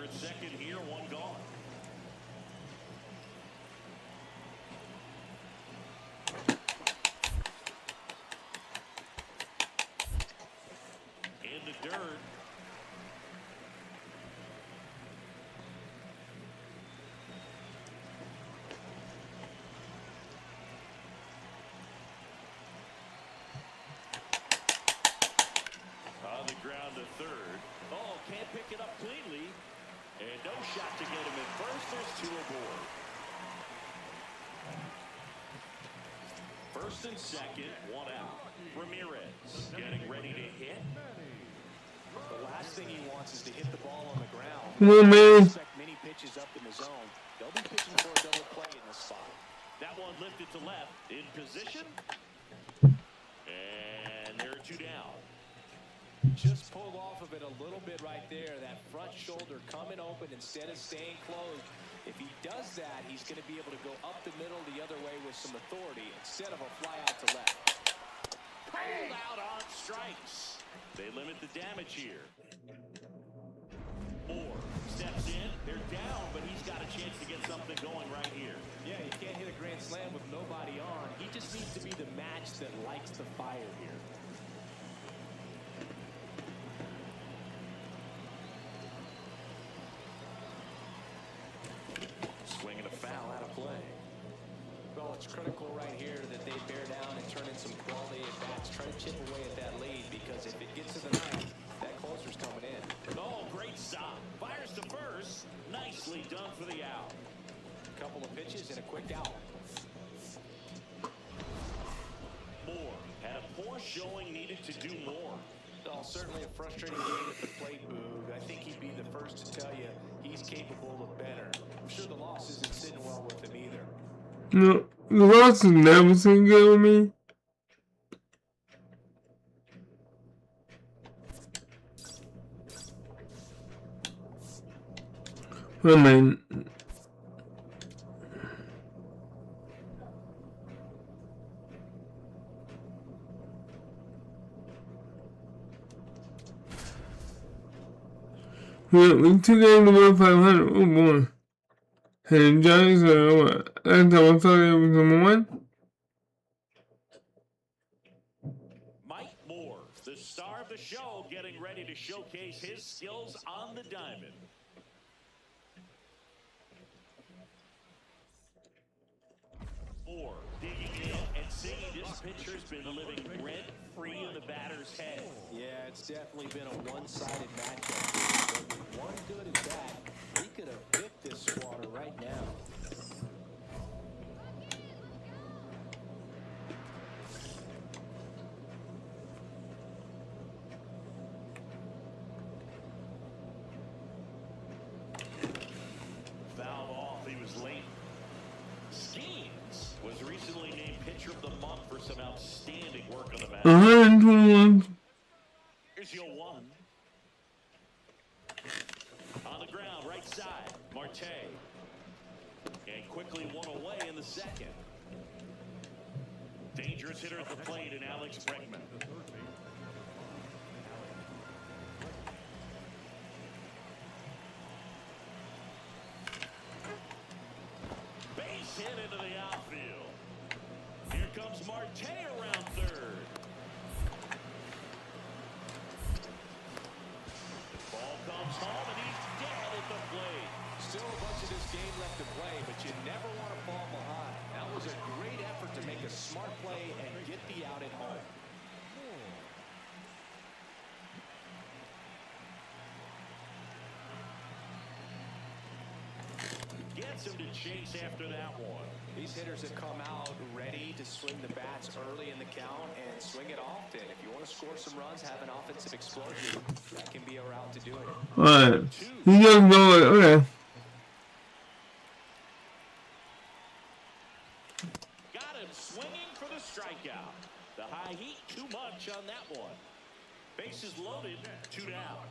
Speaker 4: at second here, one gone. In the dirt. On the ground to third. Oh, can't pick it up cleanly. And no shot to get him at first. There's two aboard. First and second, one out. Ramirez getting ready to hit.
Speaker 5: The last thing he wants is to hit the ball on the ground.
Speaker 3: Come on, man.
Speaker 5: Expect many pitches up in the zone. They'll be pitching for a double play in this spot.
Speaker 4: That one lifted to left. In position. And there are two down.
Speaker 5: Just pulled off of it a little bit right there. That front shoulder coming open instead of staying closed. If he does that, he's going to be able to go up the middle the other way with some authority instead of a fly out to left.
Speaker 4: Pulled out on strikes. They limit the damage here. Moore steps in. They're down, but he's got a chance to get something going right here.
Speaker 5: Yeah, you can't hit a grand slam with nobody on. He just needs to be the match that lights the fire here.
Speaker 4: Swinging a foul out of play.
Speaker 5: Well, it's critical right here that they bear down and turn in some quality at bats. Try to chip away at that lead because if it gets to the ninth, that closer's coming in.
Speaker 4: Oh, great stop. Fires to first. Nicely done for the out.
Speaker 5: A couple of pitches and a quick out.
Speaker 4: Moore had a poor showing, needed to do more.
Speaker 5: Oh, certainly a frustrating game at the plate, Boog. I think he'd be the first to tell you he's capable of better. I'm sure the loss isn't sitting well with him either.
Speaker 3: No, the loss is never sitting good with me. I mean, we 2 games to win 500. Oh boy. Hey, Giants, last time I thought it was number 1.
Speaker 4: Mike Moore, the star of the show, getting ready to showcase his skills on the diamond. Moore digging in and seeing this pitcher's been living rent-free in the batter's head.
Speaker 5: Yeah, it's definitely been a one-sided matchup. But with one good at bat, he could have picked this squatter right now.
Speaker 4: Fouled off, he was late. Skeens was recently named Pitcher of the Month for some outstanding work on the mound.
Speaker 3: 121.
Speaker 4: Here's your one. On the ground, right side, Marte. And quickly one away in the second. Dangerous hitter at the plate in Alex Bregman. Base hit into the outfield. Here comes Marte around third. Ball comes home and he's dead at the plate.
Speaker 5: Still a bunch of this game left to play, but you never want to fall behind. That was a great effort to make a smart play and get the out at home.
Speaker 4: Gets him to chase after that one.
Speaker 5: These hitters have come out ready to swing the bats early in the count and swing it often. If you want to score some runs, have an offensive explosion, that can be a route to doing it.
Speaker 3: Alright. He doesn't know it. Okay.
Speaker 4: Got him swinging for the strikeout. The high heat, too much on that one. Bases loaded, 2 down.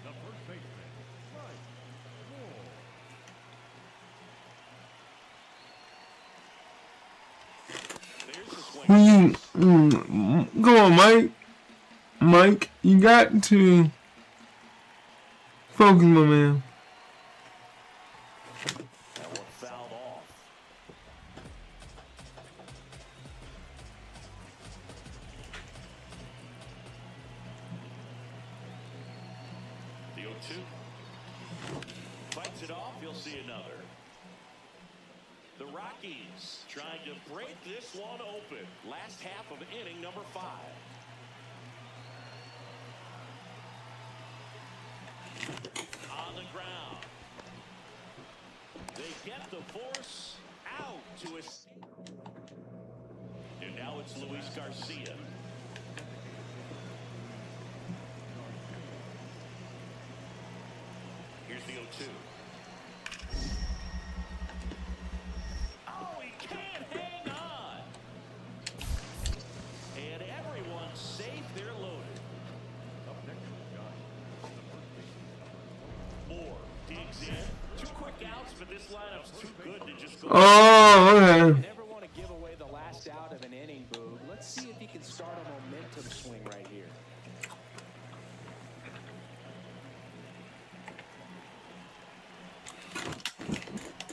Speaker 6: The first baseman,
Speaker 4: There's the swing.
Speaker 3: Come on, Mike. Mike, you got to focus, my man.
Speaker 4: 0-2. Fights it off, you'll see another. The Rockies trying to break this one open. Last half of inning number 5. On the ground. They get the force out to us. And now it's Luis Garcia. Here's the 0-2. Oh, he can't hang on. And everyone's safe. They're loaded.
Speaker 6: Up next is Josh.
Speaker 4: Moore digs in. 2 quick outs, but this lineup's too good to just go.
Speaker 3: Oh, okay.
Speaker 7: You never want to give away the last out of an inning, Boog. Let's see if he can start a momentum swing right here.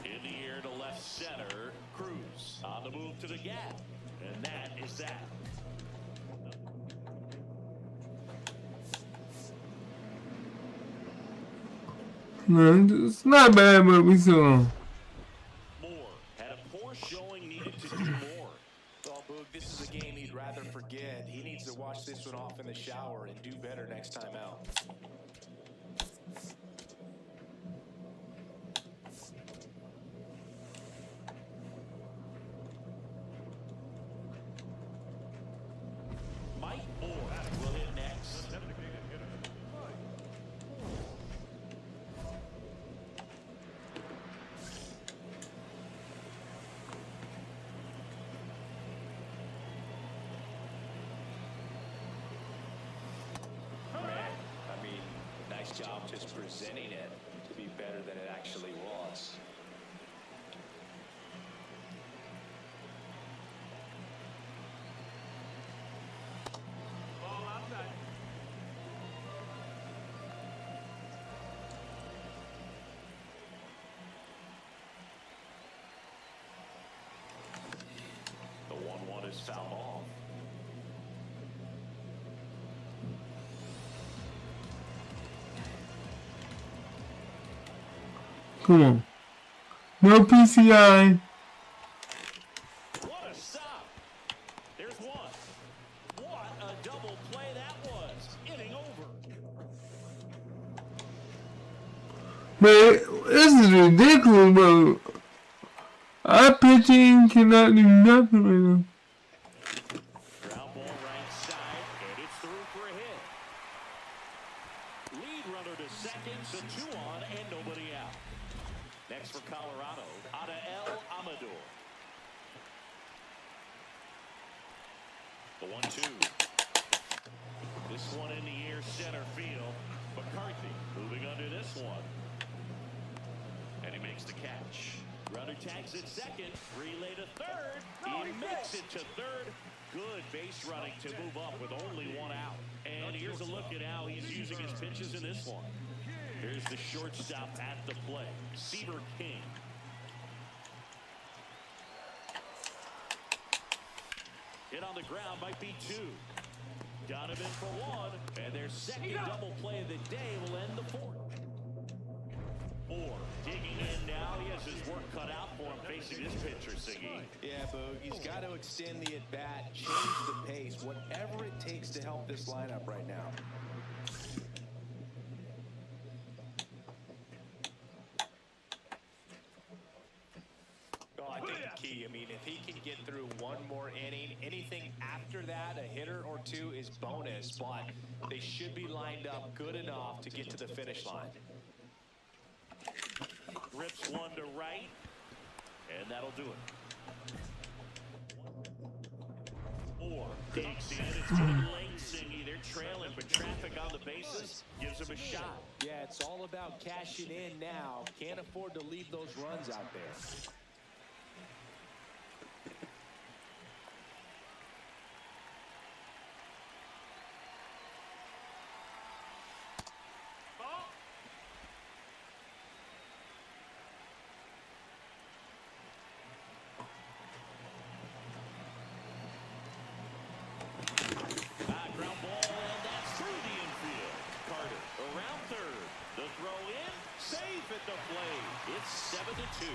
Speaker 4: In the air to left center. Cruz on the move to the gap. And that is that.
Speaker 3: Man, it's not bad, but we saw.
Speaker 4: Moore had a poor showing, needed to do more.
Speaker 7: Well, Boog, this is a game he'd rather forget. He needs to wash this one off in the shower and do better next time out.
Speaker 4: Mike Moore will hit next.
Speaker 6: Designated hitter.
Speaker 7: I mean, nice job just presenting it to be better than it actually was.
Speaker 4: The 1-1 is fouled off.
Speaker 3: Come on. No PCI.
Speaker 4: What a stop. There's one. What a double play that was. Inning over.
Speaker 3: Man, this is ridiculous, bro. Our pitching cannot do nothing right now.
Speaker 4: Ground ball right side, and it's through for a hit. Lead runner to second, so 2 on and nobody out. Next for Colorado, Adael Amador. The 1-2. This one in the air, center field. McCarthy moving under this one. And he makes the catch. Runner tags at second, relay to third. He makes it to third. Good base running to move up with only 1 out. And here's a look at how he's using his pitches in this one. Here's the shortstop at the play, Seaver King. Hit on the ground might be 2. Donovan for 1, and their second double play of the day will end the 4th. Moore digging in now. He has his work cut out for him facing this pitcher, Siggy.
Speaker 7: Yeah, Boog, he's got to extend the at-bat, change the pace, whatever it takes to help this lineup right now. Well, I think the key, I mean, if he can get through 1 more inning, anything after that, a hitter or 2 is bonus, but they should be lined up good enough to get to the finish line.
Speaker 4: Rips one to right, and that'll do it. Moore digs in. It's getting late, Siggy. They're trailing, but traffic on the bases gives them a shot.
Speaker 7: Yeah, it's all about cashing in now. Can't afford to leave those runs out there.
Speaker 4: Ground ball, and that's through the infield. Carter around third. The 7-2.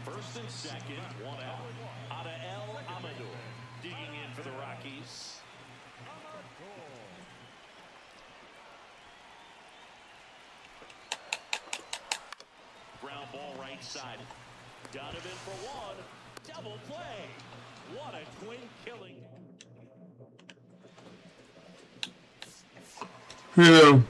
Speaker 4: First and second, one out. Adael Amador digging in for the Rockies. Ground ball right side. Donovan for one. Double play. What a twin killing.
Speaker 3: Yeah.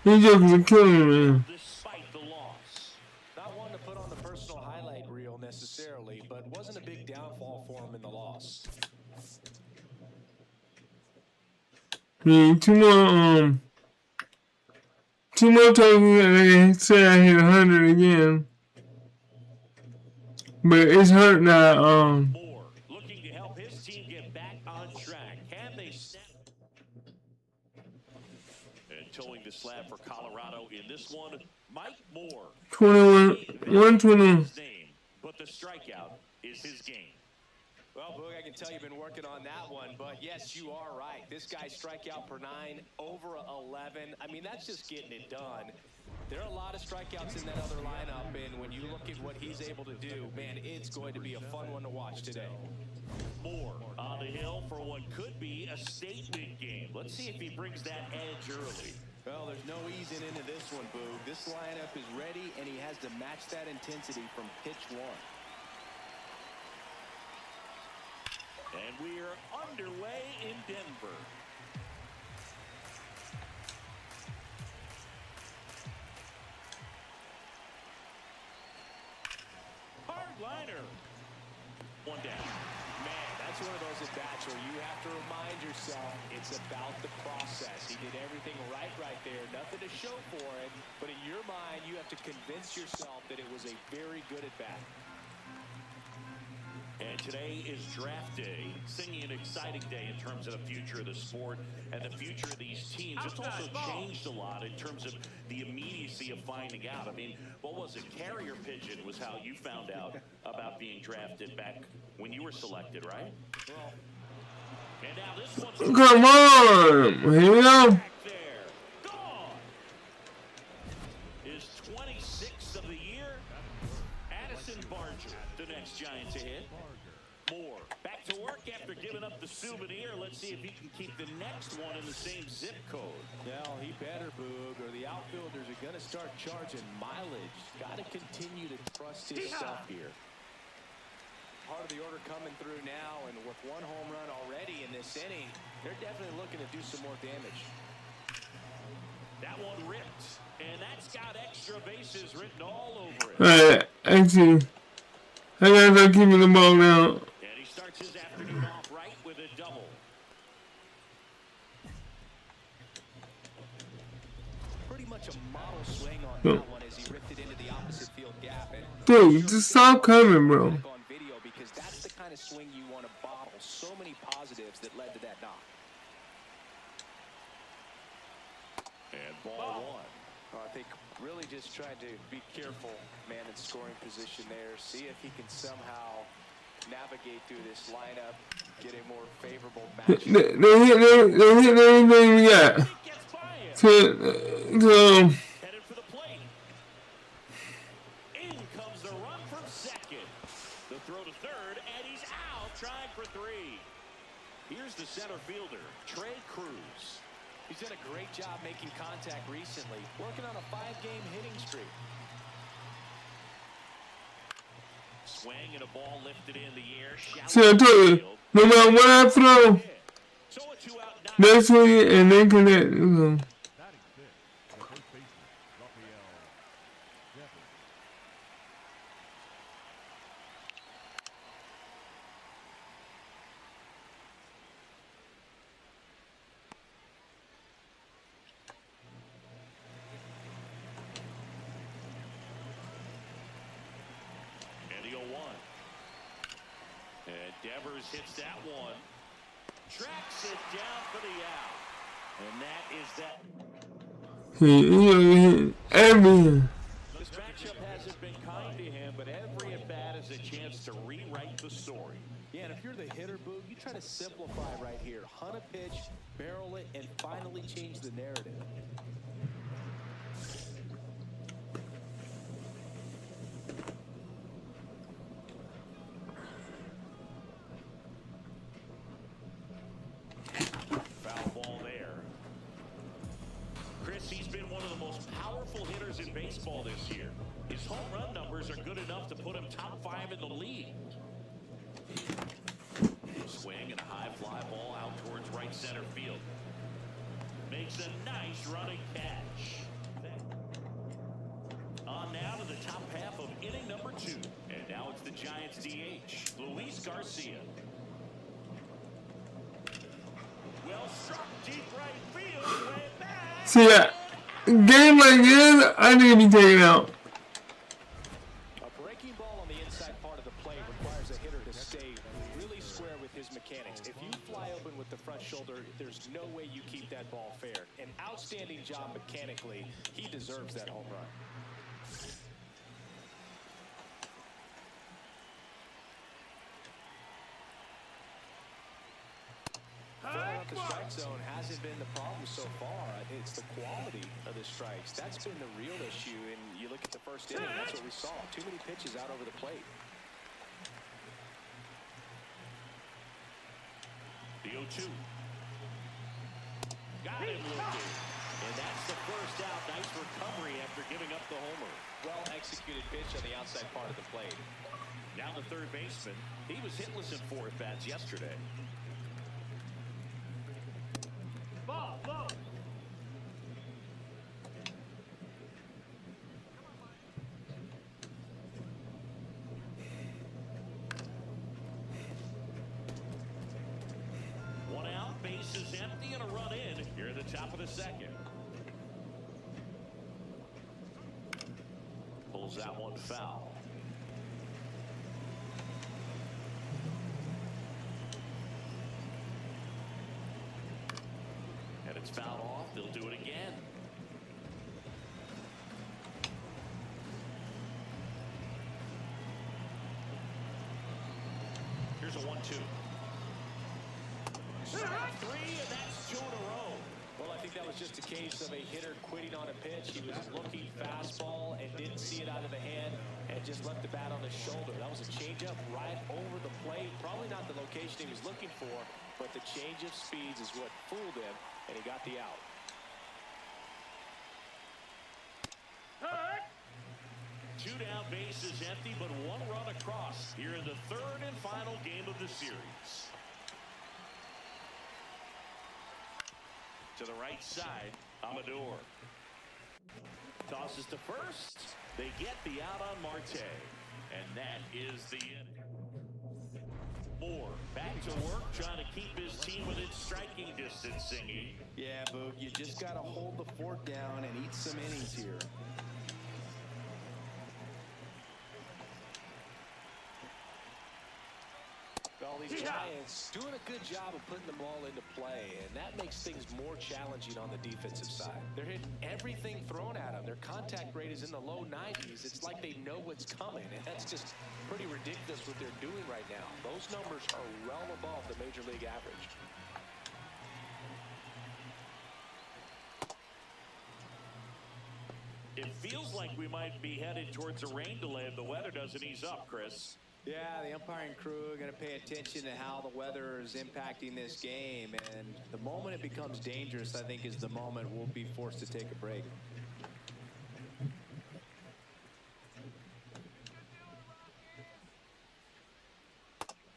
Speaker 3: These jokers are killing me, man.
Speaker 4: Despite the loss.
Speaker 5: Not one to put on the personal highlight reel necessarily, but wasn't a big downfall for him in the loss.
Speaker 3: Yeah, two more tokens and they say I hit 100 again. But it's hurt now,
Speaker 4: Moore looking to help his team get back on track. Can they snap? And towing the slab for Colorado in this one, Mike Moore.
Speaker 3: 121.
Speaker 4: His name, but the strikeout is his game.
Speaker 5: Well, Boog, I can tell you've been working on that one, but yes, you are right. This guy's strikeout per 9, over 11. I mean, that's just getting it done. There are a lot of strikeouts in that other lineup, and when you look at what he's able to do, man, it's going to be a fun one to watch today.
Speaker 4: Moore on the hill for what could be a statement game. Let's see if he brings that edge early.
Speaker 7: Well, there's no easing into this one, Boog. This lineup is ready, and he has to match that intensity from pitch one.
Speaker 4: And we are underway in Denver. Hardliner. One down.
Speaker 5: Man, that's one of those at-bats where you have to remind yourself it's about the process. He did everything right there. Nothing to show for it, but in your mind, you have to convince yourself that it was a very good at-bat.
Speaker 4: And today is draft day, singing an exciting day in terms of the future of the sport and the future of these teams. It's also changed a lot in terms of the immediacy of finding out. I mean, what was it? Carrier pigeon was how you found out about being drafted back when you were selected, right? Well, and now this one's...
Speaker 3: Come on! Here we go.
Speaker 4: Back there. Gone! Is 26th of the year. Addison Barger, the next giant to hit. Moore back to work after giving up the souvenir. Let's see if he can keep the next one in the same zip code.
Speaker 5: Well, he better, Boog, or the outfielders are going to start charging mileage. Got to continue to trust his stuff here. Part of the order coming through now, and with one home run already in this inning, they're definitely looking to do some more damage.
Speaker 4: That one ripped, and that's got extra bases written all over it.
Speaker 3: Alright, actually, I gotta start keeping the ball now.
Speaker 4: And he starts his afternoon off right with a double.
Speaker 5: Pretty much a model swing on that one as he ripped it into the opposite field gap. And
Speaker 3: Dude, just stop coming, bro.
Speaker 5: on video because that's the kind of swing you want to bottle. So many positives that led to that knock.
Speaker 4: And ball one.
Speaker 5: I think really just trying to be careful, man, in scoring position there. See if he can somehow navigate through this lineup, get a more favorable matchup.
Speaker 3: They hit everything we got.
Speaker 4: He gets by him.
Speaker 3: So,
Speaker 4: Headed for the plate. In comes the run from second. The throw to third, and he's out trying for three. Here's the center fielder, Trey Cruz.
Speaker 5: He's done a great job making contact recently, working on a 5-game hitting streak.
Speaker 4: Swing and a ball lifted in the air.
Speaker 3: see, I told you, no matter what I throw,
Speaker 4: So a 2-out knock.
Speaker 3: they swing it and they connect. So.
Speaker 6: Batting fifth, the first baseman, Rafael Devers.
Speaker 4: And the 0-1. And Devers hits that one. Tracks it down for the out. And that is that.
Speaker 3: He everything.
Speaker 4: This matchup hasn't been kind to him, but every at-bat is a chance to rewrite the story.
Speaker 5: Yeah, and if you're the hitter, Boog, you try to simplify right here. Hunt a pitch, barrel it, and finally change the narrative.
Speaker 4: powerful hitters in baseball this year. His home run numbers are good enough to put him top 5 in the league. Swing and a high fly ball out towards right center field. Makes a nice running catch. On now to the top half of inning number 2. And now it's the Giants DH, Luis Garcia. Well struck deep right field. Way back.
Speaker 3: See that game like this, I need to be taken out.
Speaker 7: A breaking ball on the inside part of the plate requires a hitter to stay really square with his mechanics. If you fly open with the front shoulder, there's no way you keep that ball fair. An outstanding job mechanically. He deserves that home run. Throwing out the strike zone hasn't been the problem so far. It's the quality of the strikes. That's been the real issue. And you look at the first inning, that's what we saw. Too many pitches out over the plate.
Speaker 4: The 0-2. Got him looking. And that's the first out. Nice recovery after giving up the homer.
Speaker 7: Well executed pitch on the outside part of the plate.
Speaker 4: Now the third baseman. He was hitless in 4 at-bats yesterday.
Speaker 8: Ball, low.
Speaker 4: One out, bases empty, and a run in here at the top of the second. Pulls that one foul. And it's fouled off. They'll do it again. Here's a 1-2. Strike 3, and that's 2 in a row.
Speaker 7: Well, I think that was just a case of a hitter quitting on a pitch. He was looking fastball and didn't see it out of the hand and just left the bat on his shoulder. That was a changeup right over the plate. Probably not the location he was looking for, but the change of speeds is what fooled him, and he got the out.
Speaker 8: Hurt.
Speaker 4: 2 down, bases empty, but 1 run across here in the third and final game of the series. To the right side, Amador. Tosses to first. They get the out on Marte. And that is the inning. Moore back to work, trying to keep his team within striking distance, Singy.
Speaker 9: Yeah, Boog, you just got to hold the fort down and eat some innings here.
Speaker 7: Well, these Giants doing a good job of putting the ball into play, and that makes things more challenging on the defensive side. They're hitting everything thrown at them. Their contact rate is in the low 90s. It's like they know what's coming, and that's just pretty ridiculous what they're doing right now. Those numbers are well above the major league average.
Speaker 4: It feels like we might be headed towards a rain delay if the weather doesn't ease up, Chris.
Speaker 9: Yeah, the umpiring crew are going to pay attention to how the weather is impacting this game. And the moment it becomes dangerous, I think, is the moment we'll be forced to take a break.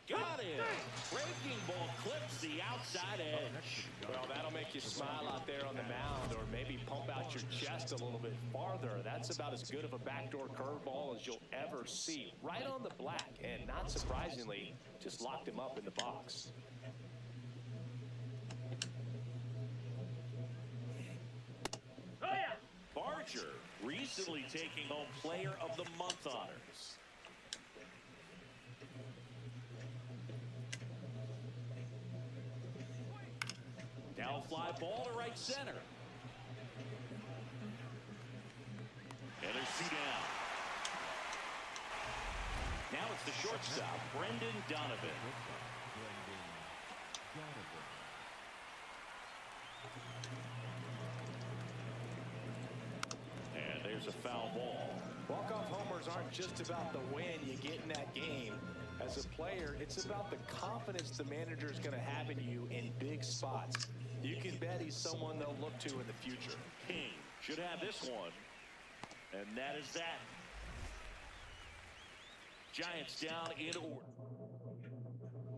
Speaker 4: Got it. Breaking ball clips the outside edge.
Speaker 7: Well, that'll make you smile out there on the mound, or maybe pump out your chest a little bit farther. That's about as good of a backdoor curveball as you'll ever see. Right on the black, and not surprisingly, just locked him up in the box.
Speaker 8: Oh, yeah.
Speaker 4: Barger recently taking home Player of the Month honors. Now a fly ball to right center. And there's 2 down. Now it's the shortstop, Brendan Donovan. And there's a foul ball.
Speaker 7: Walk-off homers aren't just about the win you get in that game. As a player, it's about the confidence the manager is going to have in you in big spots. You can bet he's someone they'll look to in the future.
Speaker 4: King should have this one. And that is that. Giants down in order.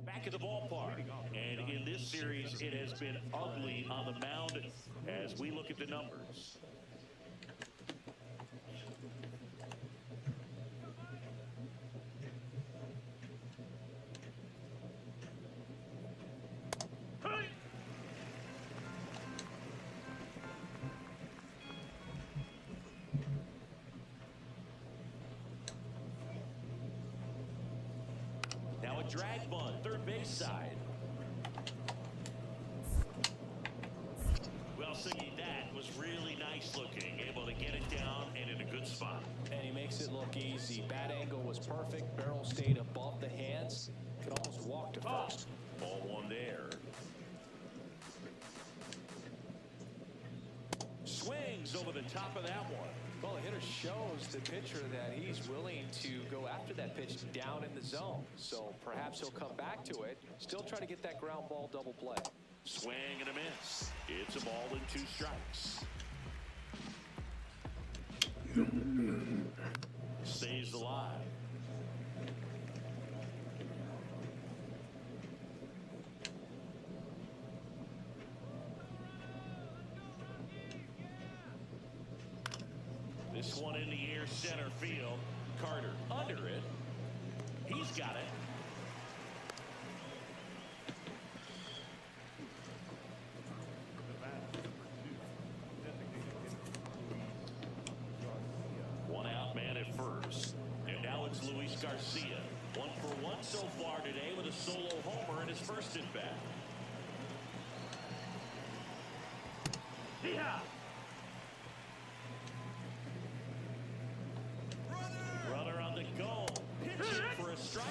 Speaker 4: Back at the ballpark. And in this series, it has been ugly on the mound as we look at the numbers. Now a drag bunt, third base side. Well, Siggy, that was really nice looking. Able to get it down and in a good spot.
Speaker 5: And he makes it look easy. Bat angle was perfect. Barrel stayed above the hands. Could almost walk to first.
Speaker 4: Ball one there. Swings over the top of that one.
Speaker 5: Well, the hitter shows the pitcher that he's willing to go after that pitch down in the zone. So perhaps he'll come back to it. Still try to get that ground ball double play.
Speaker 4: Swing and a miss. It's a ball and 2 strikes. Stays alive. This one in the air, center field. Carter under it. He's got it. One out man at first. And now it's Luis Garcia. 1 for 1 so far today with a solo homer in his first at bat.
Speaker 8: Yeah.
Speaker 4: Runner on the go. Pitching for a strike.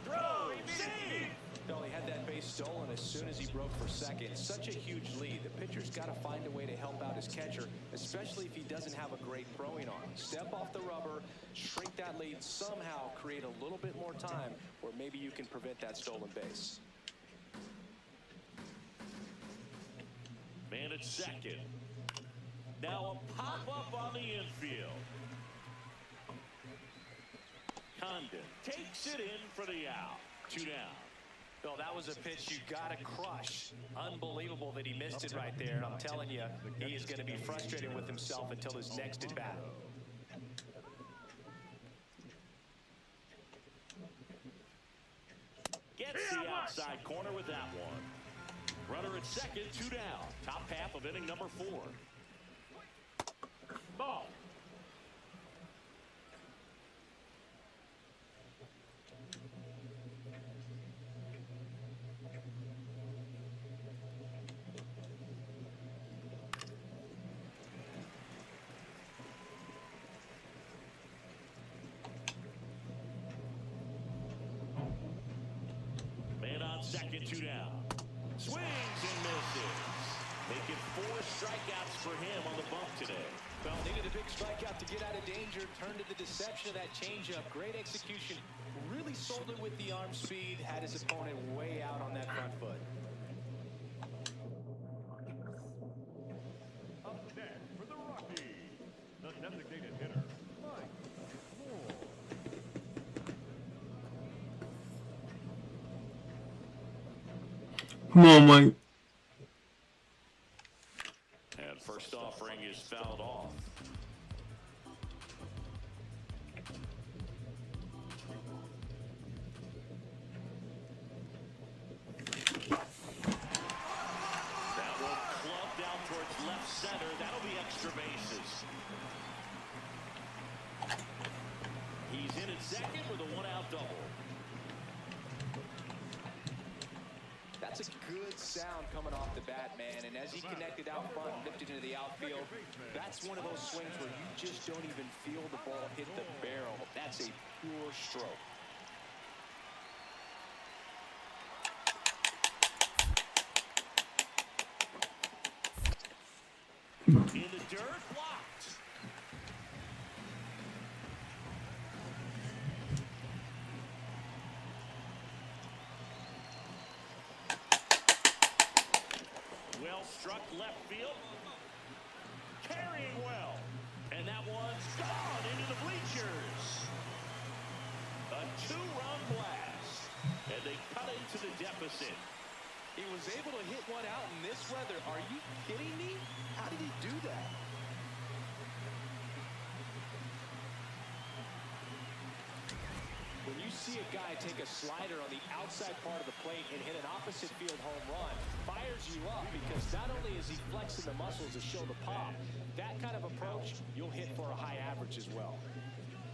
Speaker 4: Throw. Save.
Speaker 5: No, he had that base stolen as soon as he broke for second. Such a huge lead. The pitcher's got to find a way to help out his catcher, especially if he doesn't have a great throwing arm. Step off the rubber, shrink that lead, somehow create a little bit more time where maybe you can prevent that stolen base.
Speaker 4: Man at second. Now a pop-up on the infield. Condon takes it in for the out. 2 down.
Speaker 5: Bill, that was a pitch you got to crush. Unbelievable that he missed it right there. I'm telling you, he is going to be frustrated with himself until his next at bat.
Speaker 4: Gets the outside corner with that one. Runner at second, 2 down. Top half of inning number 4.
Speaker 8: Ball.
Speaker 4: Man on second, 2 down. Swings and misses. Making 4 strikeouts for him on the bump today.
Speaker 5: Well, needed a big strikeout to get out of danger. Turned to the deception of that changeup. Great execution. Really sold it with the arm speed. Had his opponent way out on that front foot.
Speaker 6: Up next for the Rockies, the designated hitter, Mike Moore.
Speaker 3: Come on, Mike.
Speaker 4: And first offering is fouled off. That one clubbed down towards left center. That'll be extra bases. He's in at second with a 1-out double.
Speaker 5: That's a good sound coming off the bat, man. And as he connected out front and lifted into the outfield, that's one of those swings where you just don't even feel the ball hit the barrel. That's a pure stroke.
Speaker 4: In the dirt, blocked. Well struck left field. Carrying well. And that one's gone into the bleachers. A two-run blast. And they cut into the deficit.
Speaker 5: He was able to hit one out in this weather. Are you kidding me? How did he do that? When you see a guy take a slider on the outside part of the plate and hit an opposite field home run, fires you up because not only is he flexing the muscles to show the pop, that kind of approach, you'll hit for a high average as well.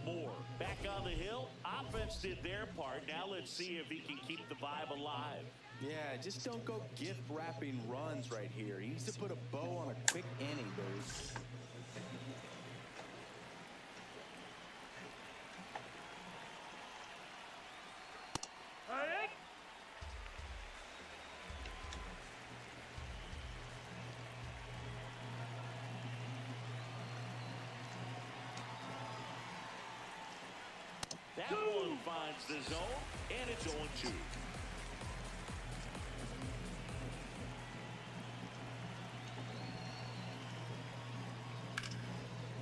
Speaker 4: Moore back on the hill. Offense did their part. Now let's see if he can keep the vibe alive.
Speaker 9: Yeah, just don't go gift wrapping runs right here. He needs to put a bow on a quick inning, Bruce.
Speaker 4: That one finds the zone, and it's 0-2.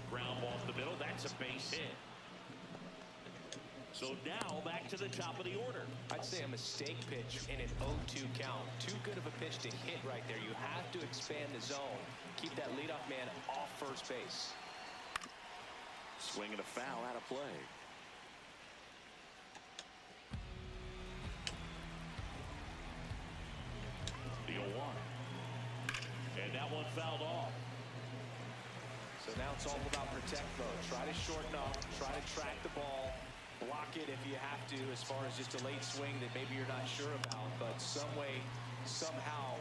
Speaker 4: Ground ball to the middle. That's a base hit. So now back to the top of the order.
Speaker 5: I'd say a mistake pitch in an 0-2 count. Too good of a pitch to hit right there. You have to expand the zone. Keep that leadoff man off first base.
Speaker 4: Swinging a foul out of play. The 0-1. And that one fouled off.
Speaker 5: So now it's all about protect mode. Try to shorten up, try to track the ball, block it if you have to as far as just a late swing that maybe you're not sure about, but some way, somehow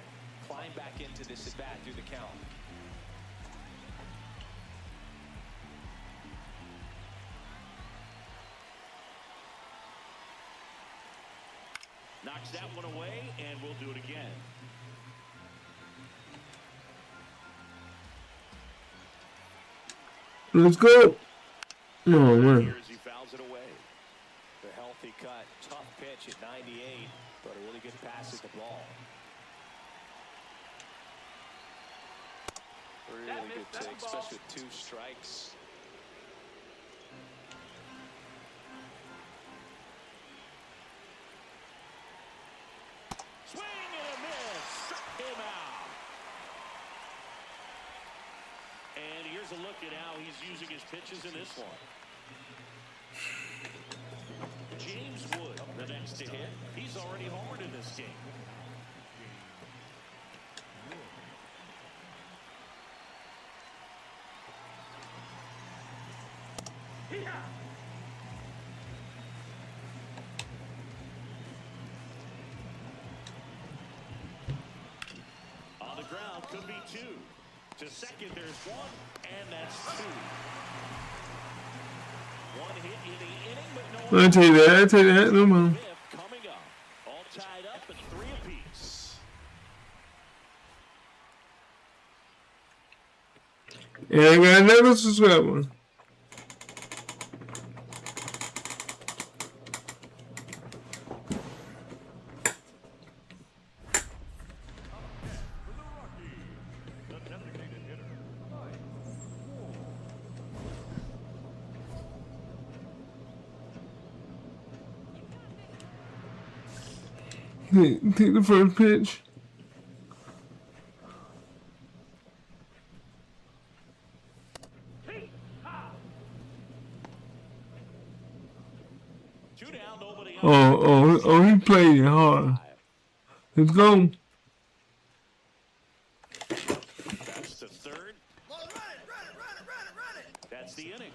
Speaker 5: climb back into this at bat through the count.
Speaker 4: Knocks that one away, and we'll do it again.
Speaker 3: Let's go. Oh, man.
Speaker 4: Here's he fouls it away.
Speaker 5: The healthy cut, tough pitch at 98, but a really good pass at the ball. Really good take, especially with 2 strikes.
Speaker 4: Swing and a miss. Struck him out. And here's a look at how he's using his pitches in this one. James Wood, the next to hit. He's already homered in this game. On the ground, could be 2. To second, there's 1, and that's 2. One hit in the inning, but no.
Speaker 3: I'll take that. I'll take that. No more.
Speaker 4: Fifth coming up. All tied up at 3 apiece.
Speaker 3: And I got another subscriber.
Speaker 6: For the Rockies, the designated hitter, Mike Moore.
Speaker 3: Take the first pitch.
Speaker 4: Two down, nobody else.
Speaker 3: Oh, he played it hard. Let's go.
Speaker 4: That's the third. That's the inning.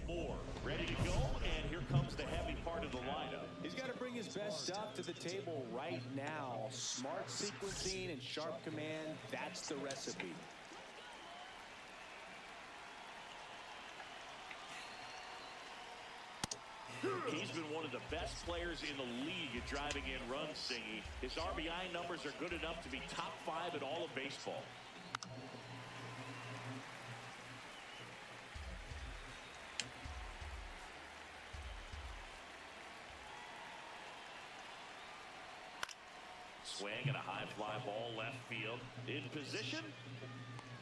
Speaker 4: Moore ready to go, and here comes the heavy part of the lineup.
Speaker 9: He's got to bring his best stuff to the table right now. Smart sequencing and sharp command, that's the recipe.
Speaker 4: He's been one of the best players in the league at driving in runs, Singy. His RBI numbers are good enough to be top 5 in all of baseball. Swing and a high fly ball left field. In position.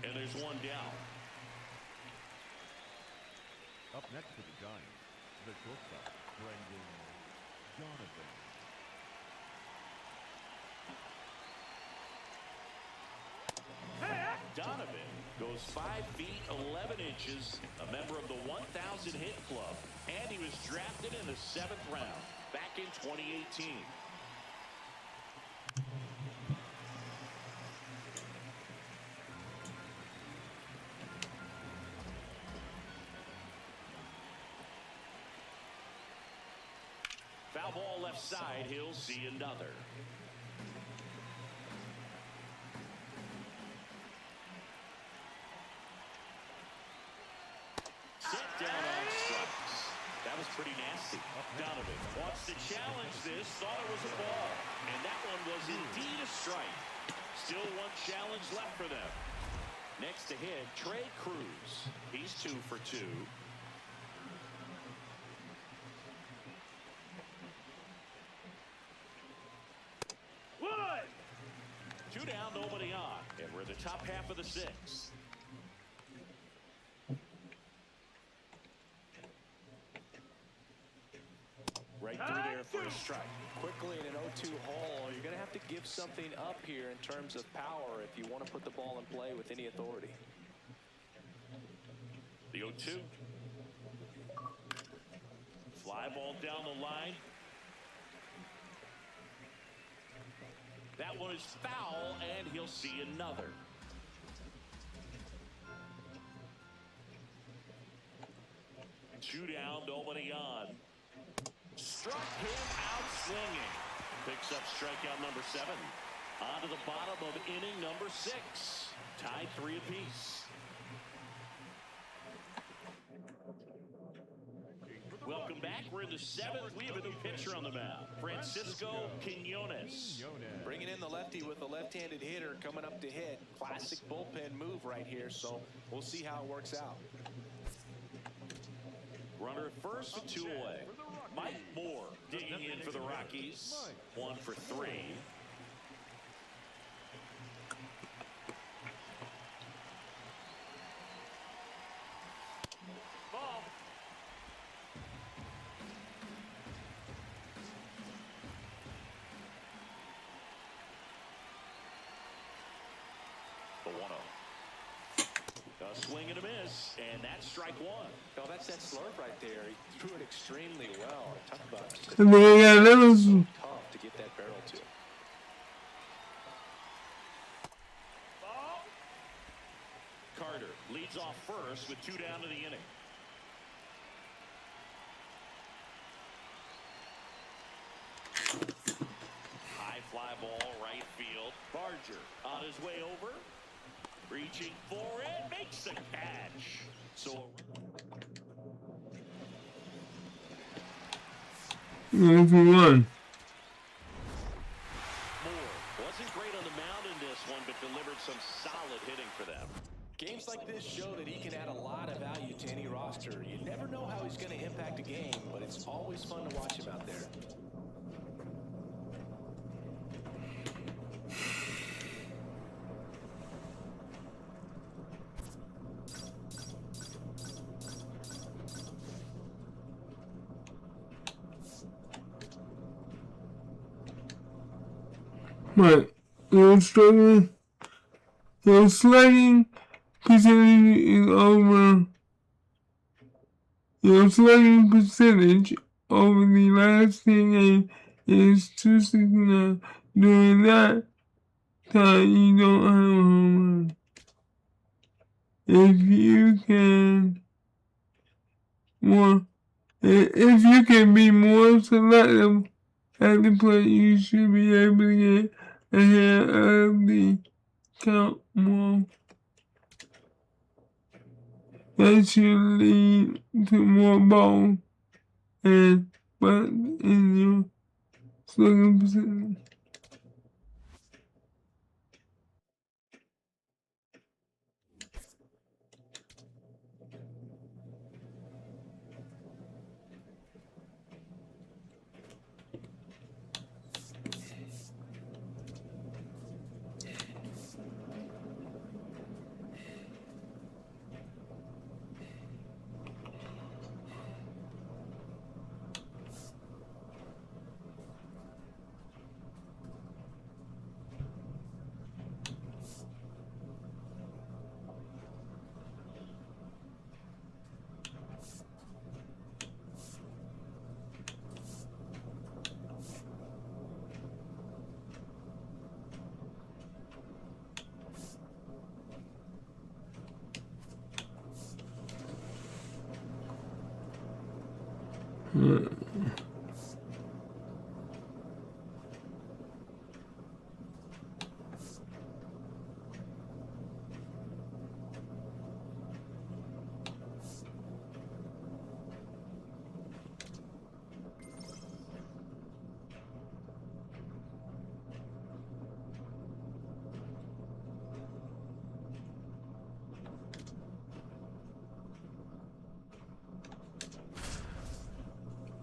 Speaker 4: And there's one down.
Speaker 6: Up next for the Giants, the shortstop, Brendan Donovan.
Speaker 4: Donovan goes 5 feet 11 inches, a member of the 1,000 hit club, and he was drafted in the 7th round back in 2018. Foul ball left side, he'll see another. Set down on strikes. That was pretty nasty. Donovan wants to challenge this, thought it was a ball. And that one was indeed a strike. Still one challenge left for them. Next to hit, Trey Cruz. He's 2 for 2.
Speaker 8: One.
Speaker 4: 2 down, nobody on. And we're in the top half of the 6th. Right through there for a strike.
Speaker 9: Quickly in an 0-2 hole, you're going to have to give something up here in terms of power if you want to put the ball in play with any authority.
Speaker 4: The 0-2. Fly ball down the line. That one is foul, and he'll see another. Two down, nobody on. Struck him out swinging. Picks up strikeout number 7. On to the bottom of inning number 6. Tied 3 apiece. Welcome back. We're in the 7th. We have a new pitcher on the mound. Francisco Quinones.
Speaker 9: Bringing in the lefty with a left-handed hitter coming up to hit. Classic bullpen move right here, so we'll see how it works out.
Speaker 4: Runner at first with 2 away. Mike Moore digging in for the Rockies. 1 for 3.
Speaker 8: Ball.
Speaker 4: The 1-0. A swing and a miss, and that's strike 1.
Speaker 9: No, that's that slurve right there. He threw it extremely well. Talk about just
Speaker 3: And then they got another
Speaker 9: tough to get that barrel to.
Speaker 8: Ball.
Speaker 4: Carter leads off first with 2 down to the inning. High fly ball, right field. Barger on his way over. Reaching for it, makes the catch. So
Speaker 3: That's 1.
Speaker 4: Moore wasn't great on the mound in this one, but delivered some solid hitting for them.
Speaker 9: Games like this show that he can add a lot of value to any roster. You never know how he's going to impact a game, but it's always fun to watch him out there.
Speaker 3: But you're struggling. Your slugging percentage is over. Your slugging percentage over the last 10 games is 269. During that time, you don't have a home run. If you can be more selective at the plate, you should be able to get ahead of the count more. That should lead to more balls and butts in your slugging percentage.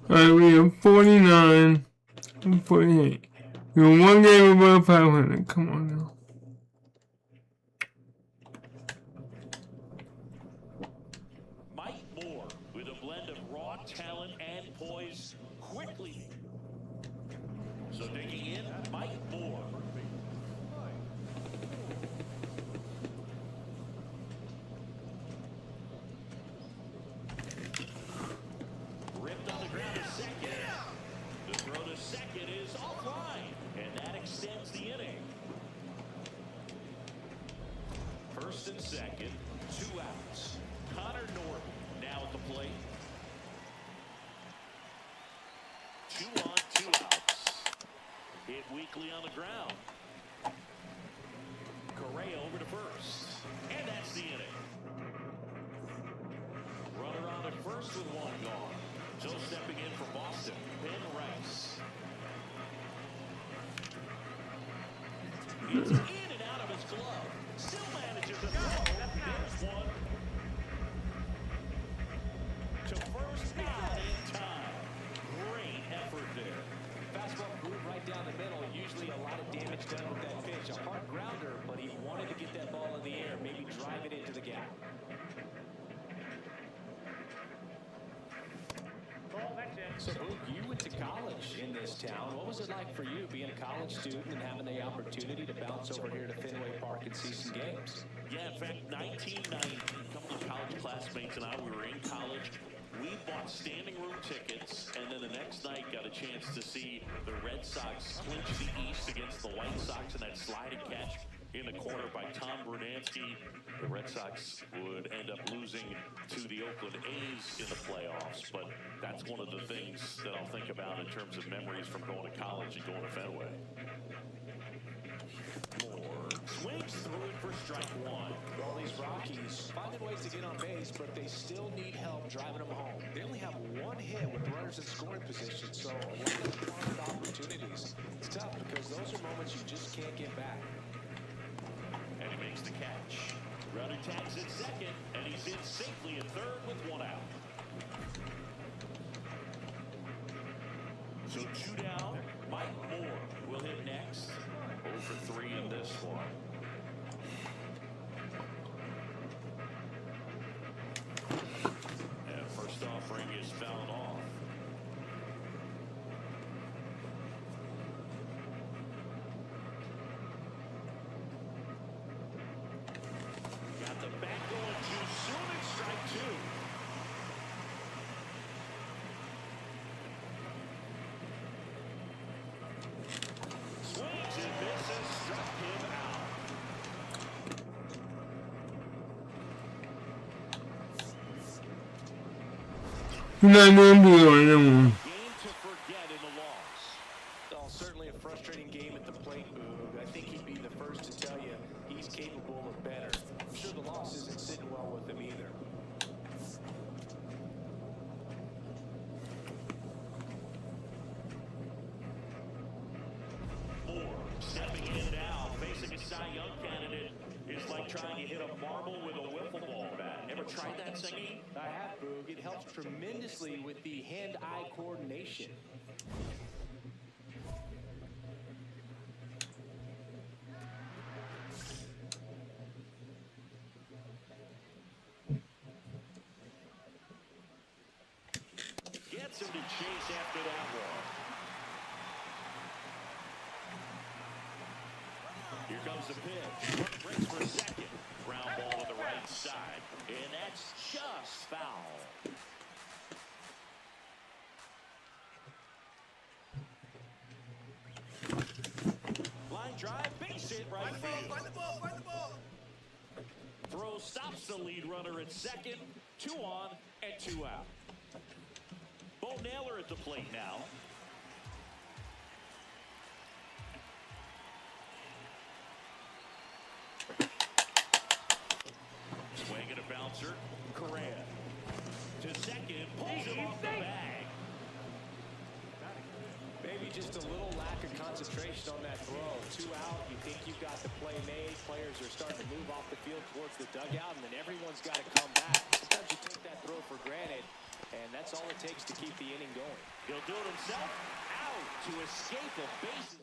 Speaker 3: Alright, we have 49 and 48. We're one game above 500. Come on now.
Speaker 4: Mike Moore with a blend of raw talent and poise quickly. So digging in, Mike Moore. Ripped on the ground to second. The throw to second is offline, and that extends the inning. First and second, 2 outs. Connor Norton now at the plate. 2 on, 2 outs. Hit weakly on the ground. Correa over to first. And that's the inning. Runner on at first with 1 gone. So stepping in for Boston, Ben Rice. It's in and out of his glove. Still manages to throw. There's one. To first, not in time. Great effort there.
Speaker 7: Fastball groove right down the middle. Usually a lot of damage done with that pitch. A hard grounder, but he wanted to get that ball in the air, maybe drive it into the gap. So, Luke, you went to college in this town. What was it like for you being a college student and having the opportunity to bounce over here to Fenway Park and see some games?
Speaker 4: Yeah, in fact, 1990, a couple of college classmates and I, we were in college. We bought standing room tickets, and then the next night got a chance to see the Red Sox clinch the East against the White Sox in that sliding catch in the corner by Tom Brunansky. The Red Sox would end up losing to the Oakland A's in the playoffs, but that's one of the things that I'll think about in terms of memories from going to college and going to Fenway. Moore swings through it for strike 1.
Speaker 7: Well, these Rockies finding ways to get on base, but they still need help driving them home. They only have 1 hit with runners in scoring position, so a lot of scoring opportunities. It's tough because those are moments you just can't get back.
Speaker 4: And he makes the catch. Runner tags at second, and he's in safely at third with 1 out. So 2 down. Mike Moore will hit next. 0 for 3 in this one. And first offering is fouled off. Got the bat going too soon at strike 2. Swings and misses, struck him out.
Speaker 3: You're not going to be on that one.
Speaker 7: Game to forget in the loss. Well, certainly a frustrating game at the plate, Boog. I think he'd be the first to tell you he's capable of better. I'm sure the loss isn't sitting well with him either.
Speaker 4: Moore stepping in now, facing a Cy Young candidate is like trying to hit a marble with a wiffle ball bat. Ever tried that, Singy?
Speaker 7: I have, Boog. It helps tremendously with the hand-eye coordination.
Speaker 4: Gets him to chase after that one. Here comes the pitch. Breaks for second. Ground ball to the right side. And that's just foul. Line drive, base hit right field.
Speaker 8: Find the ball, find the ball.
Speaker 4: Throw stops the lead runner at second. 2 on and 2 out. Both Naylor at the plate now. Swing and a bouncer. Correa to second, pulls it off the bag.
Speaker 5: Maybe just a little lack of concentration on that throw. 2 out, you think you've got the play made. Players are starting to move off the field towards the dugout, and then everyone's got to come back. Sometimes you take that throw for granted, and that's all it takes to keep the inning going.
Speaker 4: He'll do it himself. Out to escape a base.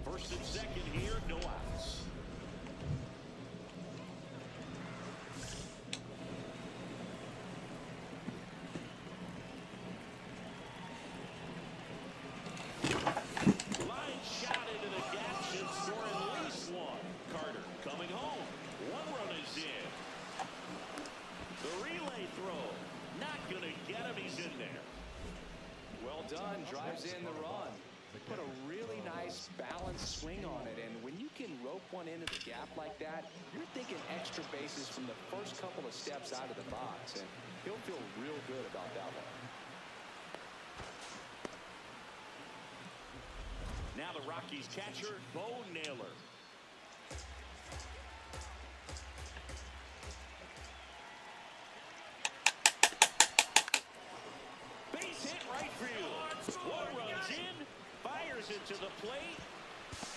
Speaker 4: First and second here, no outs. Line shot into the gap should score at least one. Carter coming home. 1 run is in. The relay throw. Not going to get him. He's in there.
Speaker 5: Well done, drives in the run. Put a really nice balanced swing on it, and when you can rope one into the gap like that, you're thinking extra bases from the first couple of steps out of the box, and he'll feel real good about that one.
Speaker 4: Now the Rockies catcher, Bo Naylor. Base hit right field. 1 runs in, fires it to the plate,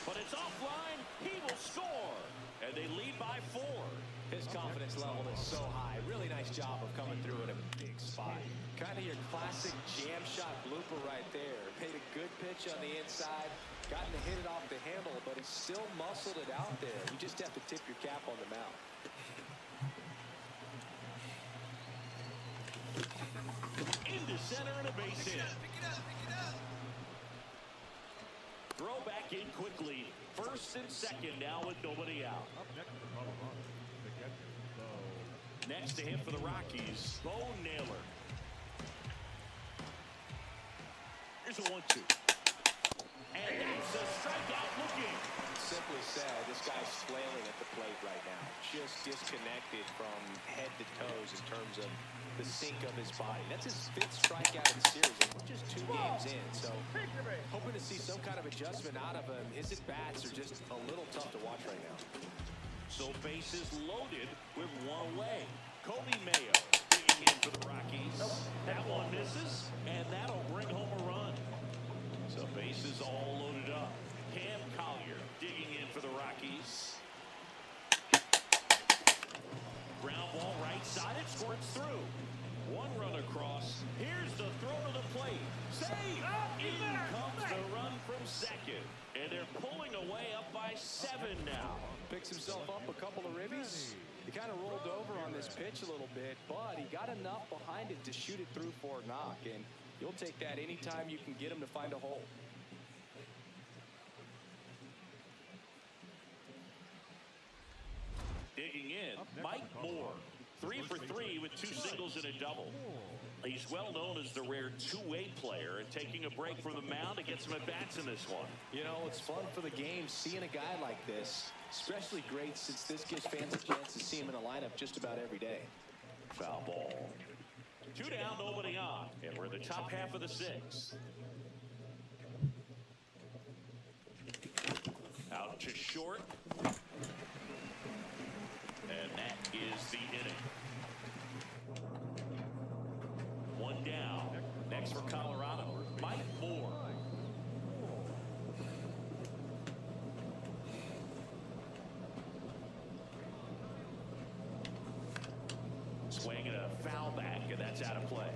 Speaker 4: but it's offline. He will score, and they lead by 4.
Speaker 5: His confidence level is so high. Really nice job of coming through in a big spot. Kind of your classic jam shot blooper right there. Paid a good pitch on the inside, gotten to hit it off the handle, but he still muscled it out there. You just have to tip your cap on the mound.
Speaker 4: Into center and a base hit. Throw back in quickly. First and second now with nobody out.
Speaker 6: Up next for Colorado, the catcher, Bo.
Speaker 4: Next to him for the Rockies, Bo Naylor. Here's a 1-2. And that's a strikeout looking.
Speaker 5: Simply said, this guy's flailing at the plate right now. Just disconnected from head to toes in terms of the sink of his body. That's his 5th strikeout in the series, and we're just 2 games in. So hoping to see some kind of adjustment out of him. His at-bats are just a little tough to watch right now.
Speaker 4: So bases loaded with 1 away. Kobe Mayo digging in for the Rockies. That one misses, and that'll bring home a run. So bases all loaded up. Cam Collier digging in for the Rockies. Ground ball right side, it squirts through. 1 run across. Here's the throw to the plate. Save! In comes the run from second. And they're pulling away up by 7 now.
Speaker 5: Picks himself up a couple of ribbies. He kind of rolled over on this pitch a little bit, but he got enough behind it to shoot it through for a knock. And you'll take that anytime you can get him to find a hole.
Speaker 4: Digging in, Mike Moore. 3 for 3 with 2 singles and a double. He's well known as the rare two-way player, and taking a break from the mound to get some at-bats in this one.
Speaker 5: You know, it's fun for the game seeing a guy like this. Especially great since this gives fans a chance to see him in a lineup just about every day.
Speaker 4: Foul ball. 2 down, nobody on. And we're in the top half of the 6th. Out to short. And that is the inning. 1 down. Next for Colorado, Mike Moore. Swing and a foul back, and that's out of play.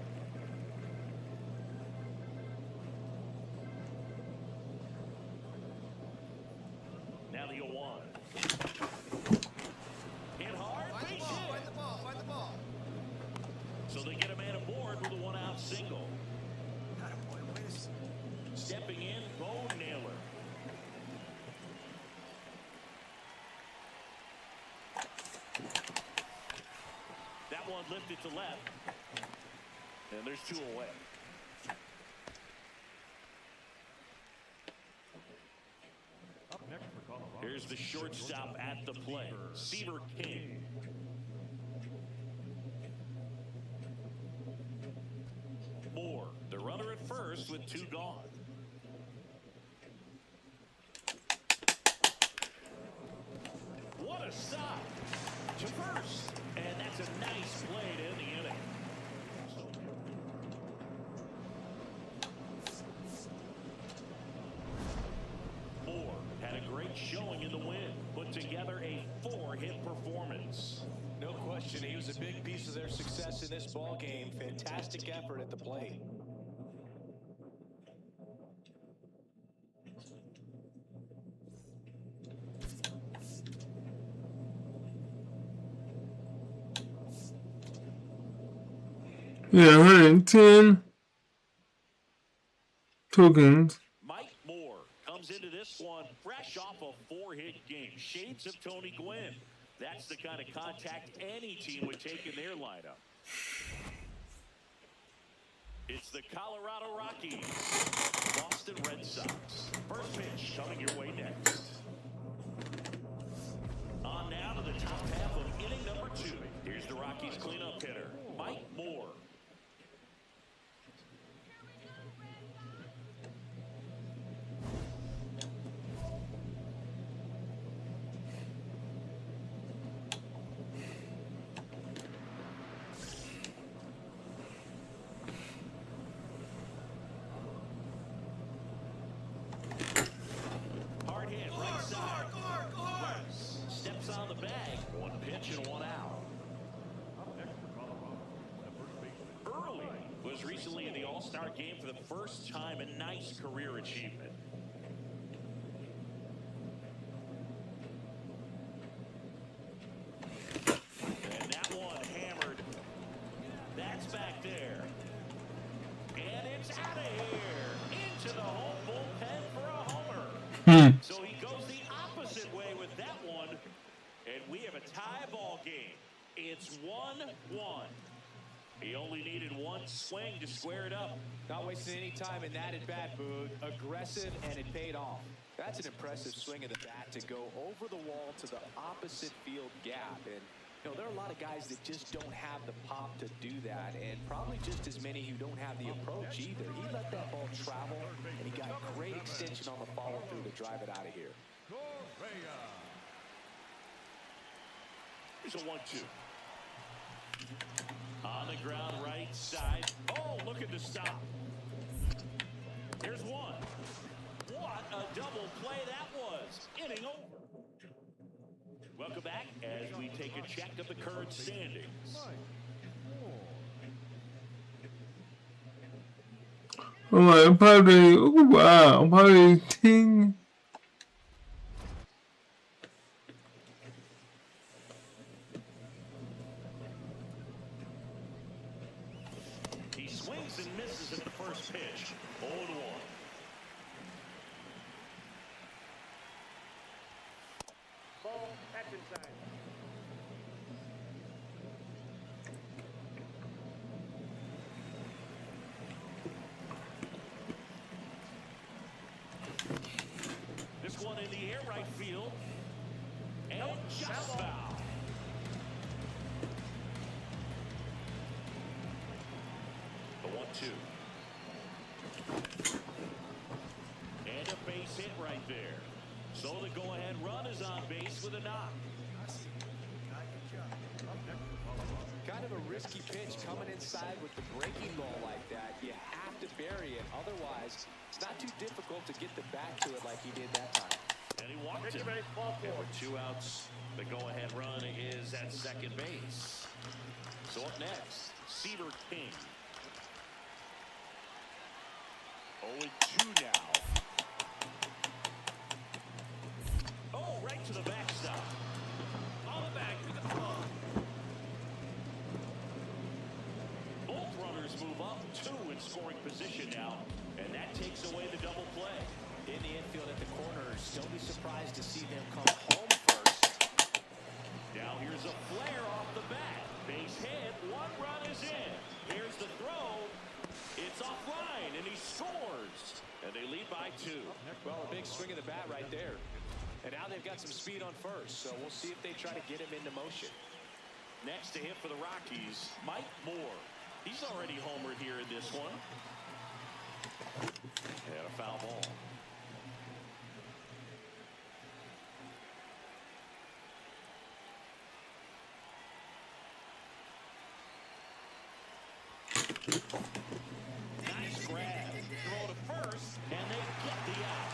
Speaker 4: Now the 0-1. Hit hard, base hit.
Speaker 10: Find the ball.
Speaker 4: So they get a man aboard with a 1-out single. Stepping in, Bo Naylor. That one lifted to left. And there's 2 away.
Speaker 6: Up next for Colorado.
Speaker 4: Here's the shortstop at the plate, Seaver King. innings with 2 gone. What a stop to first, and that's a nice play to end the inning. Moore had a great showing in the win, put together a 4-hit performance.
Speaker 5: No question, he was a big piece of their success in this ball game. Fantastic effort at the plate.
Speaker 3: Yeah, 110 tokens.
Speaker 4: Mike Moore comes into this one fresh off a 4-hit game. Shades of Tony Gwynn. That's the kind of contact any team would take in their lineup. It's the Colorado Rockies, Boston Red Sox. First pitch coming your way next. On now to the top half of inning number 2. Here's the Rockies cleanup hitter, Mike Moore. Hard hit, right side. Rice steps on the bag. 1 pitch and 1 out. Early was recently in the All-Star game for the first time. A nice career achievement. And that one hammered. That's back there. And it's out of here. Into the home bullpen for a homer. So he goes the opposite way with that one. And we have a tie ball game. It's 1-1. He only needed 1 swing to square it up.
Speaker 5: Not wasting any time in that at bat, Boog. Aggressive, and it paid off. That's an impressive swing of the bat to go over the wall to the opposite field gap. And, you know, there are a lot of guys that just don't have the pop to do that, and probably just as many who don't have the approach either. He let that ball travel, and he got great extension on the follow-through to drive it out of here.
Speaker 4: Here's a 1-2. On the ground, right side. Oh, looking to stop. Here's one. What a double play that was. Inning over. Welcome back as we take a check of the current standings.
Speaker 3: Oh, probably, oh, wow, probably 10.
Speaker 4: He swings and misses at the first pitch. 0-1.
Speaker 8: Ball, that's inside.
Speaker 4: This one in the air, right field. And just foul. The 1-2. And a base hit right there. So the go-ahead run is on base with a knock.
Speaker 5: Kind of a risky pitch coming inside with the breaking ball like that. You have to bury it. Otherwise, it's not too difficult to get the bat to it like he did that time.
Speaker 4: And he walked it. And with 2 outs, the go-ahead run is at second base. So up next, Seaver King. 0-2 now. Oh, right to the backstop. On the back with the throw. Both runners move up 2 in scoring position now, and that takes away the double play.
Speaker 5: In the infield at the corners, don't be surprised to see them come home first.
Speaker 4: Now here's a flare off the bat. Base hit, 1 run is in. Here's the throw. It's offline, and he scores. And they lead by 2.
Speaker 5: Well, a big swing of the bat right there. And now they've got some speed on first, so we'll see if they try to get him into motion.
Speaker 4: Next to hit for the Rockies, Mike Moore. He's already homered here in this one. And a foul ball. Nice grab. Throw to first, and they get the out.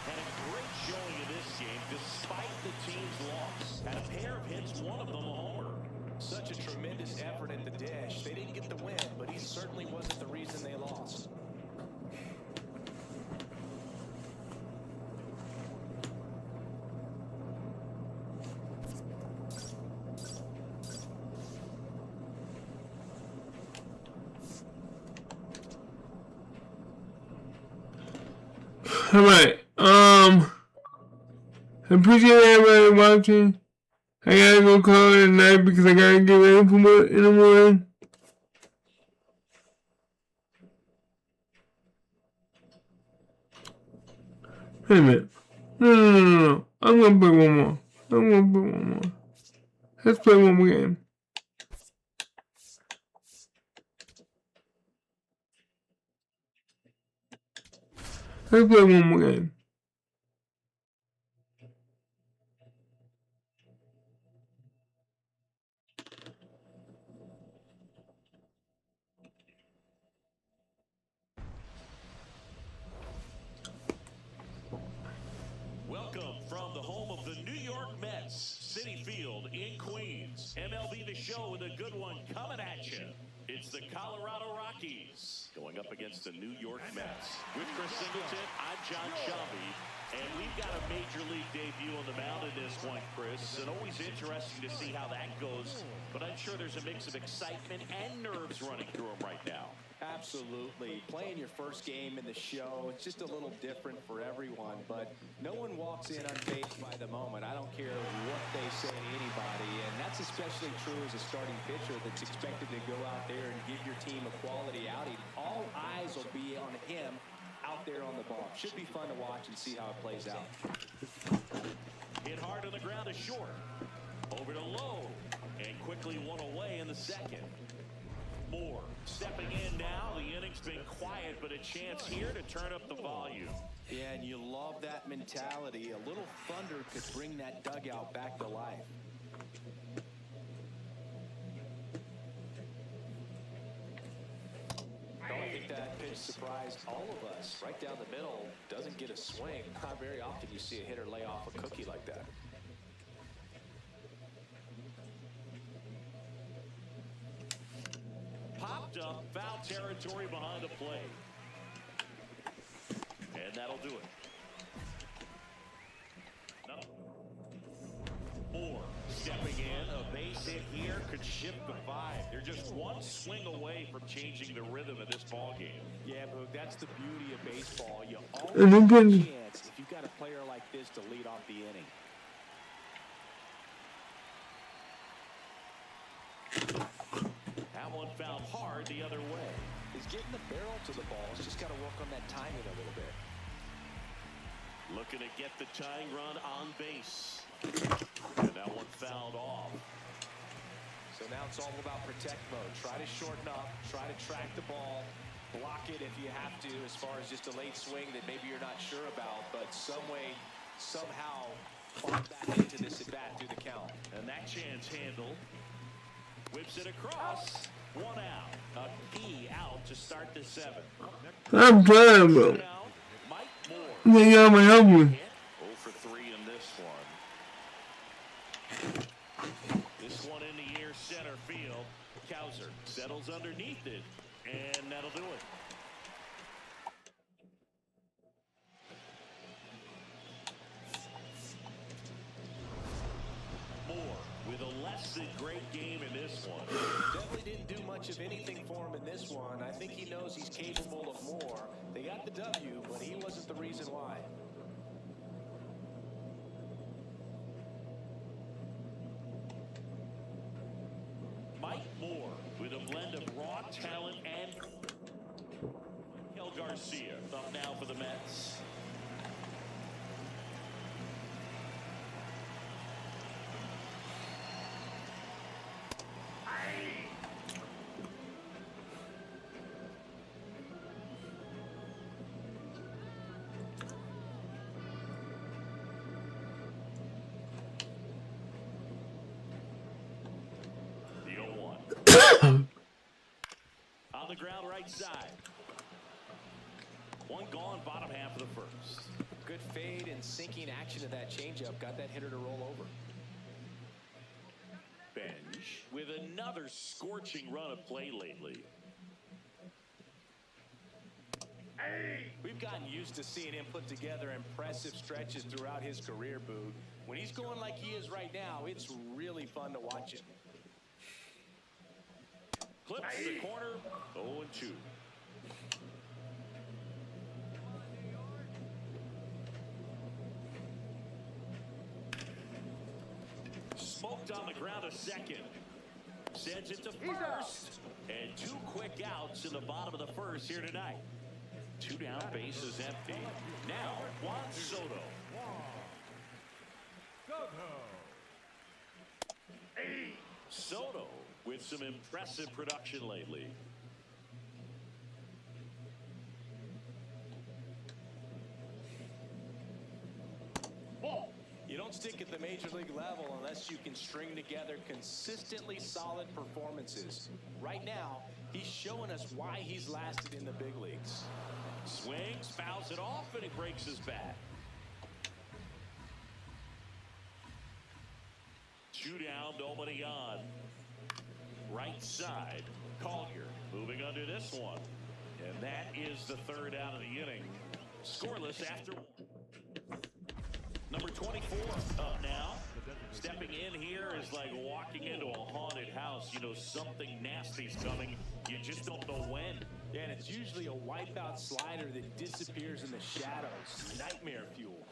Speaker 4: Had a great showing in this game despite the team's loss. Had a pair of hits, one of them a homer.
Speaker 5: Such a tremendous effort at the dish. They didn't get the win, but he certainly wasn't the reason they lost.
Speaker 3: Alright, I appreciate everybody watching. I gotta go call it a night because I gotta get ready for work in the morning. Wait a minute. No. I'm gonna play one more. Let's play one more game. Let's play one more game.
Speaker 4: Welcome from the home of the New York Mets, Citi Field in Queens. MLB The Show with a good one coming at you. It's the Colorado Rockies going up against the New York Mets. With Chris Singleton, I'm John Shelby, and we've got a major league debut on the mound in this one, Chris. And always interesting to see how that goes, but I'm sure there's a mix of excitement and nerves running through him right now.
Speaker 9: Absolutely. Playing your first game in the show, it's just a little different for everyone, but no one walks in unfazed by the moment. I don't care what they say to anybody, and that's especially true as a starting pitcher that's expected to go out there and give your team a quality outing. All eyes will be on him out there on the ball. Should be fun to watch and see how it plays out.
Speaker 4: Hit hard on the ground is short. Over to Lowe, and quickly one away in the second. Moore stepping in now. The inning's been quiet, but a chance here to turn up the volume.
Speaker 9: Yeah, and you love that mentality. A little thunder could bring that dugout back to life.
Speaker 5: I think that pitch surprised all of us. Right down the middle, doesn't get a swing. Not very often you see a hitter lay off a cookie like that.
Speaker 4: Popped up, foul territory behind the plate. And that'll do it. No. Moore stepping in. A base hit here could shift the vibe. They're just one swing away from changing the rhythm of this ball game.
Speaker 5: Yeah, Boog, that's the beauty of baseball. You always have a chance if you've got a player like this to lead off the inning.
Speaker 4: That one fouled hard the other way.
Speaker 5: He's getting the barrel to the ball. He's just got to work on that timing a little bit.
Speaker 4: Looking to get the tying run on base. And that one fouled off.
Speaker 5: So now it's all about protect mode. Try to shorten up. Try to track the ball. Block it if you have to, as far as just a late swing that maybe you're not sure about. But some way, somehow, fall back into this at-bat through the count.
Speaker 4: And that chance handled. Whips it across. One out. A key out to start the seventh.
Speaker 3: I'm trying, bro.
Speaker 4: Mike Moore.
Speaker 3: They got my help me.
Speaker 4: 0 for 3 in this one. This one in the air center field. Kowser settles underneath it, and that'll do it. Moore with a less than great game in this one.
Speaker 5: Definitely didn't do much of anything for him in this one. I think he knows he's capable of more. They got the W, but he wasn't the reason why.
Speaker 4: Mike Moore with a blend of raw talent and Miguel Garcia up now for the Mets. the ground right side. One gone, bottom half of the first.
Speaker 5: Good fade and sinking action of that changeup got that hitter to roll over.
Speaker 4: Bench with another scorching run of play lately.
Speaker 5: We've gotten used to seeing him put together impressive stretches throughout his career, Boog. When he's going like he is right now, it's really fun to watch him.
Speaker 4: Clips the corner, 0-2. Smoked on the ground a second. Sends it to first. And 2 quick outs in the bottom of the first here tonight. 2 down, bases empty. Now, Juan Soto. Soto with some impressive production lately.
Speaker 5: You don't stick at the major league level unless you can string together consistently solid performances. Right now, he's showing us why he's lasted in the big leagues.
Speaker 4: Swings, fouls it off, and he breaks his bat. 2 down, nobody on. Right side, Collier moving under this one. And that is the 3rd out of the inning. Scoreless after. Number 24 up now. Stepping in here is like walking into a haunted house. You know something nasty's coming. You just don't know when.
Speaker 5: Yeah, and it's usually a wipeout slider that disappears in the shadows. Nightmare fuel.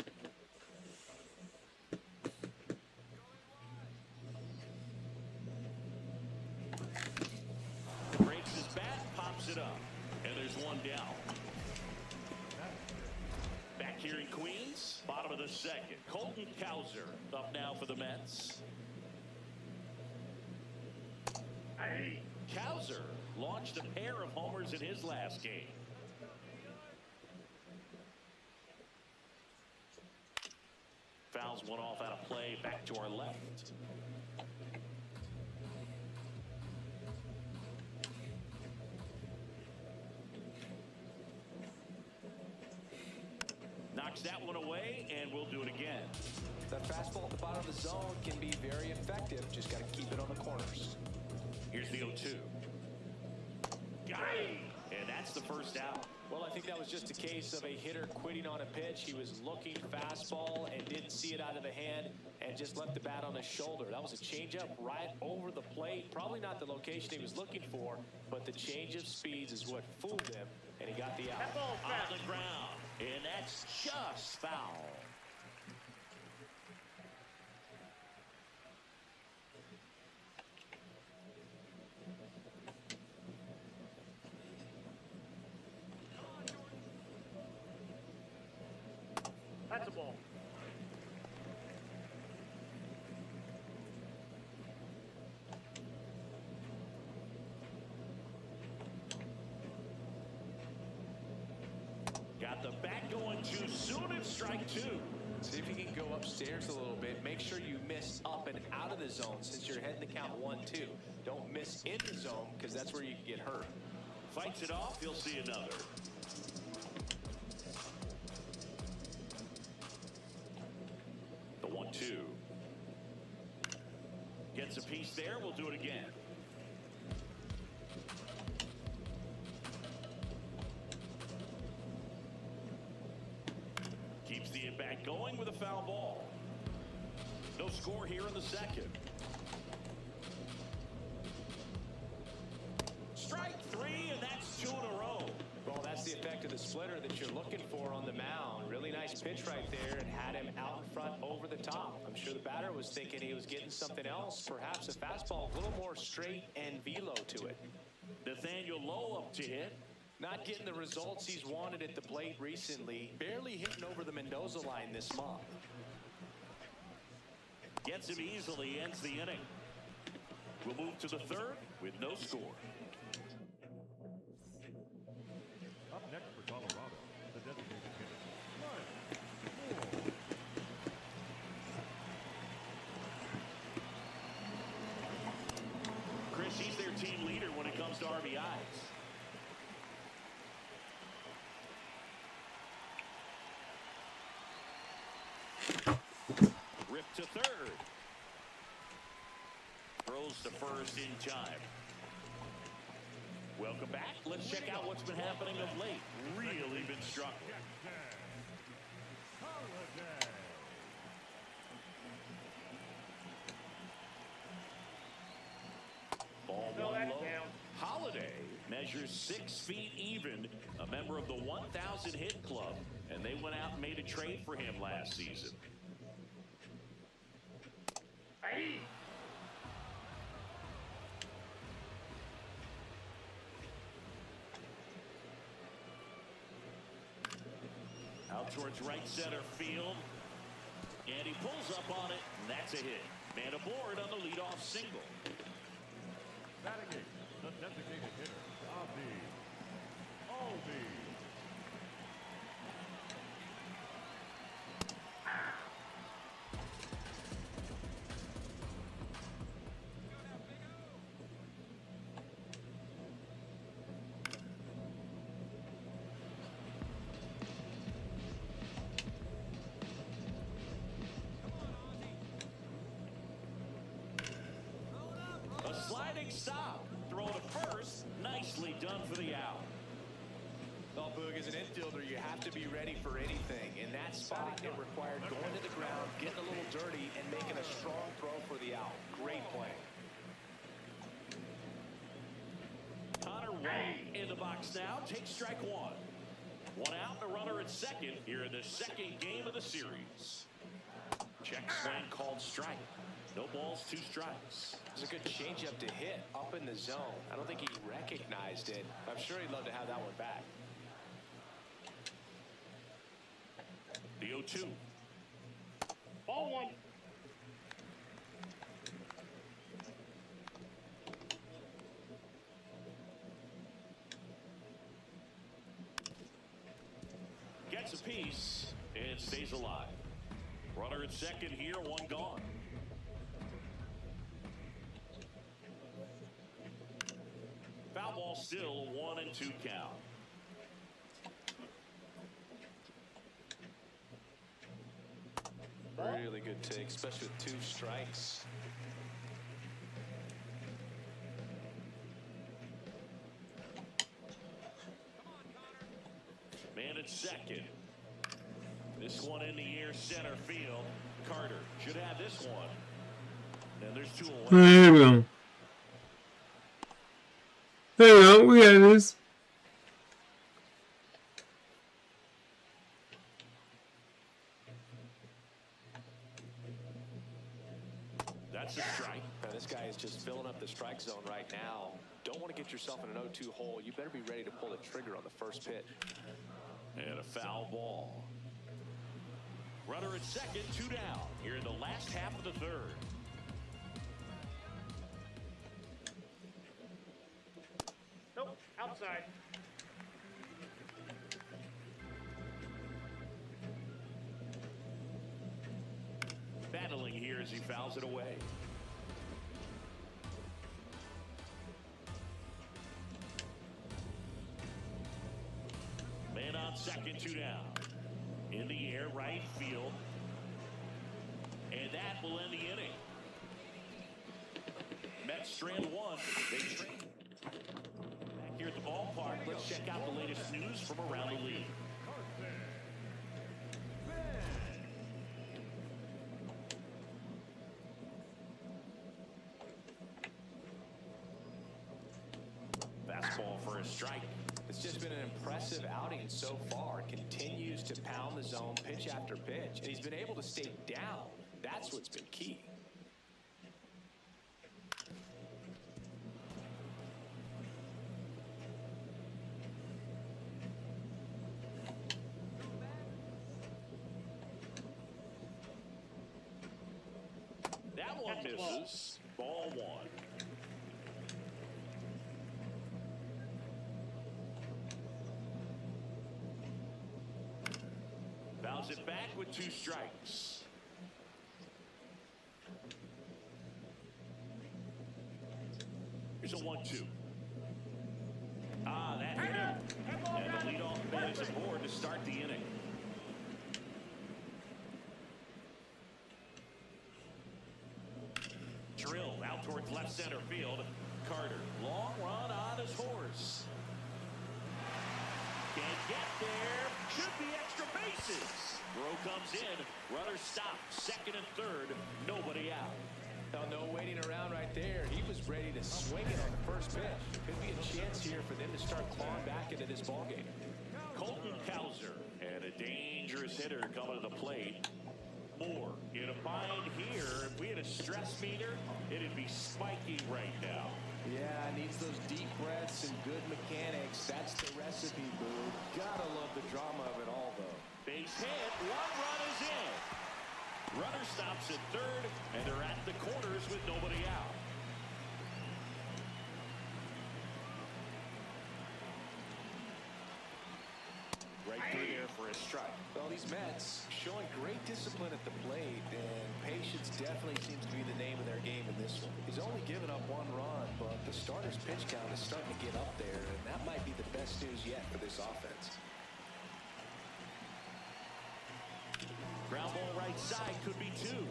Speaker 4: Breaks his bat, pops it up. And there's 1 down. Back here in Queens, bottom of the 2nd. Colton Cowser up now for the Mets. Cowser launched a pair of homers in his last game. Fouls one off out of play, back to our left. Knocks that one away, and we'll do it again.
Speaker 5: That fastball at the bottom of the zone can be very effective. Just got to keep it on the corners.
Speaker 4: Here's the 0-2. Got it. And that's the first out.
Speaker 5: Well, I think that was just a case of a hitter quitting on a pitch. He was looking fastball and didn't see it out of the hand and just left the bat on his shoulder. That was a changeup right over the plate. Probably not the location he was looking for, but the change of speeds is what fooled him, and he got the out.
Speaker 4: On the ground, and that's just foul.
Speaker 8: That's a ball.
Speaker 4: Got the bat going too soon and strike 2.
Speaker 5: See if you can go upstairs a little bit. Make sure you miss up and out of the zone since you're heading to count 1-2. Don't miss in the zone because that's where you can get hurt.
Speaker 4: Fights it off, you'll see another. The 1-2. Gets a piece there, we'll do it again. Keeps the at-bat going with a foul ball. No score here in the 2nd. Strike 3, and that's 2 in a row.
Speaker 5: Well, that's the effect of the splitter that you're looking for on the mound. Really nice pitch right there and had him out in front over the top. I'm sure the batter was thinking he was getting something else, perhaps a fastball, a little more straight and velo to it.
Speaker 4: Nathaniel Lowe up to hit.
Speaker 5: Not getting the results he's wanted at the plate recently. Barely hitting over the Mendoza line this month.
Speaker 4: Gets him easily, ends the inning. We'll move to the 3rd with no score.
Speaker 6: Up next for Colorado, the designated hitter, Ryan Moore.
Speaker 4: Chris, he's their team leader when it comes to RBIs. Rip to third. Throws to first in time. Welcome back. Let's check out what's been happening of late. Really been struggling. Ball
Speaker 8: No,
Speaker 4: one
Speaker 8: that's
Speaker 4: low.
Speaker 8: down.
Speaker 4: Holiday measures 6 feet even, a member of the 1,000 hit club, and they went out and made a trade for him last season.
Speaker 8: Aye.
Speaker 4: Out towards right center field. And he pulls up on it, and that's a hit. Man aboard on the leadoff single.
Speaker 6: Batting eighth, the designated hitter, Ozzie Albies.
Speaker 4: A sliding stop. Throw to first. Nicely done for the out.
Speaker 9: Well, Boog, as an infielder, you have to be ready for anything. In that spot, it required going to the ground, getting a little dirty, and making a strong throw for the out. Great play.
Speaker 4: Connor White in the box now. Takes strike one. One out and a runner at second here in the second game of the series. Check swing called strike. No balls, 2 strikes.
Speaker 9: It was a good changeup to hit up in the zone. I don't think he recognized it. I'm sure he'd love to have that one back.
Speaker 4: The 0-2.
Speaker 8: Ball one.
Speaker 4: Gets a piece and stays alive. Runner at second here, 1 gone. Foul ball still, 1-2 count.
Speaker 9: Really good take, especially with 2 strikes.
Speaker 4: Man at second. This one in the air, center field. Carter should have this one. And there's 2 away.
Speaker 3: There we go. There we go. We got this.
Speaker 4: That's a strike.
Speaker 9: Now, this guy is just filling up the strike zone right now. Don't want to get yourself in an 0-2 hole. You better be ready to pull the trigger on the first pitch.
Speaker 4: And a foul ball. Runner at second, 2 down. Here in the last half of the third.
Speaker 8: Nope. Outside.
Speaker 4: Battling here as he fouls it away. Man on second, 2 down. In the air, right field. And that will end the inning. Mets strand 1. They trade. Back here at the ballpark, let's check out the latest news from around the league. Fastball for a strike.
Speaker 9: It's just been an impressive outing so far. Continues to pound the zone pitch after pitch. And he's been able to stay down. That's what's been key.
Speaker 4: That one misses. Ball 1. Fouls it back with 2 strikes. Here's a 1-2. Ah, that hit him. And the leadoff man is aboard to start the inning. towards left center field. Carter, long run on his horse. Can't get there. Should be extra bases. Throw comes in. Runner stopped. Second and third. Nobody out.
Speaker 5: Now, no waiting around right there. He was ready to swing it on the first pitch. Could be a chance here for them to start clawing back into this ballgame.
Speaker 4: Colton Cowser, and a dangerous hitter coming to the plate. Moore in a bind here. If we had a stress meter, it'd be spiking right now.
Speaker 5: Yeah, needs those deep breaths and good mechanics. That's the recipe, Boo. Gotta love the drama of it all, though.
Speaker 4: Base hit. One run is in. Runner stops at third, and they're at the corners with nobody out. Right through there for a strike.
Speaker 5: Well, these Mets showing great discipline at the plate, and patience definitely seems to be the name of their game in this one. He's only given up one run, but the starter's pitch count is starting to get up there, and that might be the best news yet for this offense.
Speaker 4: Ground ball right side could be two.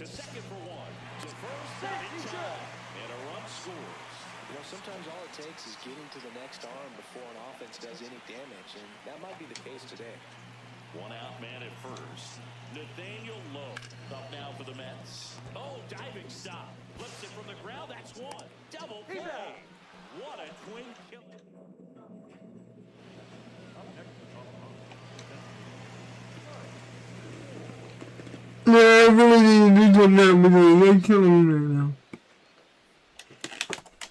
Speaker 4: To second for one. To first in time. And a run scores.
Speaker 5: You know, sometimes all it takes is getting to the next arm before an offense does any damage, and that might be the case today.
Speaker 4: One out man at first. Nathaniel Lowe up now for the Mets. Oh, diving stop. Flips it from the ground. That's one. Double play. What a twin killer.
Speaker 3: Yeah, I really need to do something because they're killing me right now.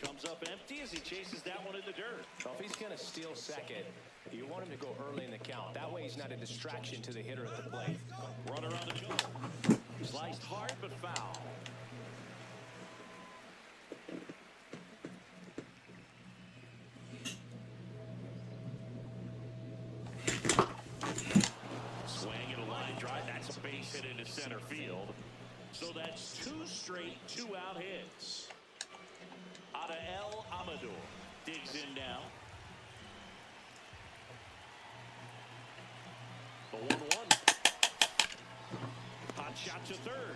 Speaker 4: Comes up empty as he chases that one in the dirt.
Speaker 5: Well, if he's going to steal second, you want him to go early in the count. That way he's not a distraction to the hitter at the plate.
Speaker 4: Runner on the go. Sliced hard but foul. Swing and a line drive. That's a base hit into center field. So that's two straight two-out hits. Adael Amador digs in now. The 1-1. Hot shot to third.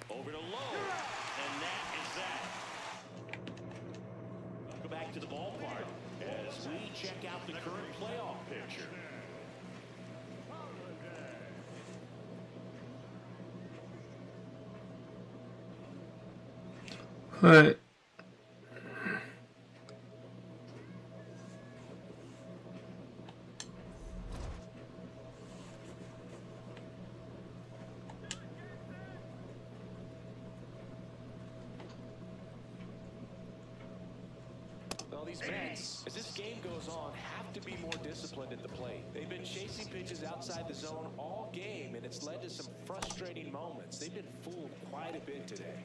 Speaker 4: Over to Lowe. And that is that. Welcome back to the ballpark as we check out the current playoff picture.
Speaker 3: All right.
Speaker 5: Well, these Mets, as this game goes on, have to be more disciplined at the plate. They've been chasing pitches outside the zone all game, and it's led to some frustrating moments. They've been fooled quite a bit today.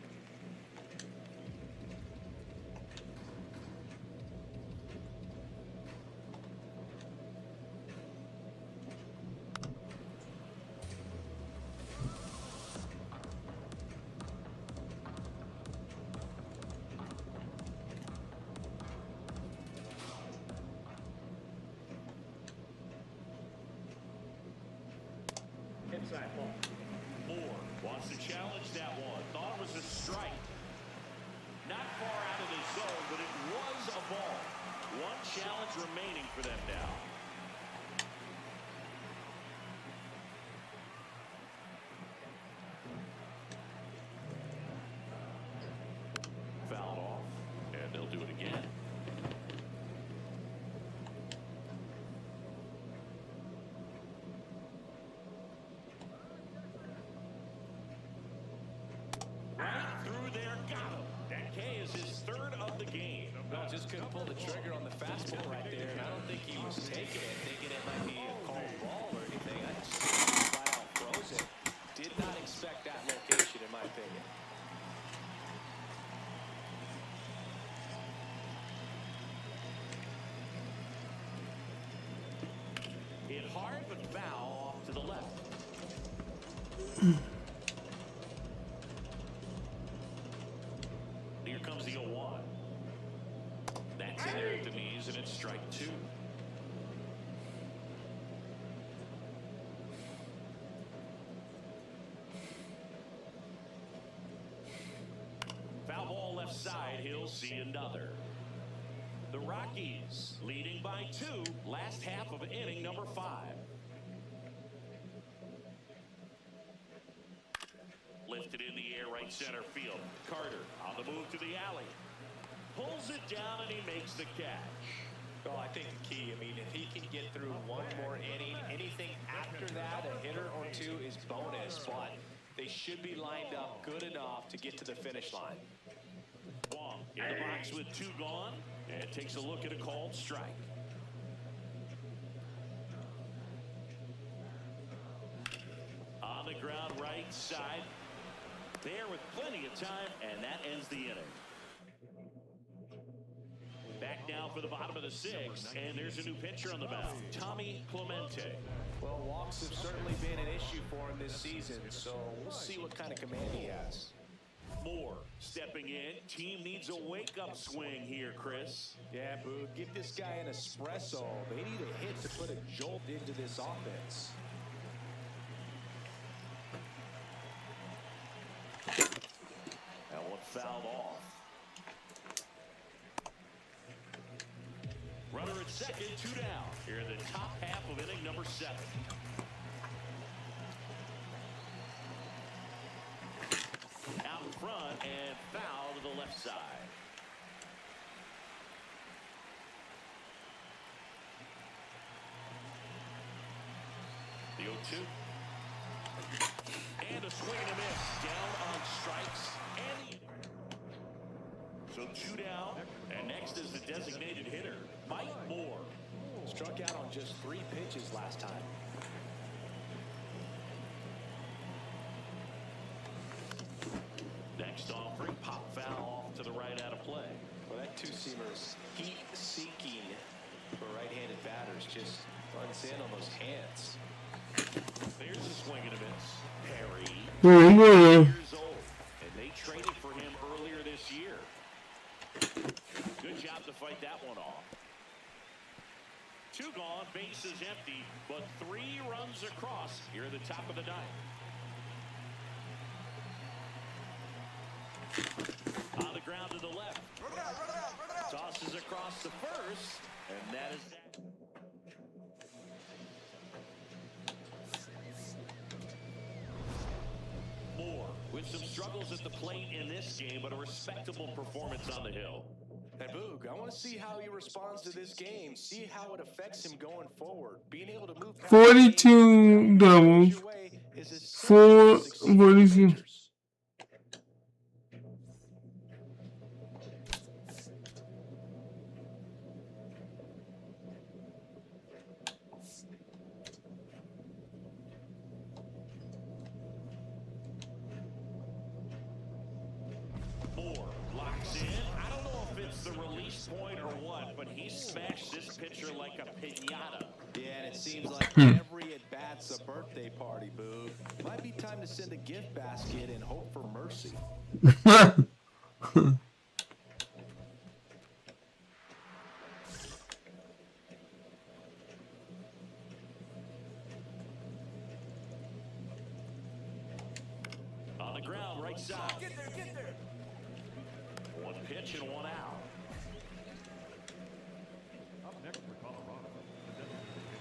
Speaker 8: Inside ball.
Speaker 4: Moore wants to challenge that one. Thought it was a strike. Not far out of the zone, but it was a ball. One challenge remaining for them now. Fouled off, and they'll do it again. Right through there, got him. That K is his third of the game.
Speaker 5: Well, just couldn't pull the trigger on the fastball right there, and I don't think he was taking it, thinking it might be a called ball or anything. I just flat out froze it. Did not expect that location, in my opinion.
Speaker 4: Hit hard, but foul off to the left. Here comes the 0-1. That's in there at the knees, and it's strike two. we'll see another. The Rockies leading by 2, last half of inning number 5. Lifted in the air, right center field. Carter on the move to the alley. Pulls it down and he makes the catch.
Speaker 5: Well, I think the key, I mean, if he can get through one more inning, anything after that, a hitter or two is bonus, but they should be lined up good enough to get to the finish line.
Speaker 4: Wong in the box with 2 gone and takes a look at a called strike. On the ground right side. There with plenty of time, and that ends the inning. Back now for the bottom of the 6th, and there's a new pitcher on the mound, Tommy Clemente.
Speaker 5: Well, walks have certainly been an issue for him this season, so we'll see what kind of command he has.
Speaker 4: Moore stepping in. Team needs a wake-up swing here, Chris.
Speaker 5: Yeah, Boo, give this guy an espresso. They need a hit to put a jolt into this offense.
Speaker 4: That one fouled off. Runner at second, 2 down. Here in the top half of inning number 7. Out in front and foul to the left side. The 0-2. And a swing and a miss. Down on strikes. And so 2 down. And next is the designated hitter, Mike Moore.
Speaker 5: Struck out on just 3 pitches last time.
Speaker 4: Next offering, pop foul off to the right out of play.
Speaker 5: Well, that 2-seamer's heat-seeking for right-handed batters. Just runs in on those hands.
Speaker 4: There's a swing and a miss. Perry,
Speaker 3: Yeah.
Speaker 4: years old, and they traded for him earlier this year. Good job to fight that one off. 2 gone, bases empty, but 3 runs across here at the top of the 9th. On the ground to the left. Tosses across the first, and that is that. Moore with some struggles at the plate in this game, but a respectable performance on the hill.
Speaker 5: And Boog, I want to see how he responds to this game. See how it affects him going forward. Being able to move past
Speaker 3: 42 doubles. 4 42.
Speaker 4: Moore locks in. I don't know if it's the release point or what, but he smashed this pitcher like a piñata.
Speaker 5: Yeah, and it seems like every at-bat's a birthday party, Boog. Might be time to send a gift basket and hope for mercy.
Speaker 4: On the ground, right side. Get there. 1 pitch and 1 out.
Speaker 6: Up next for Colorado.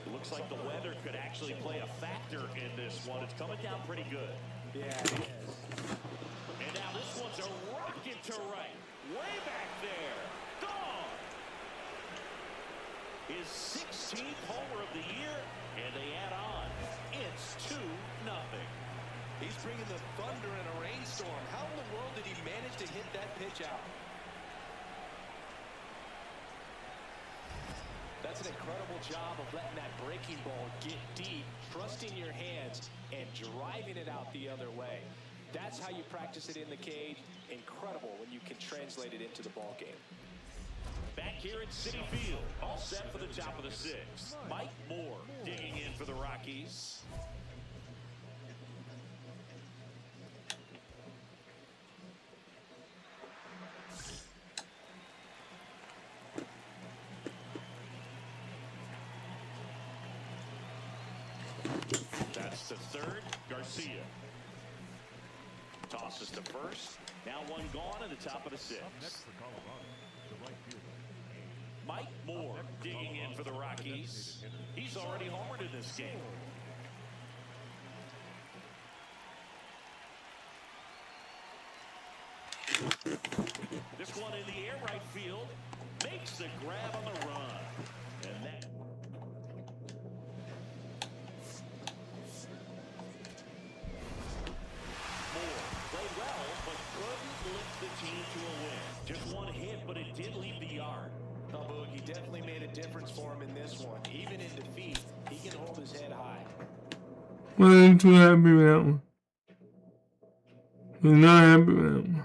Speaker 4: It looks like the weather could actually play a factor in this one. It's coming down pretty good.
Speaker 5: Yeah, it is.
Speaker 4: And now this one's a rocket to right. Way back there. Gone. His 16th homer of the year, and they add on. It's 2-0.
Speaker 5: He's bringing the thunder in a rainstorm. How in the world did he manage to hit that pitch out? That's an incredible job of letting that breaking ball get deep, trusting your hands, and driving it out the other way. That's how you practice it in the cage. Incredible when you can translate it into the ball game.
Speaker 4: Back here at Citi Field, all set for the top of the 6th. Mike Moore digging in for the Rockies. That's to third, Garcia. Tosses to first. Now 1 gone at the top of the 6th.
Speaker 6: Next for Colorado.
Speaker 4: for the Rockies. He's already homered in this game. This one in the air right field makes the grab on the run. And that Moore played well, but couldn't lift the team to a win. Just one hit, but it did leave the yard.
Speaker 5: Oh, Boog, he definitely made a difference for him in this one. Even in defeat, he can hold his head high.
Speaker 3: Wasn't too happy with that one. Was not happy with that one.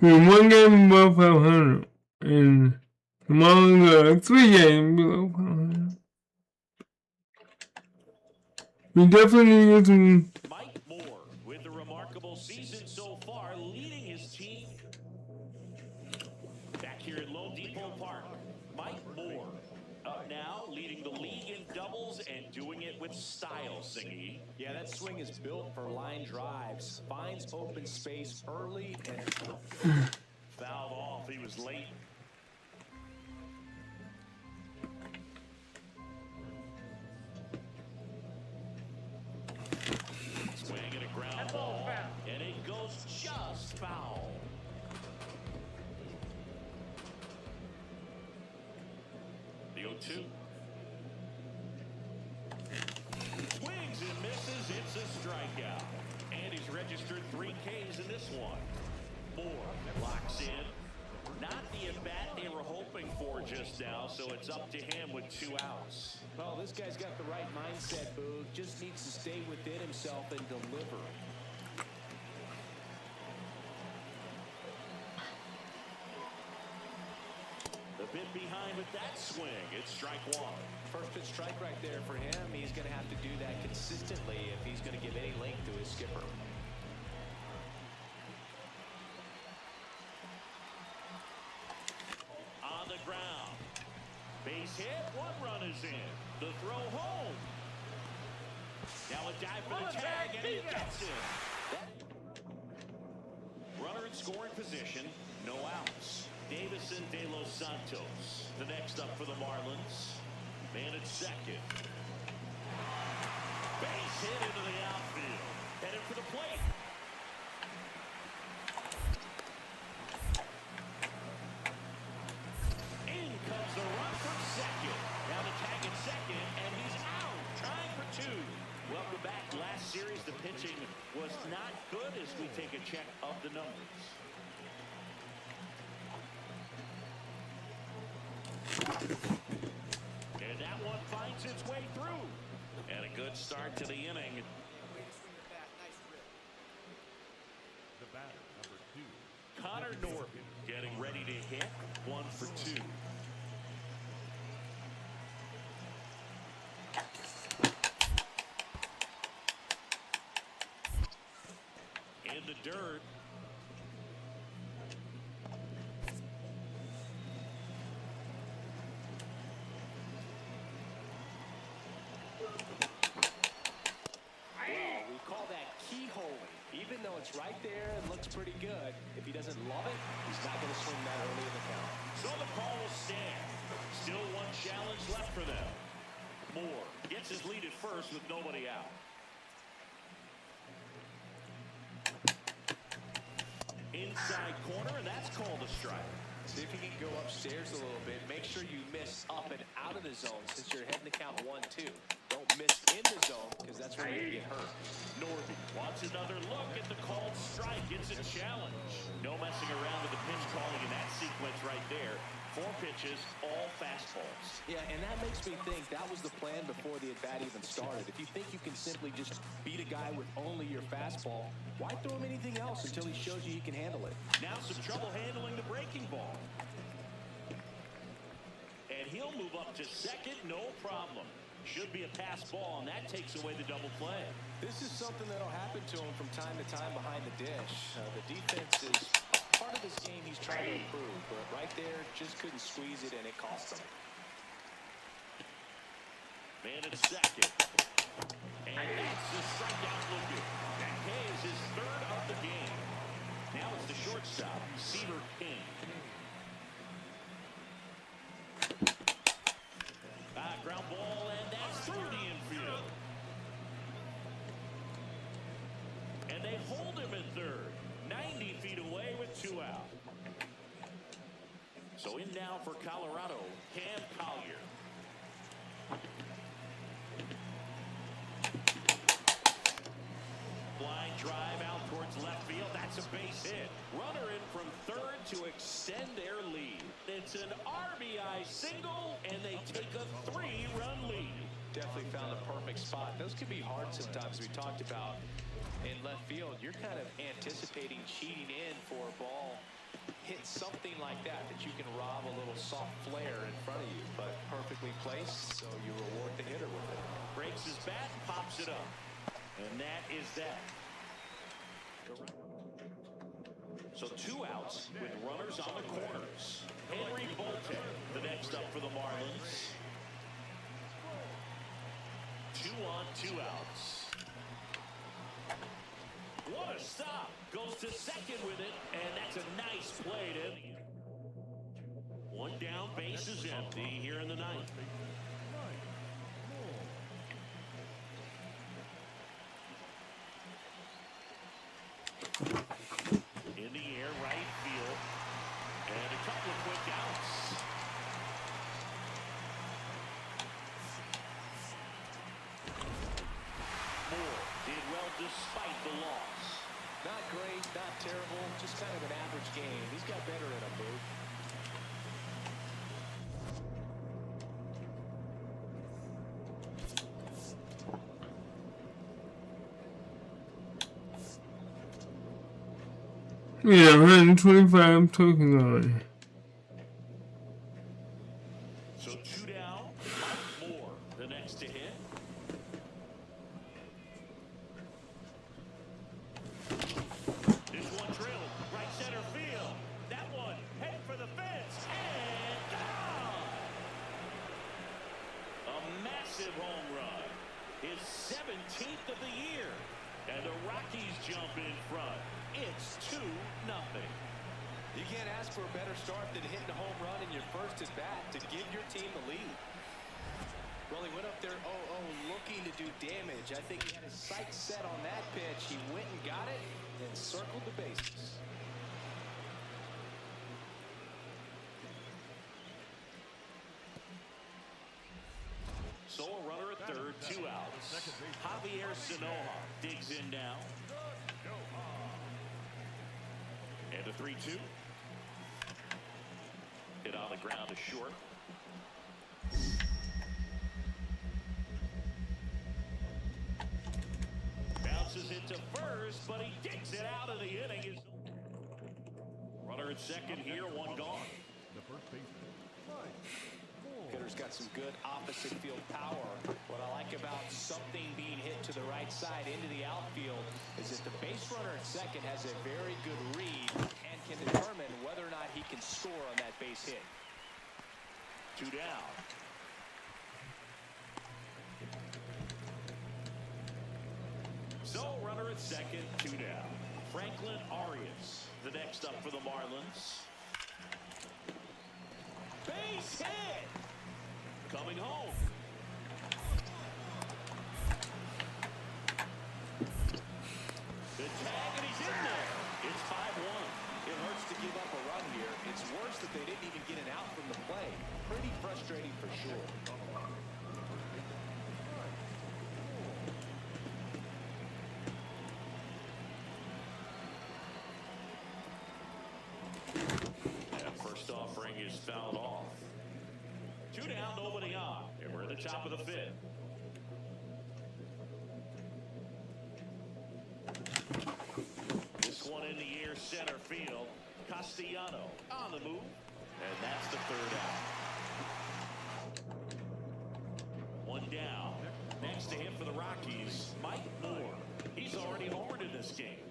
Speaker 3: In one game above 500, and the Marlins are 3 games below 500. We definitely need to get some.
Speaker 4: Mike Moore with a remarkable season so far, leading his team. Back here at Lone Depot Park, Mike Moore up now, leading the league in doubles and doing it with style, Singy.
Speaker 5: Yeah, that swing is built for line drives. Finds open space early and
Speaker 4: Fouled off, he was late. Swing and a ground ball, and it goes just foul. The 0-2. Swings and misses, it's a strikeout. And he's registered 3 Ks in this one. Moore locks in. Not the at-bat they were hoping for just now, so it's up to him with 2 outs.
Speaker 5: well, this guy's got the right mindset, Boog. Just needs to stay within himself and deliver.
Speaker 4: A bit behind with that swing. It's strike 1.
Speaker 5: First pitch strike right there for him. He's going to have to do that consistently if he's going to give any length to his skipper.
Speaker 4: On the ground. Base hit. 1 run is in. The throw home. Now a dive for the tag, and he gets it. Runner in scoring position. No outs. Davison De Los Santos, the next up for the Marlins. Man at second. Base hit into the outfield. Headed for the plate. In comes the run from second. Now the tag at second, and he's out. Trying for 2. Welcome back. Last series, the pitching was not good as we take a check of the numbers. And that one finds its way through. And a good start to the inning.
Speaker 6: The batter, number 2.
Speaker 4: Connor Norton getting ready to hit. 1 for 2. In the dirt.
Speaker 5: We call that keyholing. Even though it's right there and looks pretty good, if he doesn't love it, he's not going to swing that early in the count.
Speaker 4: So the call will stand. Still 1 challenge left for them. Moore gets his lead at first with nobody out. Inside corner, and that's called a strike.
Speaker 7: See if you can go upstairs a little bit. Make sure you miss up and out of the zone since you're heading to count 1-2. Don't miss in the zone because that's where you get hurt.
Speaker 4: Norby wants another look at the called strike. It's a challenge. No messing around with the pitch calling in that sequence right there. 4 pitches, all fastballs.
Speaker 7: Yeah, and that makes me think that was the plan before the at-bat even started. If you think you can simply just beat a guy with only your fastball, why throw him anything else until he shows you he can handle it?
Speaker 4: Now some trouble handling the breaking ball. And he'll move up to second, no problem. Should be a pass ball, and that takes away the double play.
Speaker 7: This is something that'll happen to him from time to time behind the dish. The defense is part of this game he's trying to improve, but right there, just couldn't squeeze it, and it cost him.
Speaker 4: Man at second. And that's the strikeout looking. That is his 3rd of the game. Now it's the shortstop, Seaver King. Ground ball, and that's through the infield. And they hold him at third. 90 feet away with 2 out. So in now for Colorado, Cam Collier. Blind drive out towards left field. That's a base hit. Runner in from third to extend their lead. It's an RBI single, and they take a 3-run lead.
Speaker 7: Definitely found a perfect spot. Those could be hard sometimes. We talked about in left field. You're kind of anticipating cheating in for a ball. Hit something like that you can rob a little soft flare in front of you, but perfectly placed, so you reward the hitter with it.
Speaker 4: Breaks his bat, pops it up. And that is that. So 2 outs with runners on the corners. Henry Bolte, the next up for the Marlins. 2 on, 2 outs. What a stop. Goes to second with it, and that's a nice play to 1 down, base is empty here in the 9th. In the air, right field. And a couple of quick outs. Moore did well despite the loss.
Speaker 7: Not great, not terrible, just kind of an average game. He's got better in him, dude.
Speaker 3: Yeah, 125 tokens on.
Speaker 4: So 2 down, Mike Moore, the next to hit. This one drilled, right center field. That one, head for the fence, and gone! A massive home run. His 17th of the year. And the Rockies jump in front. It's 2-0.
Speaker 7: You can't ask for a better start than hitting a home run in your first at bat to give your team the lead. Well, he went up there 0-0 looking to do damage. I think he had his sights set on that pitch. He went and got it and circled the bases.
Speaker 4: So a runner at third, 2 outs. Javier Sanoja digs in now. And a 3-2. Hit on the ground to short. Bounces into first, but he digs it out of the inning. Runner at second here, 1 gone.
Speaker 6: The first baseman,
Speaker 7: Hitter's got some good opposite field power. What I like about something being hit to the right side into the outfield is that the base runner at second has a very good read and can determine whether or not he can score on that base hit.
Speaker 4: 2 down. So runner at second, 2 down. Franklin Arias, the next up for the Marlins. Base hit! Coming home.
Speaker 7: they didn't even get an out from the play. Pretty frustrating for sure.
Speaker 4: That first offering is fouled off. 2 down, nobody on, and we're at the top of the 5th. This one in the air, center field. Castellano on the move, and that's the 3rd out. 1 down. Next to him for the Rockies, Mike Moore. He's already homered in this game.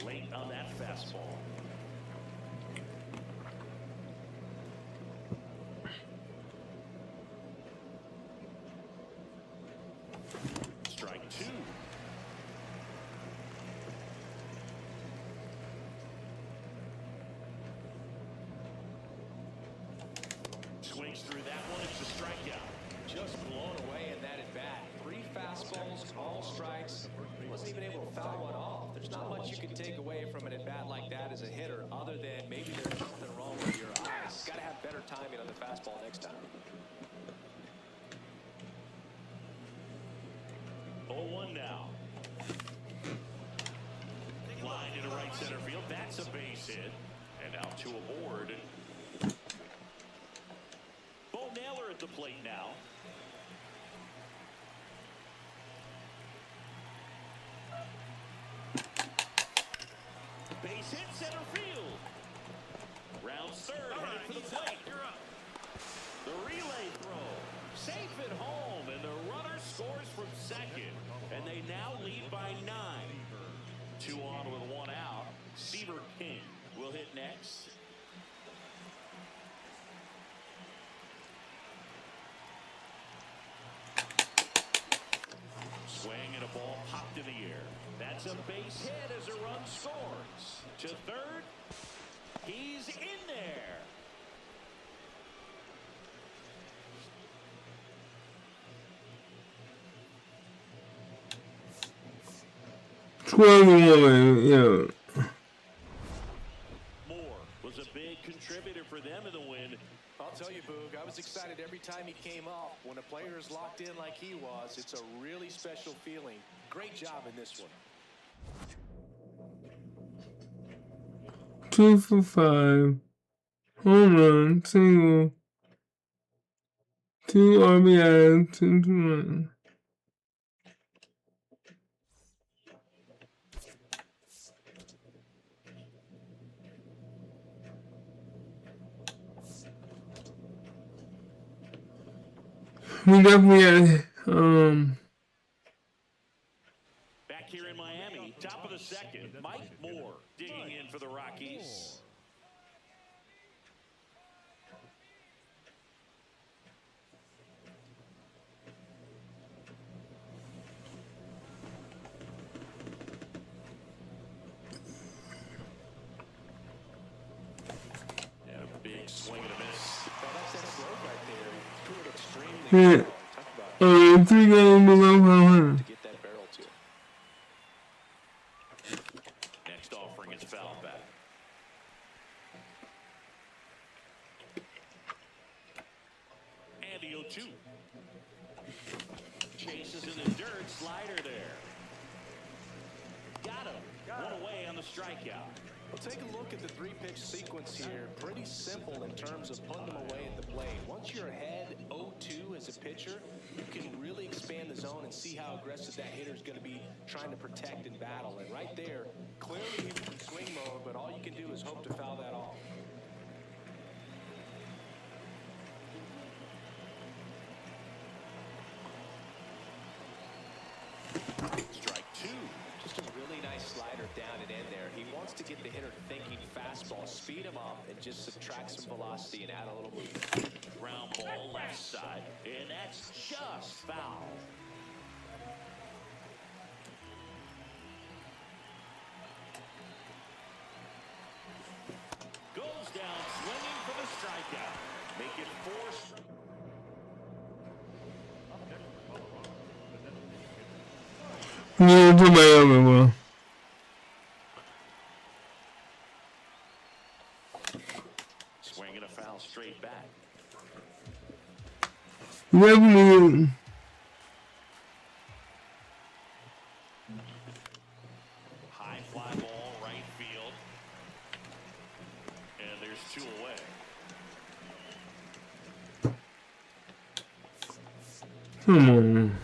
Speaker 4: Late on that fastball. Strike 2. Swings through that one. It's a strikeout.
Speaker 7: Just blown away in that at bat. 3 fastballs, all strikes. He wasn't even able to foul one off. There's not much you can take away from an at bat like that as a hitter, other than maybe there's something wrong with your eyes. Got to have better timing on the fastball next time.
Speaker 4: 0-1 now. Line into right center field. That's a base hit. And now 2 aboard. Bo Naylor at the plate now. Base hit center field. Rounds 3rd, headed for the plate. The relay throw. Safe at home, and the runner scores from 2nd. And they now lead by 9. 2 on with 1 out. Seaver King will hit next. Swing and a ball popped in the air. That's a base hit as a run scores. To 3rd. He's in there.
Speaker 3: Yeah.
Speaker 4: Moore was a big contributor for them in the win.
Speaker 7: I'll tell you, Boog, I was excited every time he came up. When a player is locked in like he was, it's a really special feeling. Great job in this one.
Speaker 3: 2 for 5. Home run, single. 2 RBIs, 2 runs. We definitely had
Speaker 4: Back here in Miami, top of the 2nd, Mike Moore digging in for the Rockies. And a big swing and a miss.
Speaker 7: That's that slope right there. Threw it extremely well. Talk about
Speaker 3: 3 games below 500.
Speaker 7: to get that barrel to.
Speaker 4: Next offering is fouled back. Andy 0-2. Chases in the dirt, slider there. Got him. 1 away on the strikeout.
Speaker 7: Well, take a look at the 3-pitch sequence here. Pretty simple in terms of putting them away at the plate. Once you're ahead 0-2 as a pitcher, you can really expand the zone and see how aggressive that hitter is going to be trying to protect and battle. And right there, clearly he was in swing mode, but all you can do is hope to foul that off.
Speaker 4: Strike 2.
Speaker 7: Just a really nice slider down and in there. He wants to get the hitter thinking fastball, speed him up, and just subtract some velocity and add a little movement.
Speaker 4: Ground ball left side, and that's just foul. Goes down swinging for the strikeout. Make it 4 strikes.
Speaker 3: Yeah, to Miami, well.
Speaker 4: Swing and a foul straight back.
Speaker 3: Definitely.
Speaker 4: High fly ball, right field. And there's 2 away.
Speaker 3: Come on.
Speaker 4: Moore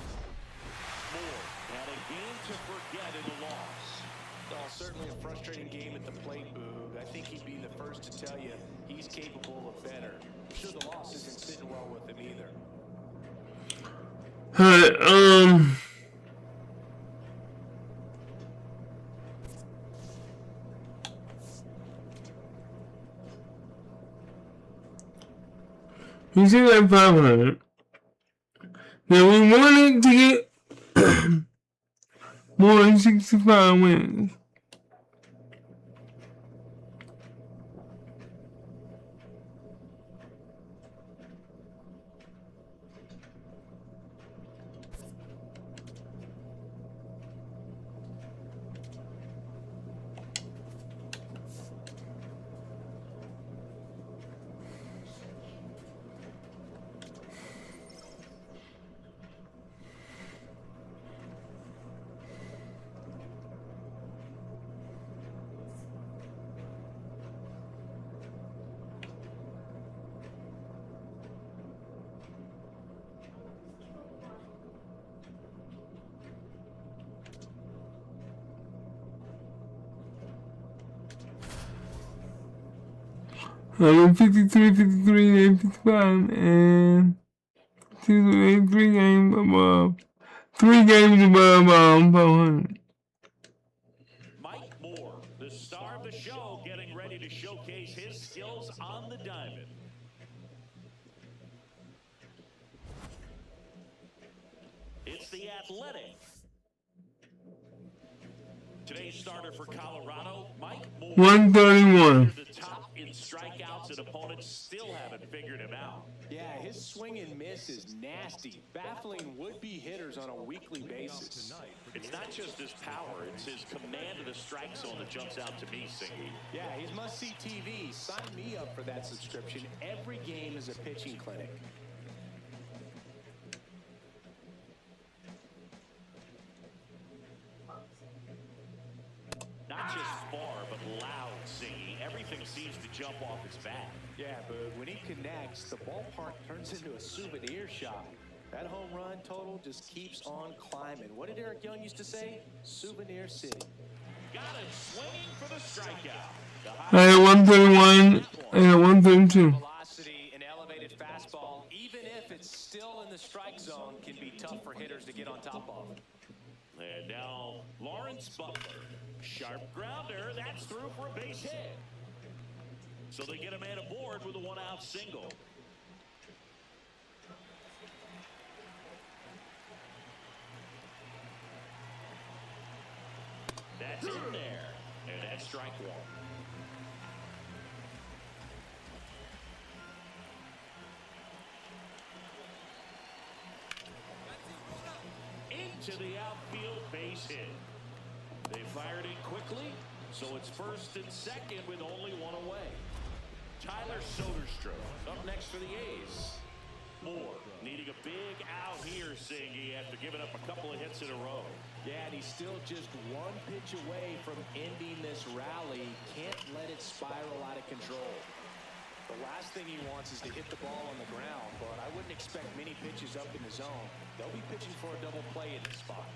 Speaker 4: had a game to forget in the loss.
Speaker 5: Well, certainly a frustrating game at the plate, Boog. I think he'd be the first to tell you he's capable of better. I'm sure the loss isn't sitting well with him either.
Speaker 3: Alright, you see that 500. Now we wanted to get more than 65 wins. I'm 53, 53, and 55, and 3 games above. 3 games above 500.
Speaker 4: Mike Moore, the star of the show, getting ready to showcase his skills on the diamond. It's the Athletic. Today's starter for Colorado, Mike Moore.
Speaker 3: 131.
Speaker 4: The top in strikeouts, and opponents still haven't figured him out.
Speaker 5: Yeah, his swing and miss is nasty, baffling would-be hitters on a weekly basis.
Speaker 4: It's not just his power, it's his command of the strike zone that jumps out to me, Singy.
Speaker 5: Yeah, he's must-see TV. Sign me up for that subscription. Every game is a pitching clinic.
Speaker 4: Not just far, but loud, Singy. Everything seems to jump off his bat.
Speaker 5: Yeah, but when he connects, the ballpark turns into a souvenir shop. That home run total just keeps on climbing. What did Eric Young used to say? Souvenir City.
Speaker 4: Got it swinging for the strikeout.
Speaker 3: I had 131 and 132.
Speaker 5: Velocity and elevated fastball, even if it's still in the strike zone, can be tough for hitters to get on top of.
Speaker 4: And now Lawrence Butler. Sharp grounder. That's through for a base hit. So they get a man aboard with a 1-out single. That's in there. And that's strike 1. Into the outfield base hit. They fired it quickly, so it's first and second with only 1 away. Tyler Soderstrom up next for the A's. Moore needing a big out here, Singy, after giving up a couple of hits in a row.
Speaker 5: Yeah, and he's still just 1 pitch away from ending this rally. Can't let it spiral out of control. The last thing he wants is to hit the ball on the ground, but I wouldn't expect many pitches up in the zone. They'll be pitching for a double play in this spot.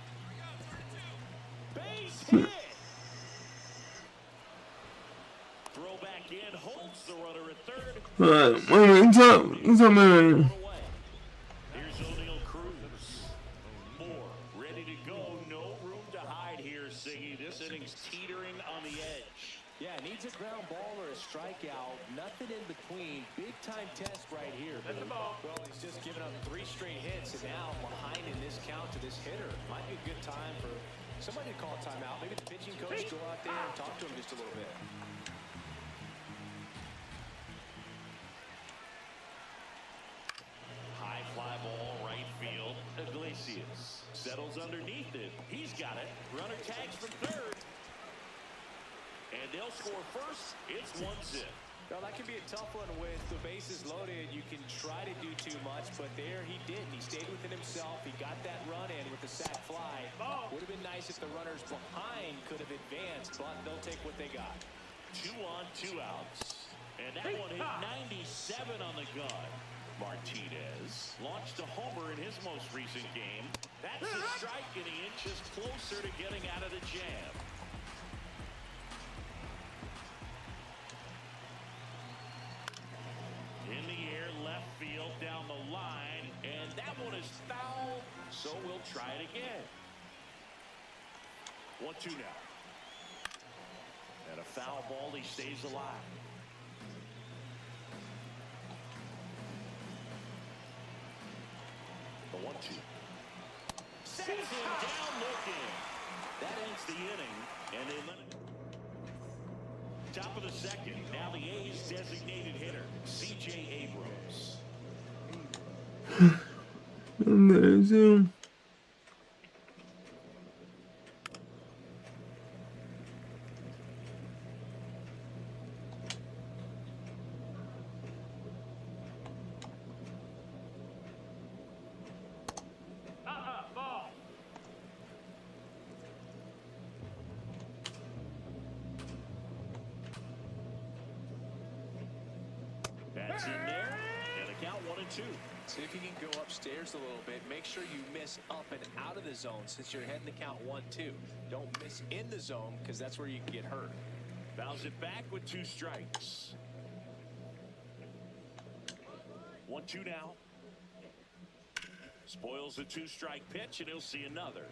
Speaker 5: Base hit!
Speaker 4: Throw back in, holds the runner at third.
Speaker 3: Alright, wait a minute, what's up, man?
Speaker 4: Here's O'Neal Cruz. Moore ready to go. No room to hide here, Siggy. This inning's teetering on the edge.
Speaker 5: Yeah, needs a ground ball or a strikeout. Nothing in between. Big time test right here. Well, he's just given up 3 straight hits, and now behind in this count to this hitter. Might be a good time for somebody to call a timeout. Maybe the pitching coach go out there and talk to him just a little bit.
Speaker 4: High fly ball, right field. Iglesias settles underneath it. He's got it. Runner tags from third. And they'll score first. It's 1-0.
Speaker 7: Well, that can be a tough one with the bases loaded. You can try to do too much, but there he didn't. He stayed within himself. He got that run in with the sac fly. Would have been nice if the runners behind could have advanced, but they'll take what they got.
Speaker 4: 2 on, 2 outs. And that one hit 97 on the gun. Martinez launched a homer in his most recent game. That's a strike, and he inches closer to getting out of the jam. In the air, left field, down the line, and that one is foul, so we'll try it again. 1-2 now. And a foul ball, he stays alive. The 1-2. Sends him down looking. That ends the inning, and they let it. Top of the second. Now the A's designated hitter, C.J. Abrams.
Speaker 3: Amazing.
Speaker 8: Ball.
Speaker 4: That's in there, and a count 1-2.
Speaker 7: See if you can go upstairs a little bit. Make sure you miss up and out of the zone since you're heading to count 1-2. Don't miss in the zone because that's where you can get hurt.
Speaker 4: Fouls it back with 2 strikes. 1-2 now. Spoils the 2-strike pitch, and he'll see another.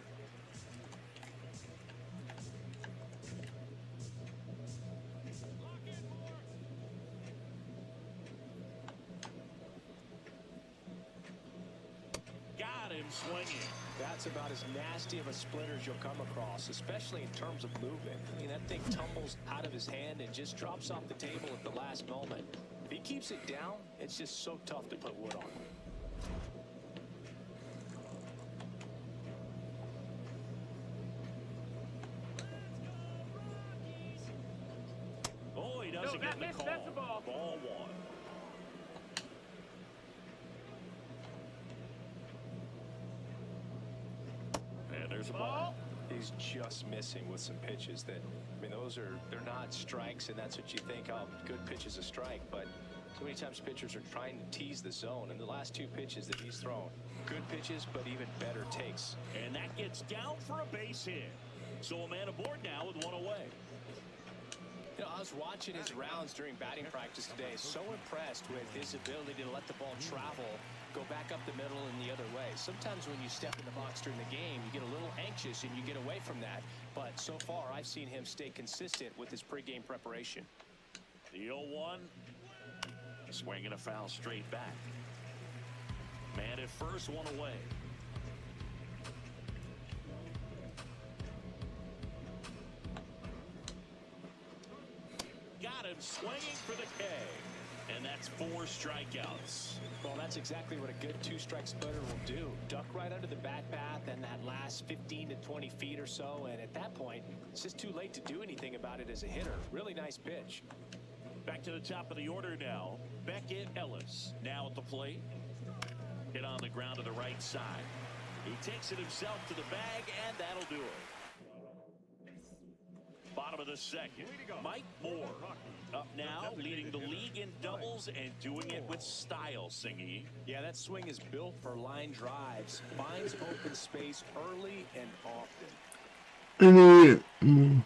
Speaker 4: Got him swinging.
Speaker 7: That's about as nasty of a splinter as you'll come across, especially in terms of movement. I mean, that thing tumbles out of his hand and just drops off the table at the last moment. If he keeps it down, it's just so tough to put wood on.
Speaker 4: Oh, he doesn't get the call.
Speaker 8: That's the ball.
Speaker 4: Ball 1. And there's a ball.
Speaker 7: He's just missing with some pitches that, I mean, they're not strikes, and that's what you think, oh, good pitch is a strike, but so many times pitchers are trying to tease the zone, and the last 2 pitches that he's thrown, good pitches, but even better takes.
Speaker 4: And that gets down for a base hit. So a man aboard now with 1 away.
Speaker 7: You know, I was watching his rounds during batting practice today. So impressed with his ability to let the ball travel, go back up the middle and the other way. Sometimes when you step in the box during the game, you get a little anxious and you get away from that. But so far, I've seen him stay consistent with his pregame preparation.
Speaker 4: The 0-1. Swinging a foul straight back. Man at first, 1 away. Got him swinging for the K. And that's 4 strikeouts.
Speaker 7: Well, that's exactly what a good 2-strike splitter will do. Duck right under the bat path and that last 15 to 20 feet or so. And at that point, it's just too late to do anything about it as a hitter. Really nice pitch.
Speaker 4: Back to the top of the order now. Beckett Ellis now at the plate. Hit on the ground to the right side. He takes it himself to the bag, and that'll do it. Bottom of the second. Mike Moore up now, leading the league in doubles and doing it with style, Singy.
Speaker 7: Yeah, that swing is built for line drives. Finds open space early and often.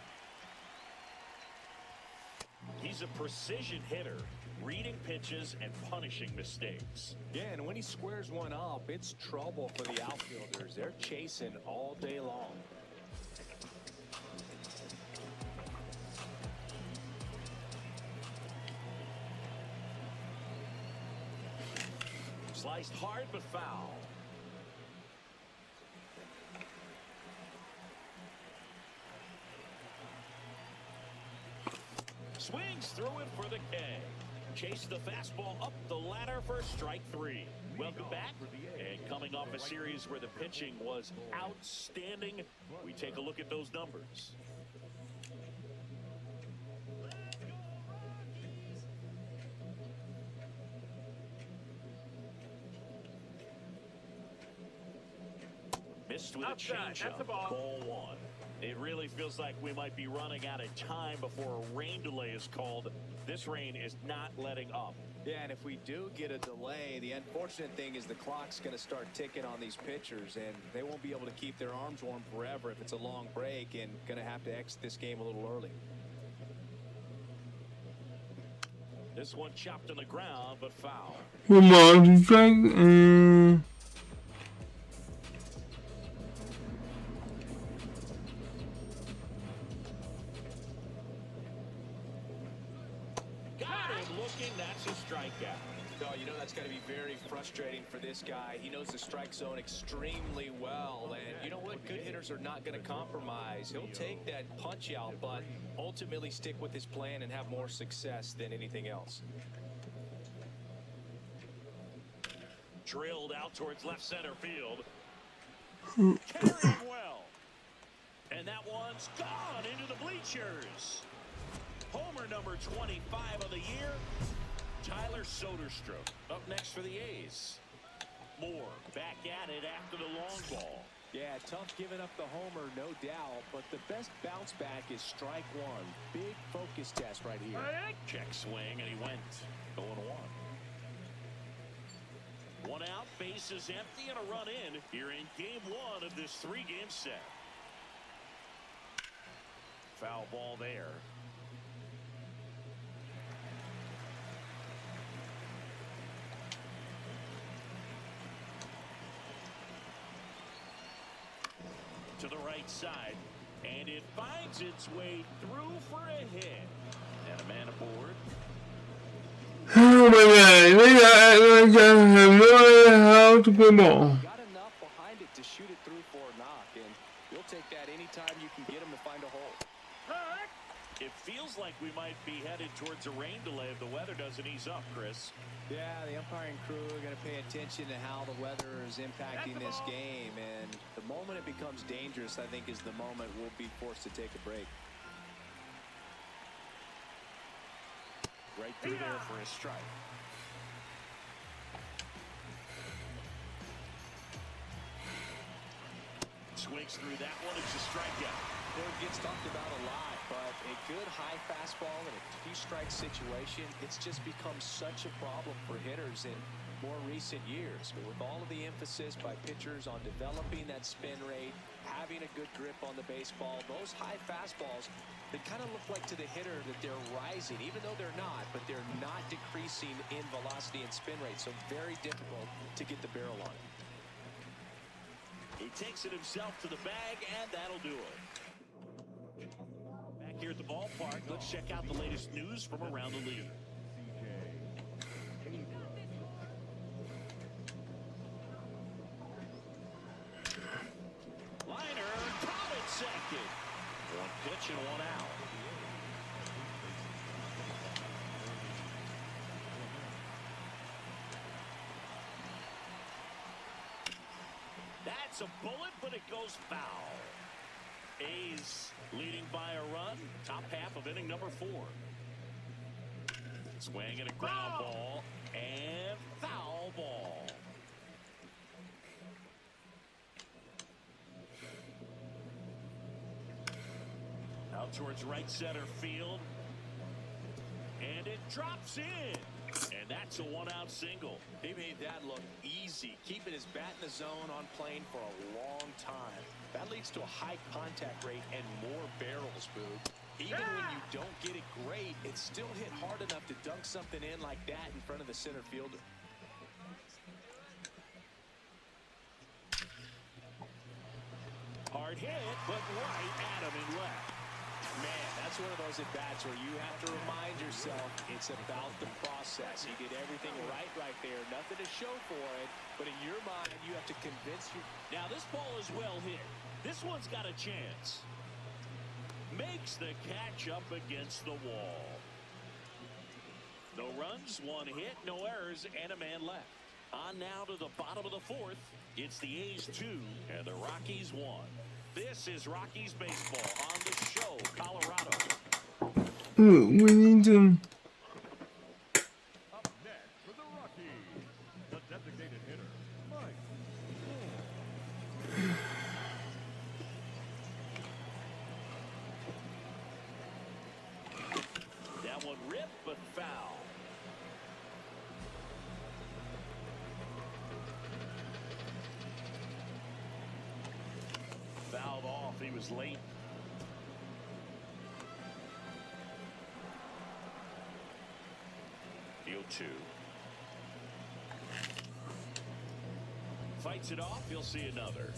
Speaker 4: He's a precision hitter, reading pitches and punishing mistakes.
Speaker 7: Yeah, and when he squares one up, it's trouble for the outfielders. They're chasing all day long.
Speaker 4: Sliced hard but foul. Swings through it for the K. Chase the fastball up the ladder for strike 3. Welcome back. And coming off a series where the pitching was outstanding, we take a look at those numbers. first with a
Speaker 8: Outside, that's
Speaker 4: changeup.
Speaker 8: the ball.
Speaker 4: Ball one. It really feels like we might be running out of time before a rain delay is called. This rain is not letting up.
Speaker 9: Yeah, and if we do get a delay, the unfortunate thing is the clock's going to start ticking on these pitchers, and they won't be able to keep their arms warm forever if it's a long break, and going to have to exit this game a little early.
Speaker 4: This one chopped on the ground, but foul.
Speaker 3: Come on, strike.
Speaker 4: Got him looking. That's a strikeout.
Speaker 9: Oh, you know that's got to be very frustrating for this guy. He knows the strike zone extremely well, and you know what? Good hitters are not going to compromise. He'll take that punch out, but ultimately stick with his plan and have more success than anything else.
Speaker 4: Drilled out towards left center field. Carrying well. And that one's gone into the bleachers. Homer number 25 of the year, Tyler Soderstrom. Up next for the A's. Moore back at it after the long ball.
Speaker 7: Yeah, tough giving up the homer, no doubt, but the best bounce back is strike one. Big focus test right here.
Speaker 4: Check swing, and he went 0-1. One out, bases empty, and a run in here in game one of this three-game set. Foul ball there. To the right side, and it finds its way through for a hit. And a man aboard.
Speaker 3: Oh my god, they got like I have no idea how to play ball.
Speaker 7: Got enough behind it to shoot it through for a knock, and you'll take that anytime you can get him to find a hole.
Speaker 4: It feels like we might be headed towards a rain delay if the weather doesn't ease up, Chris.
Speaker 9: Yeah, the umpiring crew are going to pay attention to how the weather is impacting this game, and the moment it becomes dangerous, I think, is the moment we'll be forced to take a break.
Speaker 4: Right through there for a strike. Swings through that one. It's a strikeout.
Speaker 7: It gets talked about a lot, but a good high fastball in a two-strike situation, it's just become such a problem for hitters in more recent years. But with all of the emphasis by pitchers on developing that spin rate, having a good grip on the baseball, those high fastballs, they kind of look like to the hitter that they're rising, even though they're not, but they're not decreasing in velocity and spin rate, so very difficult to get the barrel on it.
Speaker 4: He takes it himself to the bag, and that'll do it. Back here at the ballpark, let's check out the latest news from around the league. Liner, caught at second. One pitch and one out. That's a bullet, but it goes foul. A's leading by a run. Top half of inning number 4. Swing and a ground ball. And foul ball. Out towards right center field. And it drops in. And that's a one-out single.
Speaker 7: He made that look easy, keeping his bat in the zone on plane for a long time. That leads to a high contact rate and more barrels, Boog. Even when you don't get it great, it's still hit hard enough to dunk something in like that in front of the center fielder.
Speaker 4: Hard hit, but right at him and left.
Speaker 7: Man, that's one of those at-bats where you have to remind yourself it's about the process. He did everything right there. Nothing to show for it, but in your mind, you have to convince you.
Speaker 4: Now, this ball is well hit. This one's got a chance. Makes the catch up against the wall. No runs, one hit, no errors, and a man left. On now to the bottom of the 4th. It's the A's 2 and the Rockies 1. This is Rockies baseball on the show, Colorado.
Speaker 3: Ooh, we need to.
Speaker 6: Up next for the Rockies, the designated hitter, Mike Moore.
Speaker 4: one rip, but foul. Fouled off. He was late. Field 2. Fights it off. He'll see another.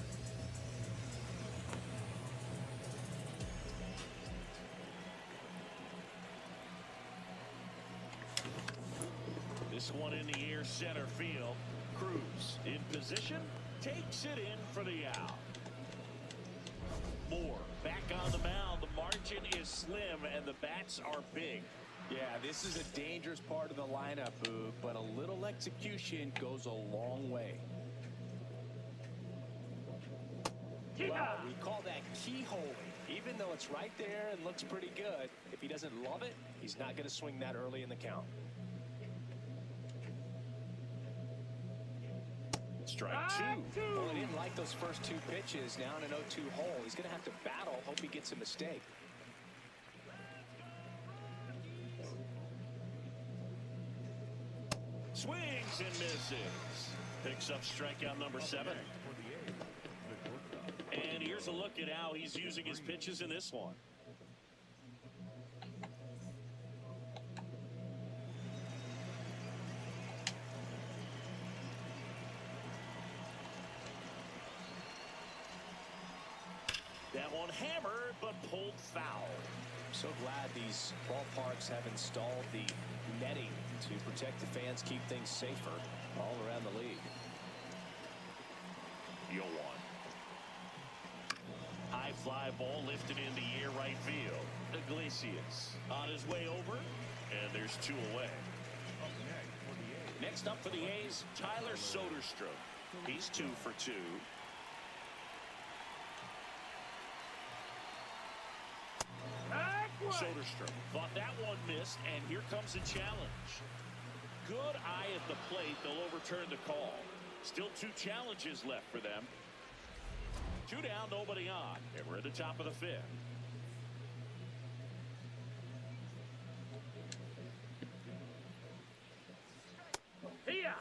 Speaker 4: This one in the air, center field. Cruz in position, takes it in for the out. Moore back on the mound. The margin is slim and the bats are big.
Speaker 9: Yeah, this is a dangerous part of the lineup, Boog, but a little execution goes a long way. Well, we call that keyholing. Even though it's right there and looks pretty good, if he doesn't love it, he's not going to swing that early in the count.
Speaker 4: Strike 2.
Speaker 9: Well, he didn't like those first 2 pitches. Now in an 0-2 hole, he's going to have to battle. Hope he gets a mistake.
Speaker 4: Swings and misses. Picks up strikeout number 7. And here's a look at how he's using his pitches in this one. That one hammered, but pulled foul.
Speaker 9: I'm so glad these ballparks have installed the netting to protect the fans, keep things safer all around the league.
Speaker 4: Yo one. High fly ball lifted in the air right field. Iglesias on his way over, and there's 2 away. Next up for the A's, Tyler Soderstrom. He's 2 for 2. Soderstrom thought that one missed, and here comes a challenge. Good eye at the plate. They'll overturn the call. Still 2 challenges left for them. 2 down, nobody on, and we're at the top of the 5th.
Speaker 8: Here.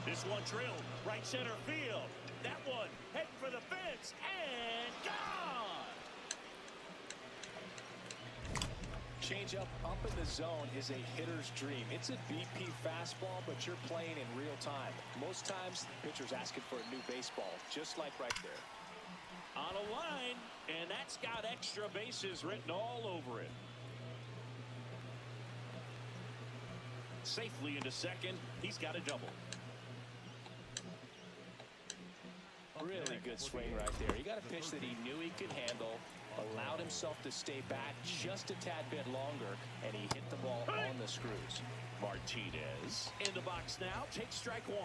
Speaker 4: This one drilled right center field. That one heading for the fence and gone.
Speaker 9: Changeup up in the zone is a hitter's dream. It's a BP fastball, but you're playing in real time. Most times, the pitcher's asking for a new baseball, just like right there.
Speaker 4: On a line, and that's got extra bases written all over it. Safely into second. He's got a double.
Speaker 9: Really good swing right there. He got a pitch that he knew he could handle, allowed himself to stay back just a tad bit longer, and he hit the ball on the screws.
Speaker 4: Martinez in the box now. Takes strike 1.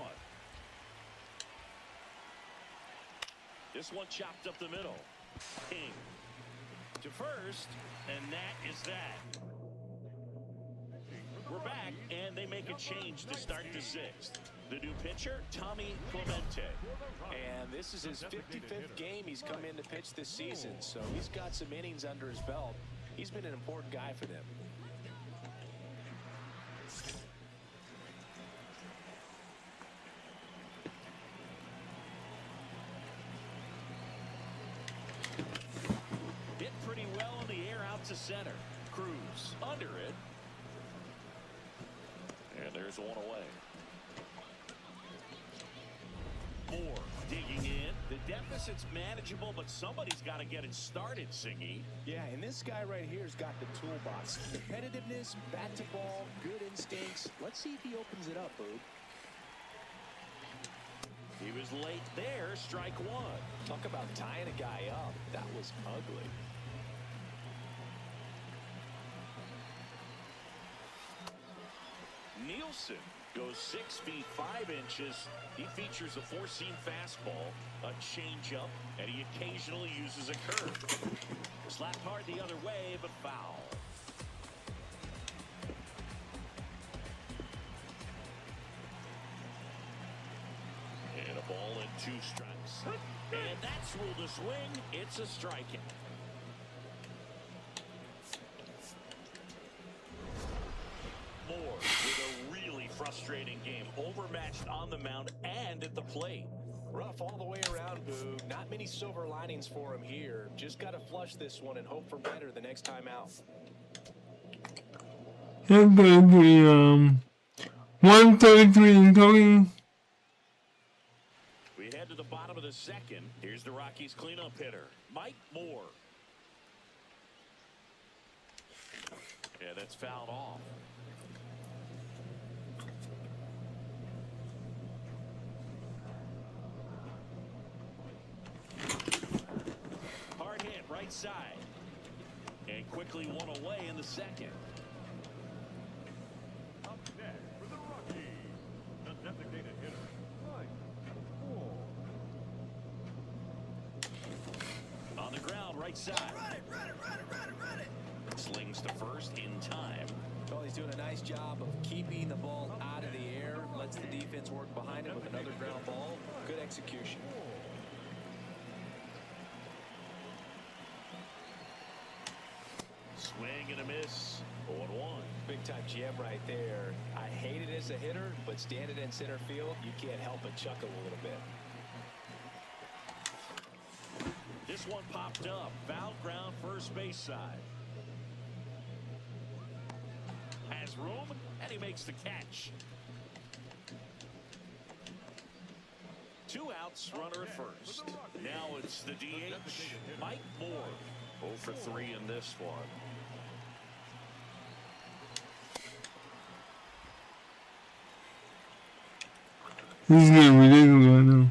Speaker 4: This one chopped up the middle. King to first, and that is that. We're back, and they make a change to start the 6th. The new pitcher, Tommy Clemente.
Speaker 9: And this is his 55th game he's come in to pitch this season, so he's got some innings under his belt. He's been an important guy for them.
Speaker 4: Hit pretty well in the air out to center. Cruz under it. And there's one away. Moore digging in. The deficit's manageable, but somebody's got to get it started, Singy.
Speaker 9: Yeah, and this guy right here's got the toolbox. Competitiveness, bat to ball, good instincts. Let's see if he opens it up, Boog.
Speaker 4: He was late there. Strike 1.
Speaker 9: Talk about tying a guy up. That was ugly.
Speaker 4: Nielsen goes 6 feet 5 inches. He features a 4-seam fastball, a changeup, and he occasionally uses a curve. Slapped hard the other way, but foul. And a ball and 2 strikes. And that's ruled a swing. It's a strikeout. Moore with a really frustrating game. Overmatched on the mound and at the plate.
Speaker 5: Rough all the way around, Boo. Not many silver linings for him here. Just got to flush this one and hope for better the next time out.
Speaker 3: Here's the 133 in total.
Speaker 4: We head to the bottom of the second. Here's the Rockies cleanup hitter, Mike Moore. Yeah, that's fouled off. Hard hit right side. And quickly one away in the second.
Speaker 6: Up next for the Rockies, the designated hitter, Mike Moore.
Speaker 4: On the ground, right side. Run it. Slings to first in time.
Speaker 5: Well, he's doing a nice job of keeping the ball out of the air. Lets the defense work behind him with another ground ball. Good execution.
Speaker 4: Swing and a miss. 0-1.
Speaker 5: Big time jam right there. I hate it as a hitter, but standing in center field, you can't help but chuckle a little bit.
Speaker 4: This one popped up. Foul ground, first base side. Has room, and he makes the catch. 2 outs, runner at first. Now it's the DH, Mike Moore. 0 for 3 in this one.
Speaker 3: This is getting ridiculous right now.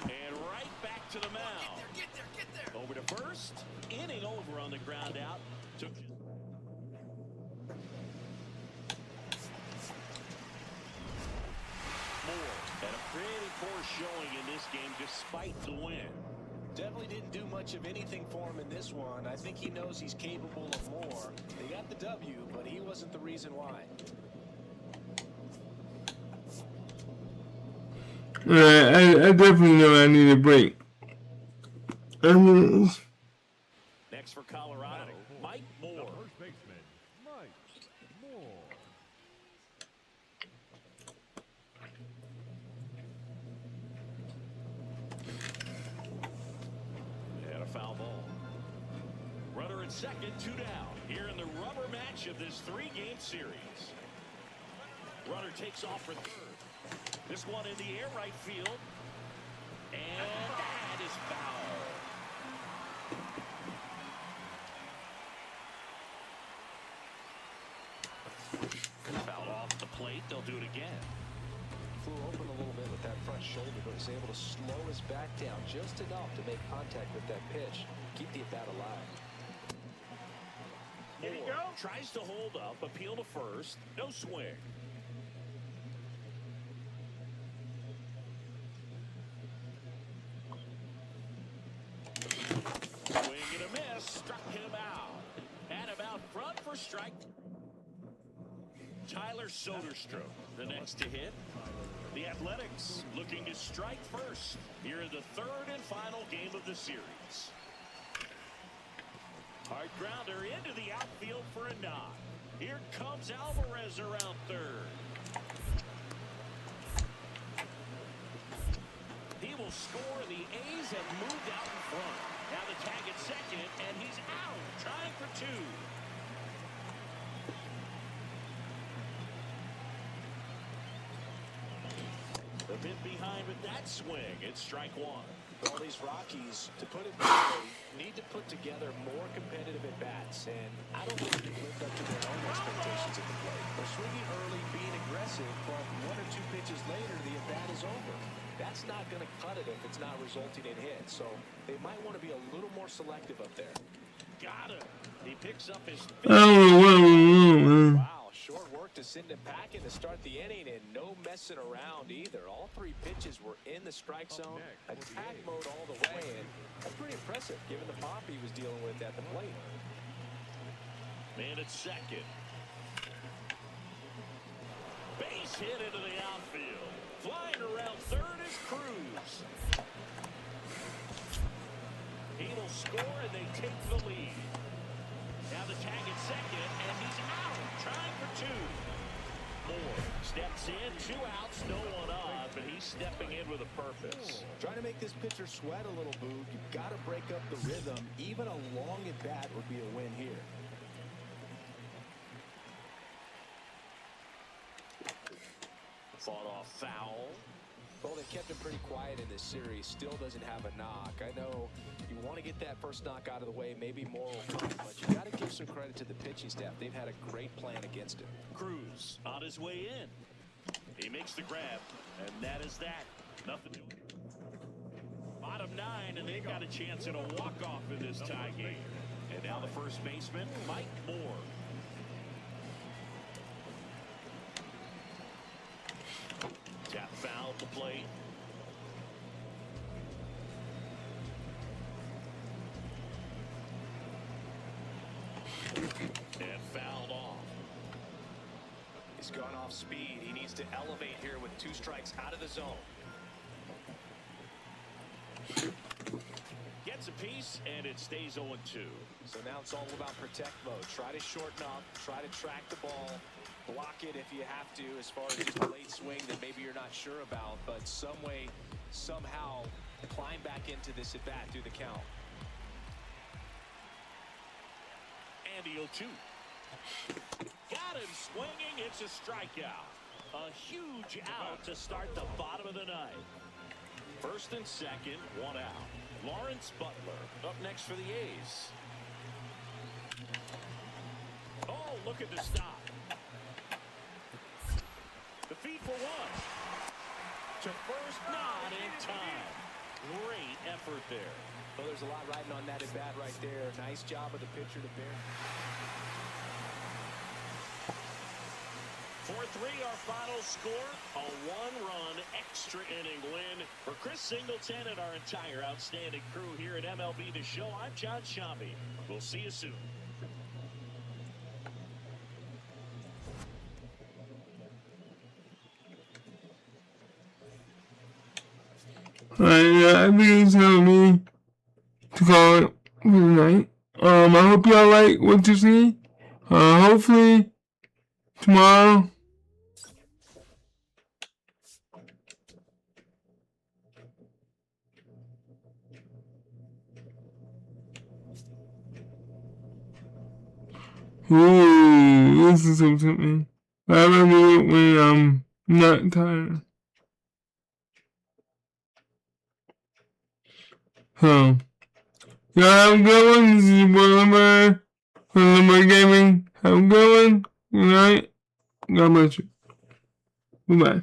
Speaker 4: And right back to the mound. Get there. Over to first. Inning over on the ground out. Took Moore had a pretty poor showing in this game despite the win.
Speaker 5: Definitely didn't do much of anything for him in this one. I think he knows he's capable of more. They got the W, but he wasn't the reason why.
Speaker 3: I definitely know I need a break.
Speaker 4: Next for Colorado, Mike Moore.
Speaker 6: First baseman, Mike Moore.
Speaker 4: And a foul ball. Runner at second, 2 down. Here in the rubber match of this 3-game series. Runner takes off for third. This one in the air, right field. And that is foul. Foul off the plate. They'll do it again.
Speaker 7: Flew open a little bit with that front shoulder, but was able to slow his back down just enough to make contact with that pitch. Keep the at-bat alive.
Speaker 4: Moore tries to hold up, appeal to first. No swing. Swing and a miss. Struck him out. And about front for strike. Tyler Soderstrom, the next to hit. The Athletics looking to strike first here in the 3rd and final game of the series. Hard grounder into the outfield for a nod. Here comes Alvarez around third. He will score. The A's have moved out in front. Now the tag at second, and he's out, trying for 2. A bit behind with that swing. It's strike 1.
Speaker 5: Well, these Rockies, to put it bluntly, need to put together more competitive at-bats, and I don't think they've lived up to their own expectations at the plate. They're swinging early, being aggressive, but 1 or 2 pitches later, the at-bat is over. That's not going to cut it if it's not resulting in hits, so they might want to be a little more selective up there.
Speaker 4: Got him. He picks up his
Speaker 3: Man.
Speaker 5: Wow, short work to send him packing to start the inning, and no messing around either. All 3 pitches were in the strike zone, attack mode all the way, and that's pretty impressive given the pop he was dealing with at the plate.
Speaker 4: Man at second. Base hit into the outfield. Flying around third is Cruz. He'll score, and they take the lead. Now the tag at second, and he's out. Trying for two. Moore steps in, 2 outs, no one on, but he's stepping in with a purpose.
Speaker 9: Trying to make this pitcher sweat a little, Boog. You've got to break up the rhythm. Even a long at bat would be a win here.
Speaker 4: Fought off foul.
Speaker 5: Well, they kept him pretty quiet in this series. Still doesn't have a knock. I know you want to get that first knock out of the way. Maybe more will come, but you got to give some credit to the pitching staff. They've had a great plan against him.
Speaker 4: Cruz on his way in. He makes the grab, and that is that. Nothing. Bottom 9, and they've got a chance at a walk-off in this tie game. And now the first baseman, Mike Moore. Tap foul to plate. And fouled off.
Speaker 5: He's gone off speed. He needs to elevate here with 2 strikes out of the zone.
Speaker 4: Gets a piece, and it stays 0-2.
Speaker 5: So now it's all about protect mode. Try to shorten up, try to track the ball, block it if you have to, as far as just a late swing that maybe you're not sure about, but some way, somehow climb back into this at bat through the count.
Speaker 4: And the 0-2. Got him swinging. It's a strikeout. A huge out to start the bottom of the 9th. First and second, 1 out. Lawrence Butler up next for the A's. Oh, look at the stop. The feed for 1. To first, not in time. Great effort there.
Speaker 5: Well, there's a lot riding on that at bat right there. Nice job of the pitcher to bear.
Speaker 4: 4-3 our final score. A 1-run extra inning win for Chris Singleton and our entire outstanding crew here at MLB The Show. I'm John Sciambi. We'll see you soon.
Speaker 3: I think it's time me to call it for the night. I hope y'all like what you see. Hopefully tomorrow. Ooh, this is so tempting. I remember it when I'm not tired. So, y'all have a good one. This is your boy Lumber from Lumber Gaming. Have a good one. Good night. God bless you. Goodbye.